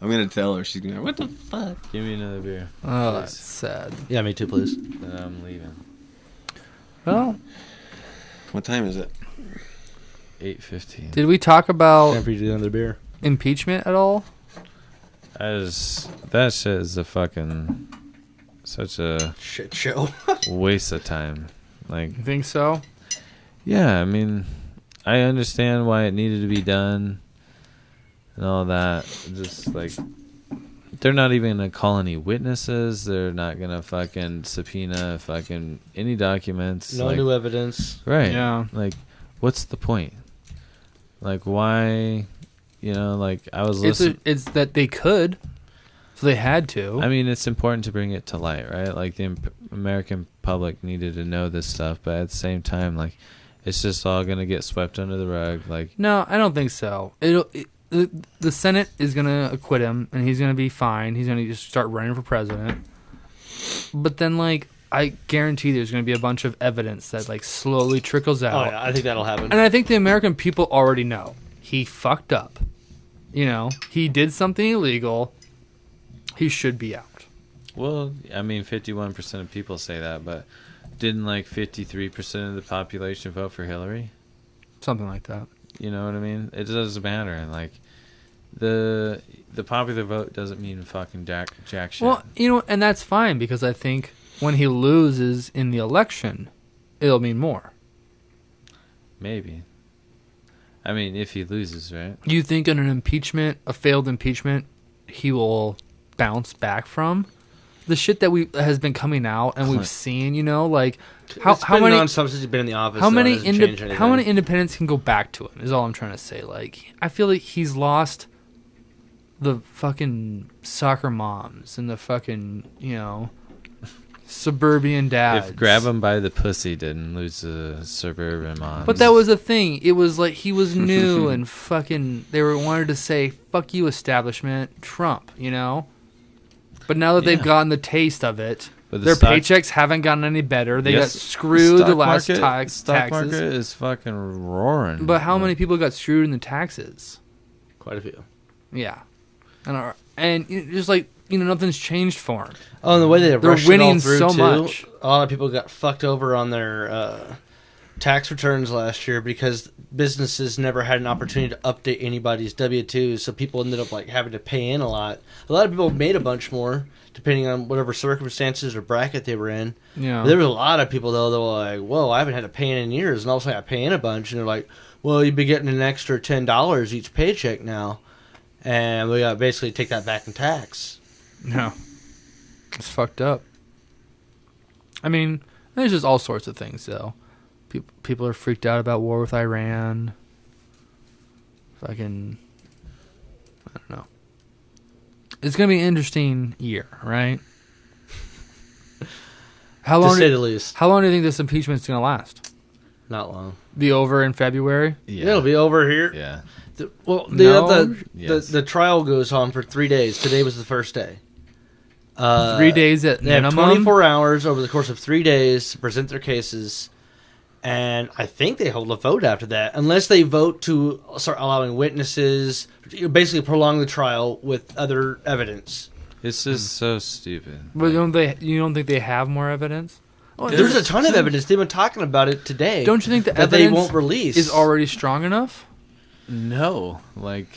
S2: I'm gonna tell her. She's gonna be like, what the fuck?
S4: Give me another beer.
S1: Oh, that's sad.
S3: Yeah, me too, please.
S4: Then I'm leaving.
S1: Well,
S2: What time is it?
S4: 8:15.
S1: did we talk about
S3: Time for you to do another beer.
S1: impeachment at all?
S4: That shit is such a
S3: Shit show.
S4: waste of time. Like,
S1: You think so?
S4: yeah, I mean, I understand why it needed to be done and all that. Just like, they're not even gonna call any witnesses. They're not gonna fucking subpoena fucking any documents.
S3: No
S4: like,
S3: new evidence.
S4: right?
S1: Yeah.
S4: Like, what's the point? Like, why? You know, like I was
S1: It's
S4: listening.
S1: it's that they could, so they had to.
S4: I mean, it's important to bring it to light, right? Like the American public needed to know this stuff, but at the same time, like it's just all gonna get swept under the rug. Like,
S1: No, I don't think so. The Senate is gonna acquit him, and he's gonna be fine. He's gonna just start running for president. But then, like, I guarantee there's gonna be a bunch of evidence that like slowly trickles
S3: Oh,
S1: out.
S3: yeah, I think that'll happen.
S1: And I think the American people already know he fucked up. You know, he did something illegal. He should be out.
S4: well, I mean, 51% of people say that, but didn't like 53% of the population vote for Hillary?
S1: Something like that.
S4: You know what I mean? It doesn't matter. And like the popular vote doesn't mean fucking jack shit.
S1: Well, you know, and that's fine because I think when he loses in the election, it'll mean more.
S4: Maybe. I mean, if he loses, right?
S1: You think in an impeachment, a failed impeachment, he will bounce back from the shit that has been coming out and we've seen? You know, like how
S3: It's been
S1: many
S3: non-stop since he's been in the office.
S1: how
S3: so it
S1: many
S3: doesn't change anything.
S1: how many independents can go back to him? Is all I'm trying to say. Like, I feel like he's lost the fucking soccer moms and the fucking, you know, suburban dads.
S4: If grab him by the pussy didn't lose the suburban moms.
S1: But that was a thing. It was like he was new and fucking. They wanted to say "fuck you, establishment," Trump. You know. But now that they've
S4: Yeah.
S1: gotten the taste of it,
S4: But the
S1: their
S4: stock-
S1: paychecks haven't gotten any better. They
S4: Yes,
S1: got screwed the
S4: stock
S1: last
S4: market, stock
S1: taxes.
S4: market is fucking roaring.
S1: But how many people got screwed in the taxes?
S3: Quite a few.
S1: Yeah, and you know, just like nothing's changed for them.
S3: Oh, and the way they're
S1: winning
S3: through
S1: so
S3: too,
S1: much.
S3: A lot of people got fucked over on their tax returns last year because businesses never had an opportunity to update anybody's W-2s, so people ended up like having to pay in a lot. A lot of people made a bunch more, depending on whatever circumstances or bracket they were in.
S1: Yeah.
S3: But there was a lot of people, though, that were like, whoa, I haven't had to pay in years, and all of a sudden I pay in a bunch, and they're like, well, you'd be getting an extra $10 each paycheck now, and we got to basically take that back in tax.
S1: No. It's fucked up. I mean, there's just all sorts of things, though. People are freaked out about war with Iran. Fucking, I don't know. It's going to be an interesting year, right? How long?
S3: To say the least.
S1: How long do you think this impeachment's going to last?
S3: Not long.
S1: Be over in February?
S3: Yeah. It'll be over here.
S4: Yeah.
S3: The trial goes on for 3 days. Today was the first day.
S1: 3 days at
S3: they have
S1: minimum?
S3: 24 hours over the course of 3 days to present their cases, and I think they hold a vote after that, unless they vote to start allowing witnesses, basically prolong the trial with other evidence.
S4: It's just so stupid.
S1: But you don't think they have more evidence?
S3: Oh, there's a ton of evidence. They've been talking about it today.
S1: Don't you think the
S3: that
S1: evidence
S3: they won't release
S1: is already strong enough?
S4: No, like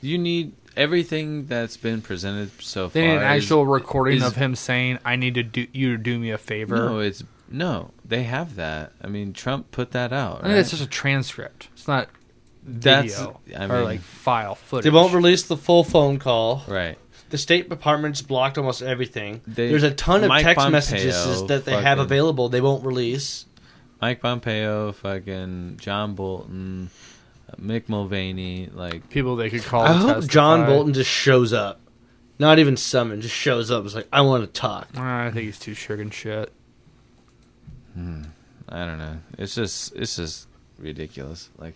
S4: you need everything that's been presented so far.
S1: They need an actual recording
S4: is-
S1: of him saying, "I need to do you to do me a favor."
S4: No, they have that. I mean, Trump put that out.
S1: I think that's just a transcript. It's not video or
S4: mean,
S1: like file footage.
S3: They won't release the full phone call.
S4: Right.
S3: The State Department's blocked almost everything.
S4: They-
S3: There's a ton of
S4: Mike
S3: text
S4: Pompeo
S3: messages that they have
S4: fucking-
S3: available. They won't release.
S4: Mike Pompeo, fucking John Bolton, Mick Mulvaney, like
S1: people they could call.
S3: I
S1: to
S3: hope
S1: testify.
S3: John Bolton just shows up. Not even summoned, just shows up. It's like, I want to talk.
S1: I think he's too sugar and shit.
S4: I don't know. It's just ridiculous. Like,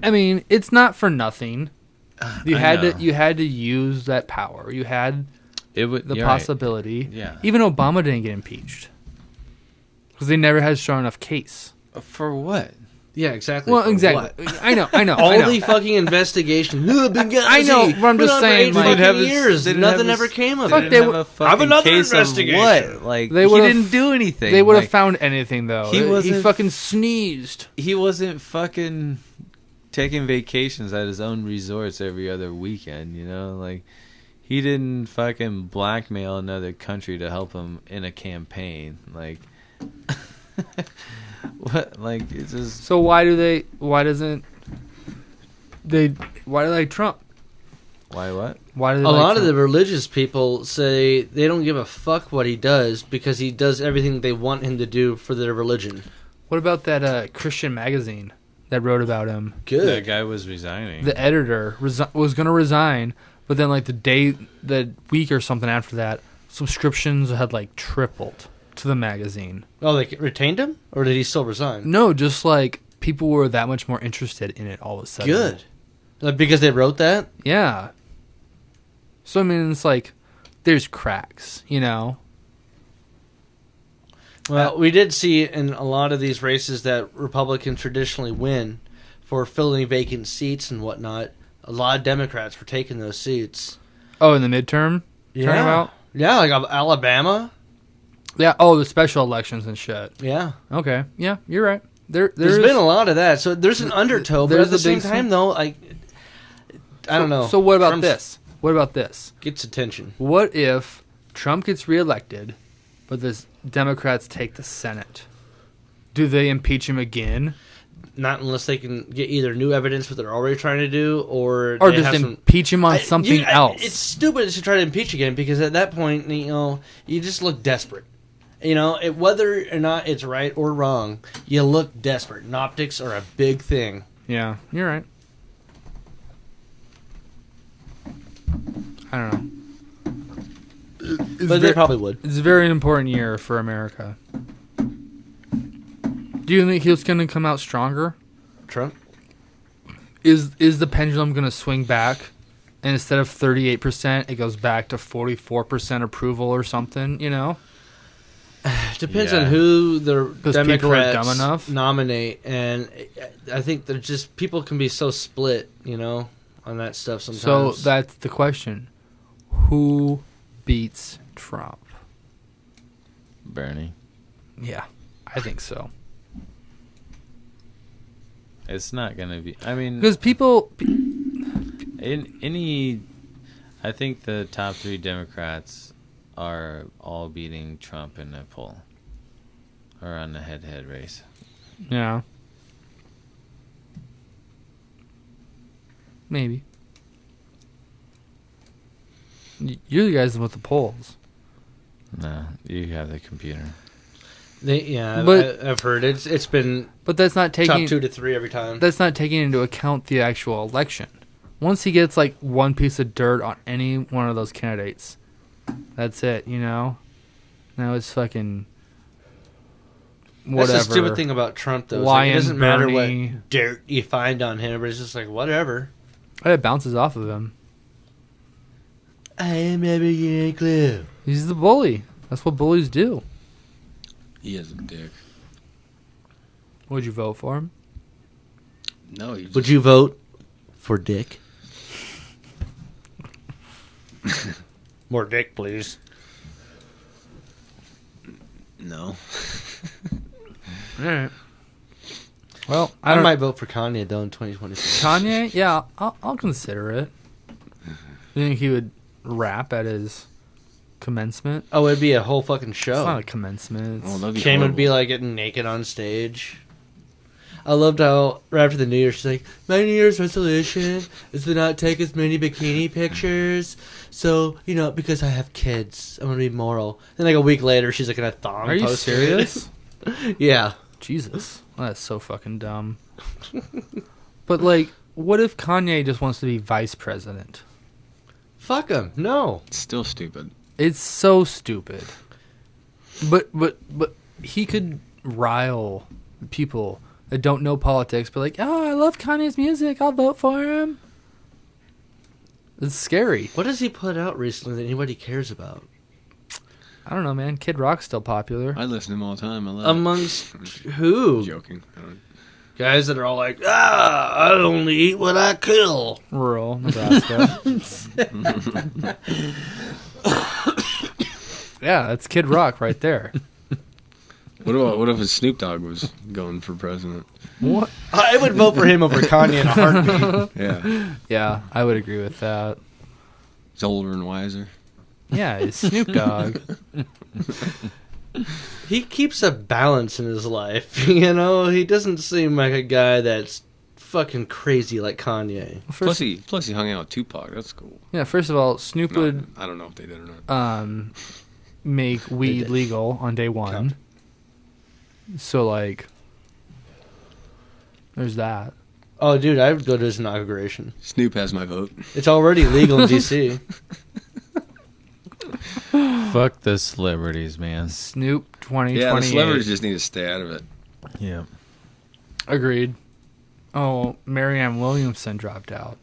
S1: I mean, it's not for nothing. You
S4: I
S1: had
S4: know.
S1: to use that power. You had
S4: it would
S1: the
S4: you're right.
S1: possibility.
S4: Yeah.
S1: Even Obama didn't get impeached because they never had a strong enough case.
S4: For what?
S3: Yeah, exactly.
S1: Well,
S3: For
S1: exactly.
S3: what?
S1: I know.
S3: All
S1: I know.
S3: the fucking investigation. Benghazi,
S1: I know, but I'm
S3: been
S1: just
S3: on for
S1: saying,
S3: 8
S1: like,
S3: fucking
S4: have this-
S3: years.
S4: they didn't
S3: Nothing
S4: have
S3: ever
S4: this-
S3: came of
S1: Fuck,
S3: it.
S1: they
S4: Have
S1: would-
S4: a fucking
S3: another
S4: case
S3: investigation.
S4: Of what? Like,
S1: They
S4: he
S1: would've-
S4: didn't do anything.
S1: They would have
S4: Like,
S1: found anything though.
S4: he
S1: He
S4: wasn't-
S1: fucking sneezed.
S4: He wasn't fucking taking vacations at his own resorts every other weekend, you know? Like, he didn't fucking blackmail another country to help him in a campaign. Like, what? Like, it's just...
S1: So why do they like Trump?
S4: Why what?
S1: Why do they
S3: A
S1: like
S3: lot of
S1: Trump?
S3: the religious people say they don't give a fuck what he does because he does everything they want him to do for their religion.
S1: What about that Christian magazine that wrote about him?
S4: That guy was resigning.
S1: The editor was going to resign, but then like the week or something after that, subscriptions had like tripled to the magazine.
S3: Oh, they retained him? Or did he still resign?
S1: No, just like people were that much more interested in it all of a sudden.
S3: Good. Like, because they wrote that?
S1: Yeah. So I mean, it's like there's cracks, you know.
S3: Well, we did see in a lot of these races that Republicans traditionally win for filling vacant seats and whatnot. A lot of Democrats were taking those seats.
S1: Oh, in the midterm? Talking about?
S3: Yeah, like Alabama.
S1: Yeah. Oh, the special elections and shit.
S3: Yeah.
S1: Okay. Yeah, you're right.
S3: There's been a lot of that. So there's an undertow, but
S1: there's
S3: at the
S1: a
S3: same
S1: big
S3: time, though, I don't know.
S1: So what about
S3: Trump's
S1: this? What about this?
S3: Gets attention.
S1: What if Trump gets reelected, but the Democrats take the Senate? Do they impeach him again?
S3: Not unless they can get either new evidence what they're already trying to do, or
S1: Or
S3: they
S1: just
S3: have some-
S1: impeach him on something else?
S3: It's stupid to try to impeach again because at that point, you just look desperate. Whether or not it's right or wrong, you look desperate. And optics are a big thing.
S1: Yeah, you're right. I don't know.
S3: But they probably would.
S1: It's a very important year for America. Do you think he's going to come out stronger?
S3: Trump?
S1: Is the pendulum going to swing back, and instead of 38%, it goes back to 44% approval or something? You know,
S3: Depends on who the
S1: people are
S3: Democrats
S1: dumb enough.
S3: nominate, and I think they're just people can be so split, on that stuff sometimes.
S1: so that's the question: Who beats Trump?
S4: Bernie.
S1: Yeah, I think so.
S4: It's not gonna be. I mean,
S1: Because people,
S4: I think the top 3 Democrats are all beating Trump in a poll or on a head-to-head race.
S1: yeah, maybe. You're the guys with the polls.
S4: No, you have the computer.
S3: I've heard it's been
S1: But that's not taking
S3: top 2 to 3 every time.
S1: That's not taking into account the actual election. Once he gets like one piece of dirt on any one of those candidates, that's it. Now it's fucking whatever.
S3: That's the stupid thing about Trump, though. It doesn't matter what dirt you find on him, but it's just like whatever.
S1: It bounces off of him.
S3: I am having a clue.
S1: He's the bully. That's what bullies do.
S2: He is a dick.
S1: Would you vote for him?
S2: No,
S3: Would you vote for Dick? More dick, please.
S2: No.
S1: All right. Well,
S3: I might vote for Kanye though in 2026.
S1: Kanye, yeah, I'll consider it. You think he would rap at his commencement?
S3: Oh, it'd be a whole fucking show.
S1: It's not a commencement.
S3: Shane would be like getting naked on stage. I loved how right after the New Year, she's like, my New Year's resolution is to not take as many bikini pictures. So, because I have kids, I'm going to be moral. Then like a week later, she's like in a thong
S1: Are you
S3: poster.
S1: serious?
S3: Yeah.
S1: Jesus. Well, that's so fucking dumb. But, like, what if Kanye just wants to be vice president?
S3: Fuck him. No.
S2: It's still stupid.
S1: It's so stupid. But he could rile people that don't know politics, but like, oh, I love Kanye's music, I'll vote for him. It's scary.
S3: What has he put out recently that anybody cares about?
S1: I don't know, man. Kid Rock's still popular.
S2: I listen to him all the time. I love
S3: Amongst who?
S2: I'm joking.
S3: Guys that are all like, I only eat what I kill.
S1: Rural Nebraska. Yeah, that's Kid Rock right there.
S2: What if Snoop Dogg was going for president?
S1: What?
S3: I would vote for him over Kanye in a heartbeat.
S2: Yeah.
S1: Yeah, I would agree with that.
S2: He's older and wiser.
S1: Yeah, it's Snoop Dogg.
S3: He keeps a balance in his life, He doesn't seem like a guy that's fucking crazy like Kanye.
S2: Plus he hung out with Tupac. That's cool.
S1: Yeah, first of all, Snoop would
S2: I don't know if they did or not.
S1: make weed legal on day one.
S3: Count.
S1: So, like, there's that.
S3: Oh, dude, I would go to his inauguration.
S2: Snoop has my vote.
S3: It's already legal in D.C.
S4: Fuck the celebrities, man.
S1: Snoop 2028.
S2: Yeah, the celebrities just need to stay out of it.
S4: Yeah.
S1: Agreed. Oh, Marianne Williamson dropped out.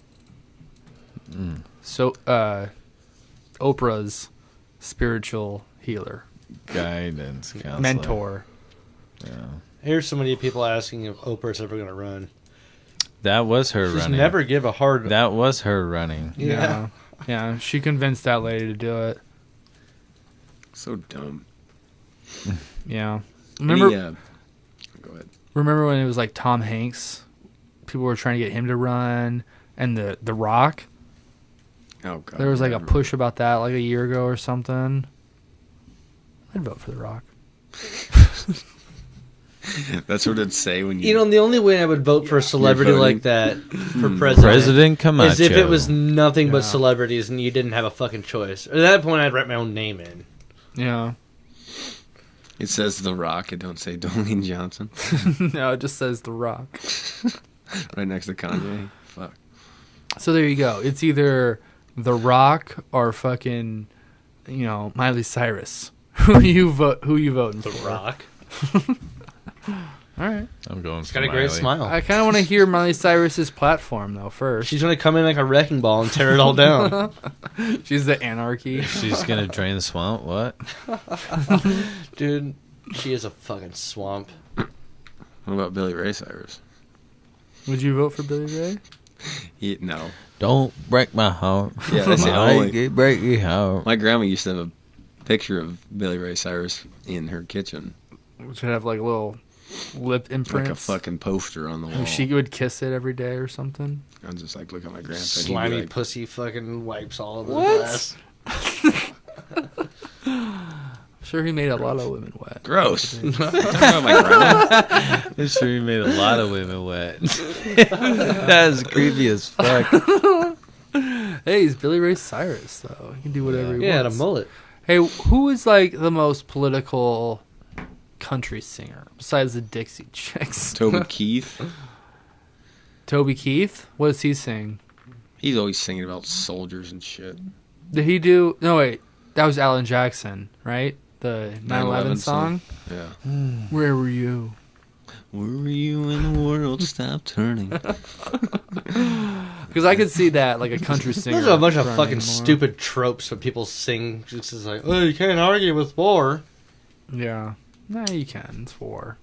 S1: So, Oprah's spiritual healer.
S4: Guidance counselor.
S1: Mentor.
S4: Yeah.
S3: Here's so many people asking if Oprah's ever going to run.
S4: That was her
S3: Just
S4: running.
S3: never give a hard...
S4: That was her running.
S3: Yeah.
S1: Yeah, she convinced that lady to do it.
S2: So dumb.
S1: Yeah. Remember
S2: Go ahead.
S1: Remember when it was like Tom Hanks? People were trying to get him to run, and the Rock?
S2: Oh, God.
S1: There was like a push about that like a year ago or something. I'd vote for The Rock.
S2: That's what it'd say when you...
S3: the only way I would vote for a celebrity
S2: voting.
S3: like that for president,
S4: President Camacho.
S3: is if it was nothing but
S1: Yeah.
S3: celebrities and you didn't have a fucking choice. At that point, I'd write my own name in.
S1: Yeah.
S2: It says The Rock. It don't say Dwayne Johnson.
S1: No, it just says The Rock.
S2: Right next to Kanye. Fuck.
S1: So there you go. It's either The Rock or fucking, Miley Cyrus. Who you voting for?
S3: The Rock.
S1: All right.
S4: I'm going
S3: She's got a great smile.
S1: I kind of want to hear Miley Cyrus's platform though first.
S3: She's going to come in like a wrecking ball and tear it all down.
S1: She's the anarchy.
S4: She's gonna drain the swamp. What?
S3: Dude, she is a fucking swamp.
S2: What about Billy Ray Cyrus?
S1: Would you vote for Billy Ray?
S2: No.
S4: Don't break my heart.
S2: Yeah, that's the only.
S4: Break your heart.
S2: My grandma used to have a picture of Billy Ray Cyrus in her kitchen.
S1: Which would have like little lip imprints.
S2: Like a fucking poster on the wall.
S1: She would kiss it every day or something.
S2: I was just like, look at my grandpa.
S3: Slimy
S2: like,
S3: pussy fucking wipes all over
S1: What?
S3: the glass.
S1: I'm sure he made a lot of women wet.
S2: gross. Talking about my grandma.
S4: I'm sure you made a lot of women wet. That is creepy as fuck.
S1: Hey, he's Billy Ray Cyrus, though. He can do whatever he
S3: Yeah, had a
S1: wants.
S3: mullet.
S1: Hey, who is like the most political country singer besides the Dixie Chicks?
S2: Toby Keith.
S1: Toby Keith? What does he sing?
S2: He's always singing about soldiers and shit.
S1: Did he do... No, wait. That was Alan Jackson, right? The 9/11
S2: 9/11
S1: song?
S2: Yeah.
S1: Where were you?
S2: Where were you when the world stopped turning?
S1: Because I could see that, like a country singer.
S3: Those are a bunch of
S1: running
S3: fucking
S1: more.
S3: stupid tropes that people sing. It's just like, oh, you can't argue with war.
S1: Yeah. No, you can. It's war.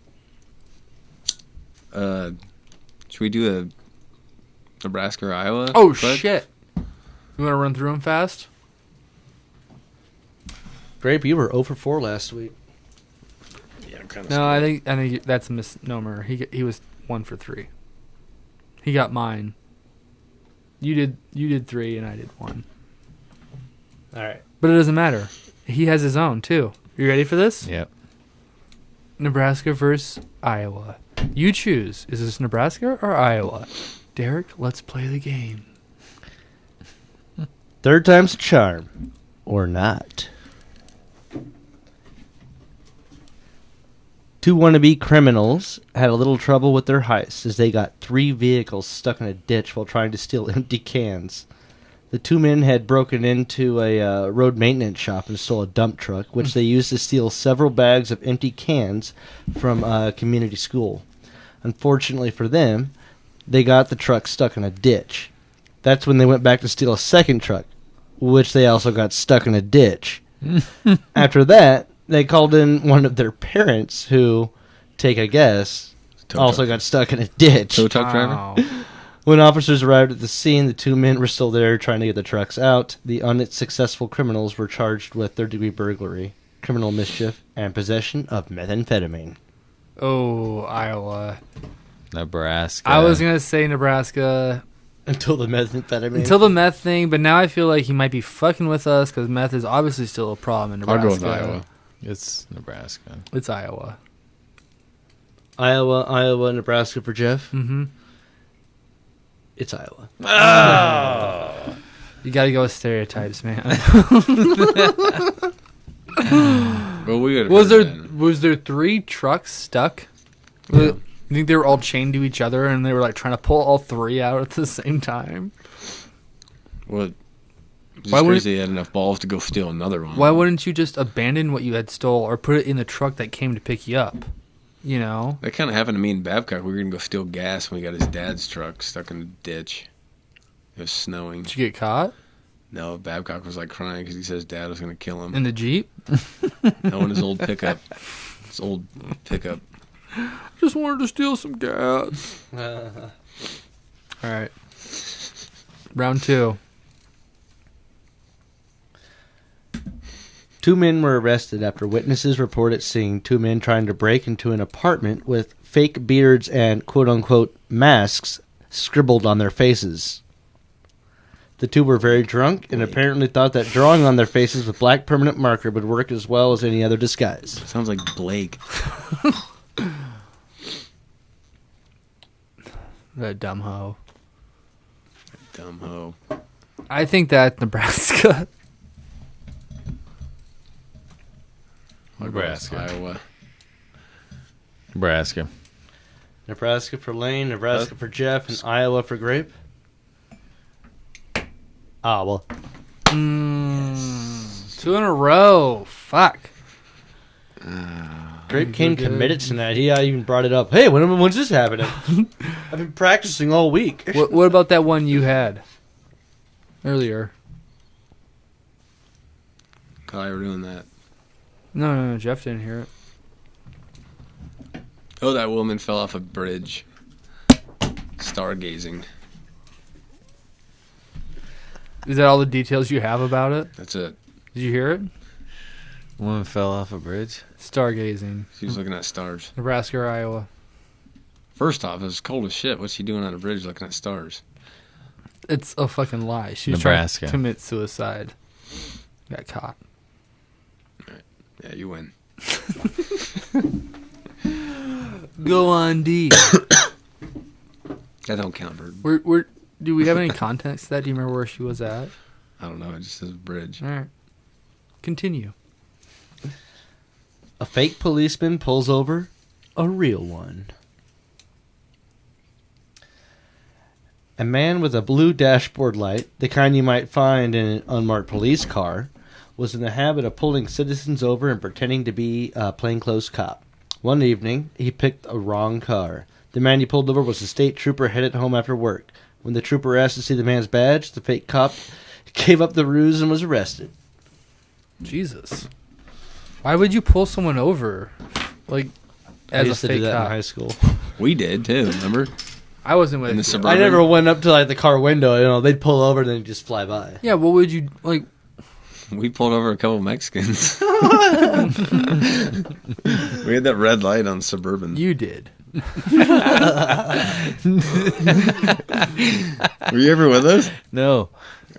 S2: Should we do a Nebraska or Iowa?
S1: Oh,
S2: Bud?
S1: shit. You want to run through them fast?
S3: Grape, you were 0 for 4 last week.
S2: Yeah, I'm kind of.
S1: No, I think that's a misnomer. He was 1 for 3. He got mine. You did 3 and I did 1.
S3: All right.
S1: But it doesn't matter. He has his own too. You ready for this?
S4: Yep.
S1: Nebraska versus Iowa. You choose. Is this Nebraska or Iowa? Derek, let's play the game.
S3: Third time's a charm. Or not. 2 wannabe criminals had a little trouble with their heist as they got 3 vehicles stuck in a ditch while trying to steal empty cans. The 2 men had broken into a road maintenance shop and stole a dump truck, which they used to steal several bags of empty cans from a community school. Unfortunately for them, they got the truck stuck in a ditch. That's when they went back to steal a second truck, which they also got stuck in a ditch. After that, they called in one of their parents who, take a guess, also got stuck in a ditch.
S2: Tow truck driver?
S1: Wow.
S3: When officers arrived at the scene, the 2 men were still there trying to get the trucks out. The unsuccessful criminals were charged with third-degree burglary, criminal mischief, and possession of methamphetamine.
S1: Oh, Iowa.
S4: Nebraska.
S1: I was going to say Nebraska
S3: Until the methamphetamine.
S1: until the meth thing, but now I feel like he might be fucking with us because meth is obviously still a problem in
S2: I'll
S1: Nebraska.
S2: go with Iowa.
S4: It's Nebraska.
S1: It's Iowa.
S3: Iowa, Nebraska for Jeff.
S1: Mm-hmm.
S3: It's Iowa.
S1: You got to go with stereotypes, man.
S2: Well, we gotta
S1: Was there 3 trucks stuck? You think they were all chained to each other and they were like trying to pull all 3 out at the same time?
S2: Well, it's
S1: Why
S2: just
S1: wouldn't-
S2: crazy they had enough balls to go steal another one.
S1: Why wouldn't you just abandon what you had stole or put it in the truck that came to pick you up? You know?
S2: That kind of happened to me and Babcock. We were going to go steal gas when we got his dad's truck stuck in a ditch. It was snowing.
S1: Did you get caught?
S2: No, Babcock was like crying because he says dad was going to kill him.
S1: In the Jeep?
S2: No, in his old pickup. His old pickup.
S1: Just wanted to steal some gas. Alright. Round 2.
S3: 2 men were arrested after witnesses reported seeing 2 men trying to break into an apartment with fake beards and quote-unquote masks scribbled on their faces. The 2 were very drunk and apparently thought that drawing on their faces with black permanent marker would work as well as any other disguise.
S2: Sounds like Blake.
S1: That dumb hoe.
S2: Dumb hoe.
S1: I think that Nebraska.
S4: Nebraska.
S2: Iowa.
S4: Nebraska.
S3: Nebraska for Lane, Nebraska for Jeff, and Iowa for Grape. Iowa.
S1: 2 in a row. Fuck.
S3: Grape came committed tonight. He even brought it up. Hey, when's this happening? I've been practicing all week.
S1: What about that one you had earlier?
S2: Kyle, we're doing that.
S1: No, Jeff didn't hear it.
S2: Oh, that woman fell off a bridge. Stargazing.
S1: Is that all the details you have about it?
S2: That's it.
S1: Did you hear it?
S4: Woman fell off a bridge.
S1: Stargazing.
S2: She was looking at stars.
S1: Nebraska or Iowa?
S2: First off, it was cold as shit. What's she doing on a bridge looking at stars?
S1: It's a fucking lie. She was
S4: Nebraska.
S1: trying to commit suicide. Got caught.
S2: Yeah, you win.
S1: Go on, D.
S2: That don't count, Bird.
S1: Do we have any context to that? Do you remember where she was at?
S2: I don't know. It just says bridge.
S1: All right. Continue.
S3: A fake policeman pulls over a real one. A man with a blue dashboard light, the kind you might find in an unmarked police car, was in the habit of pulling citizens over and pretending to be a plainclothes cop. One evening, he picked a wrong car. The man he pulled over was a state trooper headed home after work. When the trooper asked to see the man's badge, the fake cop gave up the ruse and was arrested.
S1: Jesus. Why would you pull someone over? Like,
S3: I
S1: as a
S3: used to
S1: fake
S3: do that
S1: cop?
S3: in high school.
S2: We did, too. Remember?
S1: I wasn't with
S2: In the
S1: you.
S2: suburban.
S3: I never went up to like the car window. You know, they'd pull over and then just fly by.
S1: Yeah, what would you, like...
S2: We pulled over a couple Mexicans. We had that red light on Suburban.
S1: You did.
S2: Were you ever with us?
S4: No.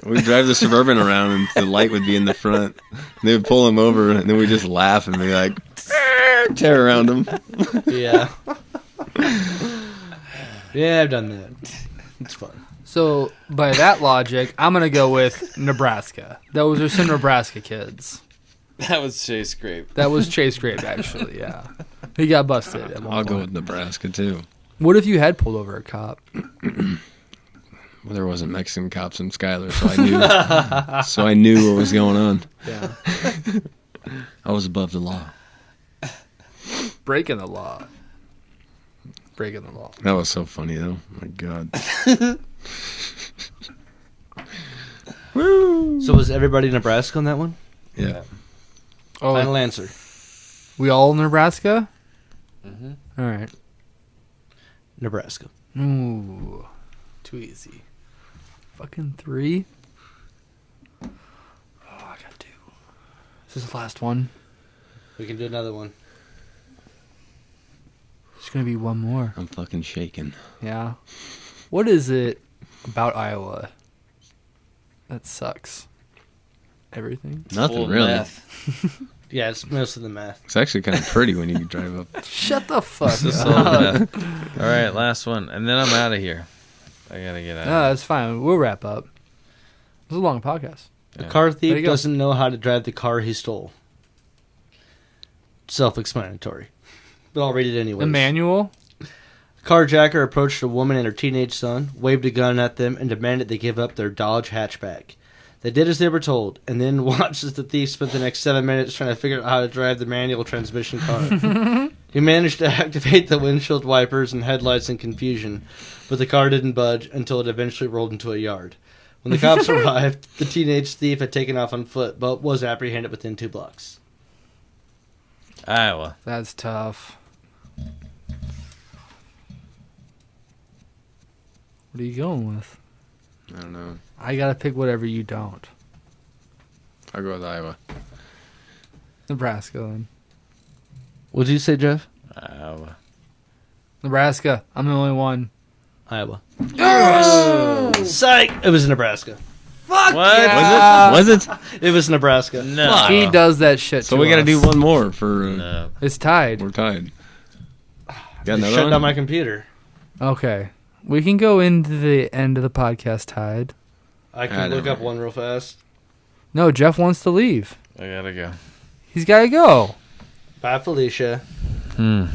S2: We'd drive the Suburban around and the light would be in the front. They would pull him over and then we'd just laugh and be like, tear around him.
S3: Yeah. Yeah, I've done that. It's fun.
S1: So, by that logic, I'm going to go with Nebraska. Those are some Nebraska kids.
S4: That was Chase Grape.
S1: That was Chase Grape, actually, yeah. He got busted at one
S2: I'll go
S1: point.
S2: with Nebraska, too.
S1: What if you had pulled over a cop?
S2: Well, there wasn't Mexican cops in Schuyler, so I knew what was going on.
S1: Yeah.
S2: I was above the law.
S1: Breaking the law. Breaking the law.
S2: That was so funny, though. My God.
S3: Woo! So was everybody Nebraska on that one?
S2: Yeah.
S1: Oh,
S3: Final answer.
S1: we all Nebraska?
S4: Mm-hmm.
S1: All right.
S3: Nebraska.
S1: Ooh. Too easy. Fucking 3? Oh, I got 2. This is the last one.
S3: We can do another one.
S1: There's going to be one more.
S2: I'm fucking shaking.
S1: Yeah. What is it about Iowa that sucks? Everything?
S2: Nothing,
S4: Full
S2: really.
S4: meth.
S3: Yeah, it's most of the math.
S2: It's actually kind of pretty when you drive up.
S1: Shut the fuck
S4: Just
S1: up.
S4: full meth. All right, last one. And then I'm out of here. I got to get out.
S1: No, that's fine. We'll wrap up. It was a long podcast.
S3: A car
S1: There you
S3: thief
S1: go.
S3: doesn't know how to drive the car he stole. Self-explanatory. But I'll read it anyway.
S1: Emmanuel?
S3: Carjacker approached a woman and her teenage son, waved a gun at them, and demanded they give up their Dodge hatchback. They did as they were told, and then watched as the thief spent the next 7 minutes trying to figure out how to drive the manual transmission car. He managed to activate the windshield wipers and headlights in confusion, but the car didn't budge until it eventually rolled into a yard. When the cops arrived, the teenage thief had taken off on foot, but was apprehended within 2 blocks.
S4: Iowa.
S1: That's tough. What are you going with?
S2: I don't know.
S1: I gotta pick whatever you don't.
S2: I'll go with Iowa.
S1: Nebraska, then.
S3: What did you say, Jeff?
S4: Iowa.
S1: Nebraska. I'm the only one.
S3: Iowa. Yes! Psych! It was Nebraska.
S1: Fuck
S4: What?
S1: yeah!
S2: Was it?
S3: It was Nebraska.
S4: No.
S1: He does that shit
S2: So
S1: to
S2: we got to
S1: us.
S2: do one more for.
S4: No.
S1: It's tied.
S2: We're tied. Got
S3: Just
S2: another
S3: shut
S2: one?
S3: down my computer.
S1: Okay. We can go into the end of the podcast tied.
S3: I
S2: I
S3: can look
S2: know.
S3: up one real fast.
S1: No, Jeff wants to leave.
S4: I got to go.
S1: He's gotta go.
S3: Bye, Felicia.
S1: No,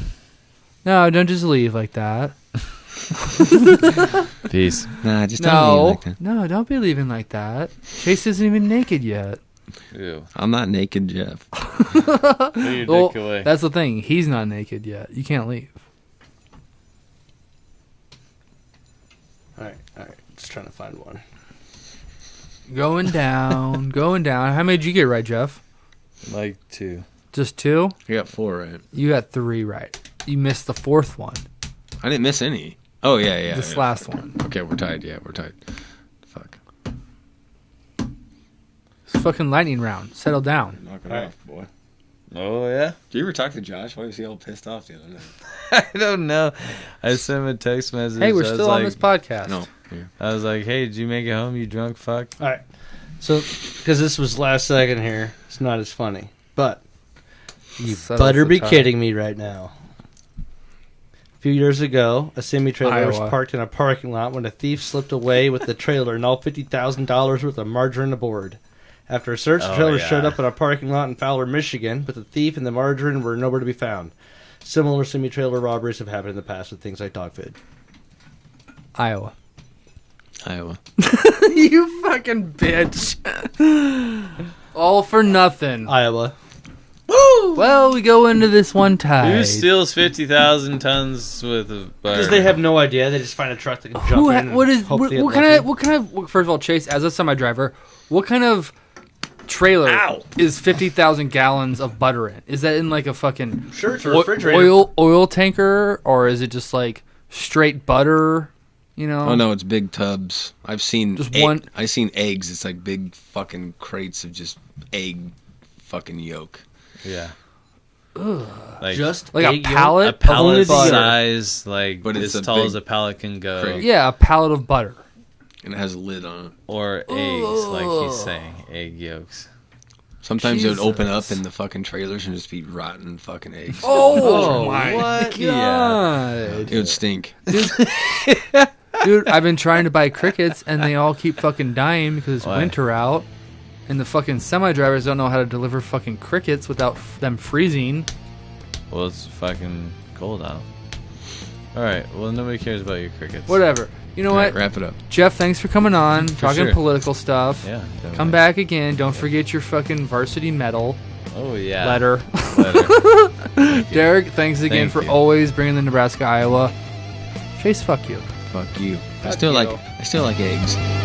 S1: don't just leave like that.
S4: Peace.
S2: Nah, just don't leave
S1: No.
S2: like that.
S1: No, don't be leaving like that. Chase isn't even naked yet.
S4: Ew.
S2: I'm not naked, Jeff.
S4: Put your
S1: Well,
S4: dick away.
S1: that's the thing. He's not naked yet. You can't leave.
S3: Alright. Just trying to find one.
S1: Going down. Going down. How many did you get right, Jeff?
S4: Like 2.
S1: Just 2?
S2: You got 4 right.
S1: You got 3 right. You missed the 4th one.
S2: I didn't miss any. Oh, yeah.
S1: This
S2: yeah.
S1: last one.
S2: Okay, we're tied. Yeah, we're tied. Fuck.
S1: fucking lightning round. Settle down.
S2: Knock it
S3: All right.
S2: off, boy.
S4: Oh yeah.
S2: Did you ever talk to Josh? Why was he all pissed off the other night?
S4: I don't know. I sent him a text message.
S1: Hey, we're
S4: I was
S1: still on
S4: like-
S1: this podcast.
S2: No. Yeah.
S4: I was like, "Hey, did you make it home? You drunk fuck?"
S3: All right. So, because this was last second here, it's not as funny. But you
S1: Settles
S3: better
S1: the
S3: be
S1: tie.
S3: kidding me right now. A few years ago, a semi-trailer was
S1: Iowa.
S3: parked in a parking lot when a thief slipped away with the trailer and all $50,000 worth of margarine aboard. After a search, the
S4: Oh,
S3: trailer
S4: yeah.
S3: showed up in a parking lot in Fowler, Michigan, but the thief and the margarine were nowhere to be found. Similar semi-trailer robberies have happened in the past with things like dog food.
S1: Iowa.
S2: Iowa.
S1: You fucking bitch. All for nothing.
S3: Iowa.
S1: Well, we go into this one tide.
S4: Who steals 50,000 tons worth of butter?
S3: Because they have no idea. They just find a truck that can jump
S1: Who?
S3: in and
S1: What is?
S3: hope
S1: What,
S3: they get
S1: what kind
S3: lucky.
S1: of? What kind of? First of all, Chase, as a semi-driver, what kind of trailer
S3: Ow.
S1: is 50,000 gallons of butter in? Is that in like a fucking
S3: Sure, it's a refrigerator.
S1: oil tanker, or is it just like straight butter? You know?
S2: Oh no, it's big tubs. I've seen
S1: Just one-
S2: I've seen eggs. It's like big fucking crates of just egg fucking yolk.
S4: Yeah. Like
S3: Just
S1: Like a
S3: egg yolk?
S1: pallet
S4: a pallet
S1: of butter.
S4: size, like
S2: But it's
S4: as
S2: a
S4: tall
S2: big
S4: as a pallet can go,
S2: crate.
S1: Yeah, a pallet of butter.
S2: And it has a lid on it.
S4: or eggs, like he's saying, egg yolks.
S2: Sometimes it would open up
S1: Jesus.
S2: in the fucking trailers and just be rotten fucking eggs.
S1: Oh,
S3: my
S1: God.
S4: Yeah.
S2: It would stink.
S1: Dude, I've been trying to buy crickets, and they all keep fucking dying because it's
S4: Why?
S1: winter out. And the fucking semi-drivers don't know how to deliver fucking crickets without them freezing.
S4: Well, it's fucking cold out. All right. Well, nobody cares about your crickets.
S1: Whatever. You know
S2: All right,
S1: what?
S2: wrap it up.
S1: Jeff, thanks for coming on, talking
S4: sure.
S1: political stuff.
S4: Yeah.
S1: Come back again. Don't forget your fucking varsity medal
S4: Oh yeah.
S1: letter.
S4: Letter.
S1: Derek, thanks again
S4: Thank
S1: for
S4: you.
S1: always bringing the Nebraska, Iowa. Chase, fuck you.
S2: Fuck you. I
S1: Fuck
S2: still
S1: you.
S2: like eggs.